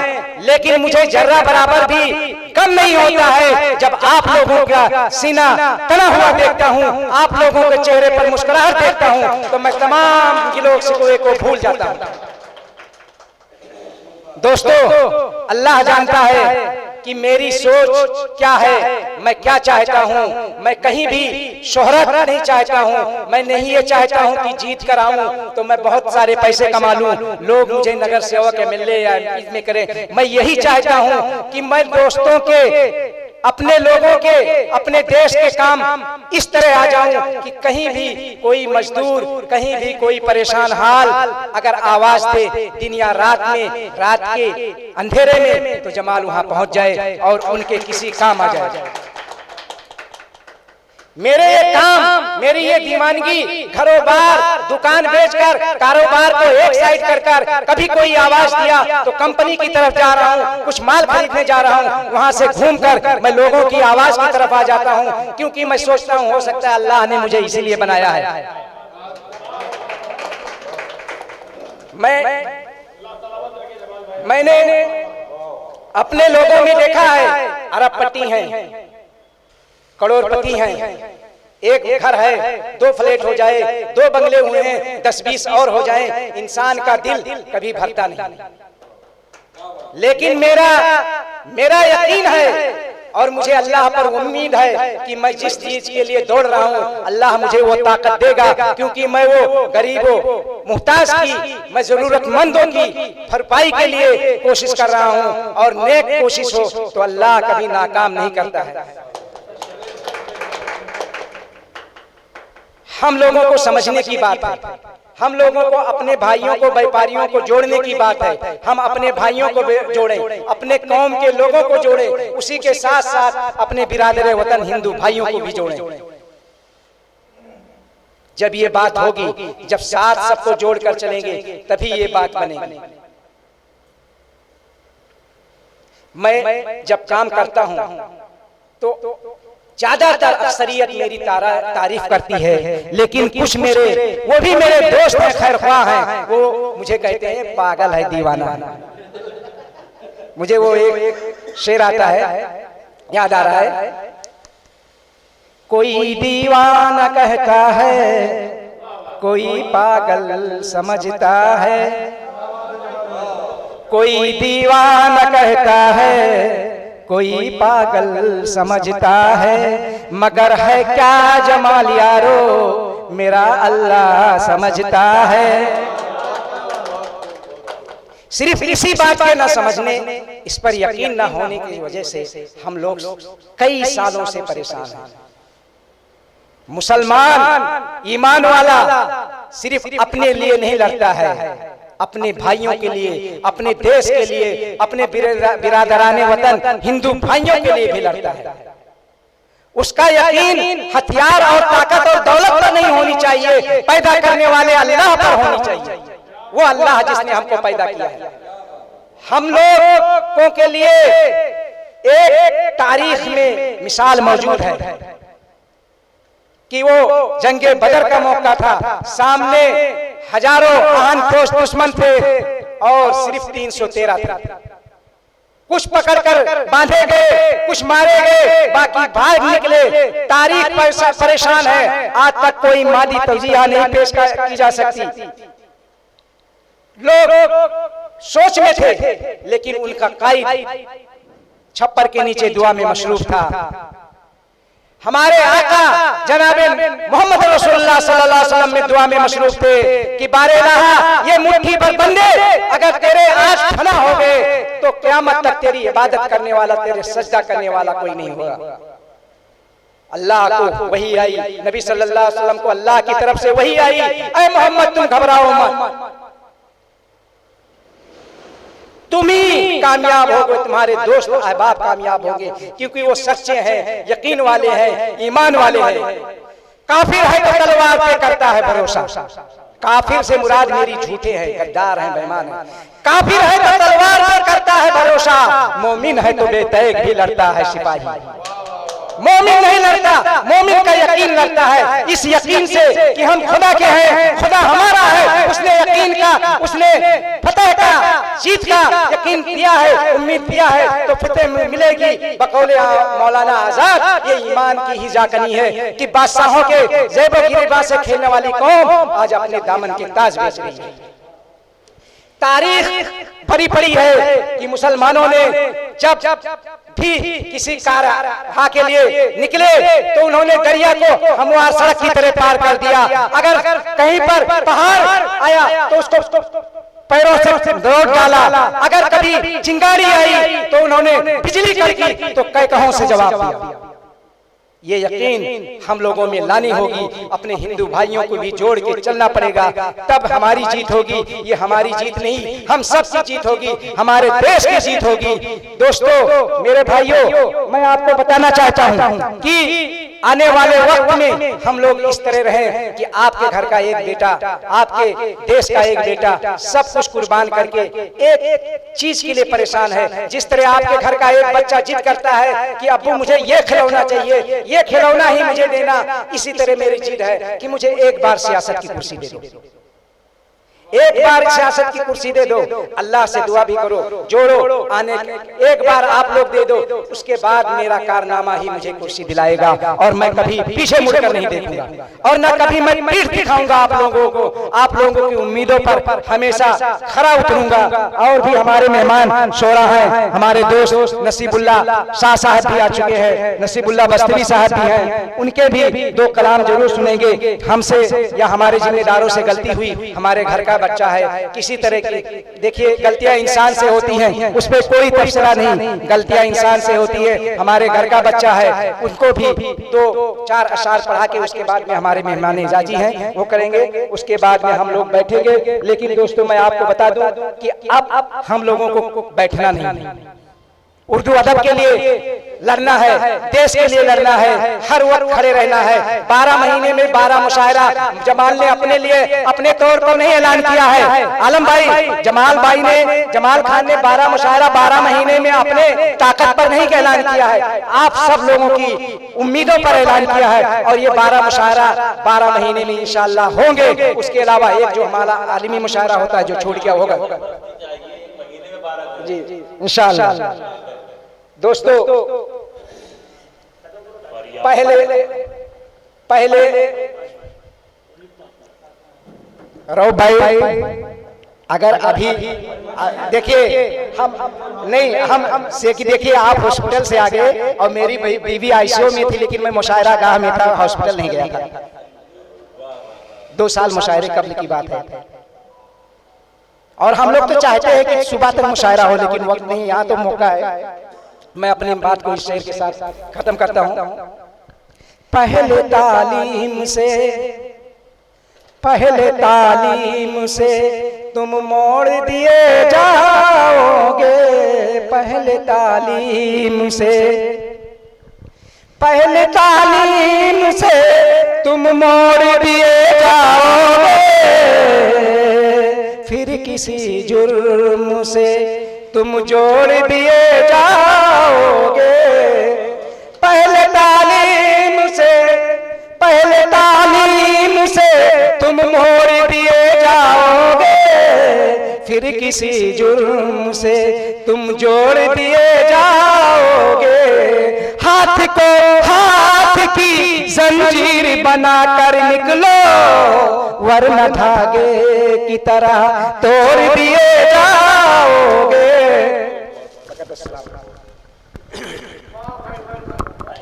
लेकिन मुझे जर्रा बराबर भी कम नहीं होता है जब आप लोगों का सीना तना हुआ देखता हूँ, आप लोगों के चेहरे पर मुस्कुराहट देखता हूँ, तो मैं तमाम गिलों शिकवे को भूल जाता हूँ। दोस्तों, अल्लाह जानता है कि मेरी सोच क्या है, मैं क्या चाहता हूँ। मैं कहीं भी शोहरत नहीं चाहता हूँ, मैं नहीं ये चाहता हूँ कि जीत कर आऊँ तो मैं बहुत सारे पैसे कमा लूँ, लोग मुझे नगर सेवक एमएलए या एमपी में करें। मैं यही चाहता हूँ कि मैं दोस्तों के, अपने लोगों के, अपने देश के काम इस तरह आ जाऊं कि कहीं भी कोई मजदूर, कहीं भी कोई परेशान हाल अगर आवाज दे दिन या रात में, रात के अंधेरे में, तो जमाल वहां पहुंच जाए और उनके किसी काम आ जाए। मेरे ये काम, मेरी ये दीवानगी, घरों बार दुकान बेचकर कारोबार को एक साइड कर कभी कोई आवाज दिया तो कंपनी की तरफ जा रहा हूँ, कुछ माल खरीदने जा रहा हूँ, वहां से घूमकर मैं लोगों की आवाज की तरफ आ जाता हूँ, क्योंकि मैं सोचता हूँ हो सकता है अल्लाह ने मुझे इसीलिए बनाया है। मैंने अपने लोगों में देखा है, अरबपति हैं, करोड़पति हैं, एक घर है, 2 फ्लैट हो जाए, 2 बंगले हुए हैं, 10-20 और हो जाए, इंसान का दिल कभी भरता नहीं। लेकिन मेरा यकीन है और मुझे अल्लाह पर उम्मीद है कि मैं जिस चीज के लिए दौड़ रहा हूँ अल्लाह मुझे वो ताकत देगा, क्योंकि मैं वो गरीबों, मुहताज की, मैं जरूरतमंदों की भरपाई के लिए कोशिश कर रहा हूँ, और नेक कोशिश हो तो अल्लाह कभी नाकाम नहीं करता है। हम लोगों को समझने की बात है, हम लोगों को अपने भाइयों को, व्यापारियों को जोड़ने की बात है। हम अपने भाइयों को जोड़ें, अपने कौम के लोगों को जोड़ें, उसी के साथ साथ अपने बिरादर वतन हिंदू भाइयों को भी जोड़ें। जब ये बात होगी, जब साथ सबको जोड़कर चलेंगे, तभी ये बात बनेगी। मैं जब काम करता हूं तो ज्यादातर अक्सरियत मेरी तारीफ करती है, लेकिन कुछ मेरे, वो भी मेरे दोस्त हैं, खैर ख्वाह हैं, वो मुझे कहते हैं पागल है, दीवाना है। मुझे वो एक शेर आता है, याद आ रहा है, कोई दीवाना कहता है, कोई पागल समझता है, कोई दीवाना कहता है, कोई पागल समझता है, मगर है क्या जमाल यारो, मेरा अल्लाह समझता है। सिर्फ इसी बात के न समझने, इस पर यकीन न होने की वजह से हम लोग कई सालों से परेशान हैं। मुसलमान ईमान वाला सिर्फ अपने लिए नहीं लड़ता है, अपने भाइयों के लिए, अपने देश के लिए, अपने बिरादराने वतन हिंदू भाइयों के लिए भी लड़ता है। उसका यकीन हथियार और ताकत और दौलत पर नहीं होनी चाहिए, पैदा करने वाले अल्लाह पर होनी चाहिए। वो अल्लाह जिसने हमको पैदा किया है। हम लोगों के लिए एक तारीख में मिसाल मौजूद है कि वो जंगे बदर का मौका था, सामने हजारों आन फौज दुश्मन थे और सिर्फ 313 थे। कुछ पकड़कर बांधे गए, कुछ मारे गए, बाकी भाग निकले। तारीख परेशान है, आज तक कोई मादी तवजीहा नहीं पेश की जा सकती। लोग सोच में थे, लेकिन उनका कायद छप्पर के नीचे दुआ में मशरूफ था। हमारे आका जनाबे मोहम्मद रसूलुल्लाह सल्लल्लाहु अलैहि वसल्लम में दुआ में मशरूफ थे कि बारे इलाहा ये मुट्ठी भर बंदे अगर तेरे आज फना हो गए तो क़यामत तक तेरी इबादत करने वाला, तेरे सजदा करने वाला कोई नहीं होगा। अल्लाह को वही आई, नबी सल्लल्लाहु अलैहि वसल्लम को अल्लाह की तरफ से वही आई, ऐ मोहम्मद तुम घबराओ मत, तुम ही कामयाब होगे, तुम्हारे दोस्त अहबाब कामयाब होंगे, क्योंकि वो सच्चे हैं, यकीन वाले हैं, ईमान वाले हैं। काफिर है तो तलवार पे करता है भरोसा, काफिर से मुराद मेरी झूठे हैं, गद्दार हैं, बेईमान हैं। काफिर है तो तलवार पे करता है भरोसा, मोमिन है तो बेतैक भी लड़ता है सिपाही। मोमिन नहीं लड़ता, मोमिन का यकीन लड़ता है, इस यकीन से कि हम खुदा के हैं, खुदा हमारा है, उसने यकीन का, उसने फतह का, जीत का यकीन किया है, उम्मीद किया है तो फतह मिलेगी। बकौले मौलाना आजाद ये ईमान की ही जाकनी है कि बादशाहों के ज़ेब गिरेबान से खेलने वाली कौम आज अपने दामन के ताज बेच रही है। तारीख भरी पड़ी है कि मुसलमानों ने जब भी किसी कारहा के लिए निकले तो उन्होंने दरिया को हमवार सड़क की तरह पार कर दिया। अगर कहीं पर पहाड़ आया तो उसको पैरों से दौड़ डाला, अगर कभी चिंगारी आई तो उन्होंने बिजली कड़की तो कैकहों से जवाब दिया। ये यकीन हम लोगों में लानी होगी, अपने हिंदू भाइयों को भी जोड़ के चलना पड़ेगा, तब हमारी जीत होगी। ये हमारी जीत नहीं, हम सब की जीत होगी, हमारे देश की जीत होगी। दोस्तों, मेरे भाइयों, मैं आपको बताना चाहता हूँ कि आने वाले वक्त में हम लोग इस तरह रहें कि आपके घर का एक बेटा, आपके देश का एक बेटा सब कुछ कुर्बान करके एक चीज के लिए परेशान है। जिस तरह आपके घर का एक बच्चा जिद करता है कि अब्बू मुझे ये खिलौना चाहिए, ये खिलौना ही मुझे देना, इसी तरह मेरी जिद है कि मुझे एक बार सियासत की कुर्सी दे दो, एक बार सियासत की कुर्सी दे दो। अल्लाह से दुआ भी करो, जोड़ो, आने एक बार आप लोग दे दो, उसके बाद मेरा कारनामा ही मुझे कुर्सी दिलाएगा और मैं कभी पीछे मुड़कर नहीं देखूंगा और न कभी मैं पीठ दिखाऊंगा आप लोगों को। आप लोगों की उम्मीदों पर हमेशा खरा उतरूंगा। और भी हमारे मेहमान शोरा हैं, हमारे दोस्त नसीबुल्ला शाह साहब भी आ चुके हैं, नसीबुल्ला बस्तरी साहब भी हैं, उनके भी दो कलाम जरूर सुनेंगे। हमसे या हमारे जिम्मेदारों से गलती हुई, हमारे घर का बच्चा है, किसी तरह की, देखिए गलतियां इंसान से होती हैं, उस पर कोई तबसरा नहीं, गलतियां इंसान से होती है। हमारे घर का बच्चा है, उनको भी 2-4 अशार पढ़ा के उसके बाद में हमारे मेहमान इजाजी हैं वो करेंगे, उसके बाद में हम लोग बैठेंगे। लेकिन दोस्तों, मैं आपको बता दूं कि अब हम लोगों को बैठना नहीं, उर्दू अदब के लिए लड़ना है, देश के लिए लड़ना है, हर वक्त खड़े रहना है। 12 महीने में 12 मुशायरा जमाल ने अपने लिए अपने तौर पर नहीं ऐलान किया है। आलम भाई, जमाल खान ने 12 मुशायरा 12 महीने में अपने ताकत पर नहीं ऐलान किया है, आप सब लोगों की उम्मीदों पर ऐलान किया है। और ये 12 मुशायरा 12 महीने में इंशाअल्लाह होंगे। उसके अलावा एक जो हमारा आलिमी मुशायरा होता है जो छूट गया होगा जी इंशाअल्लाह। दोस्तों, पहले रहो भाई, अगर अभी देखिए हम से कि देखिए आप हॉस्पिटल से आ गए और मेरी बीवी आईसीयू में थी, लेकिन मैं मुशायरा गाह में था, हॉस्पिटल नहीं गया था। 2 साल मुशायरे कब्ल की बात है। और हम लोग तो चाहते हैं कि सुबह तक मुशायरा हो, लेकिन वक्त नहीं, यहाँ तो मौका है। मैं अपनी बात को इस शेर के साथ खत्म करता हूँ। पहले तालीम से तुम मोड़ दिए जाओगे, पहले तालीम से तुम मोड़ दिए जाओगे, फिर किसी जुर्म से तुम जोड़ दिए जाओगे। पहले तालीम से तुम मोड़ दिए जाओगे, फिर किसी जुर्म से तुम जोड़ दिए जाओगे। हाथ को हाथ की जंजीर बनाकर निकलो, वरना धागे की तरह तोड़ दिए जाओगे।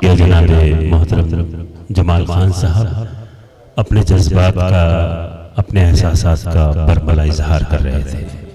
ये जनाब मोहतरम खान साहब अपने जज्बात का, अपने एहसासात का बरमला इजहार कर रहे थे।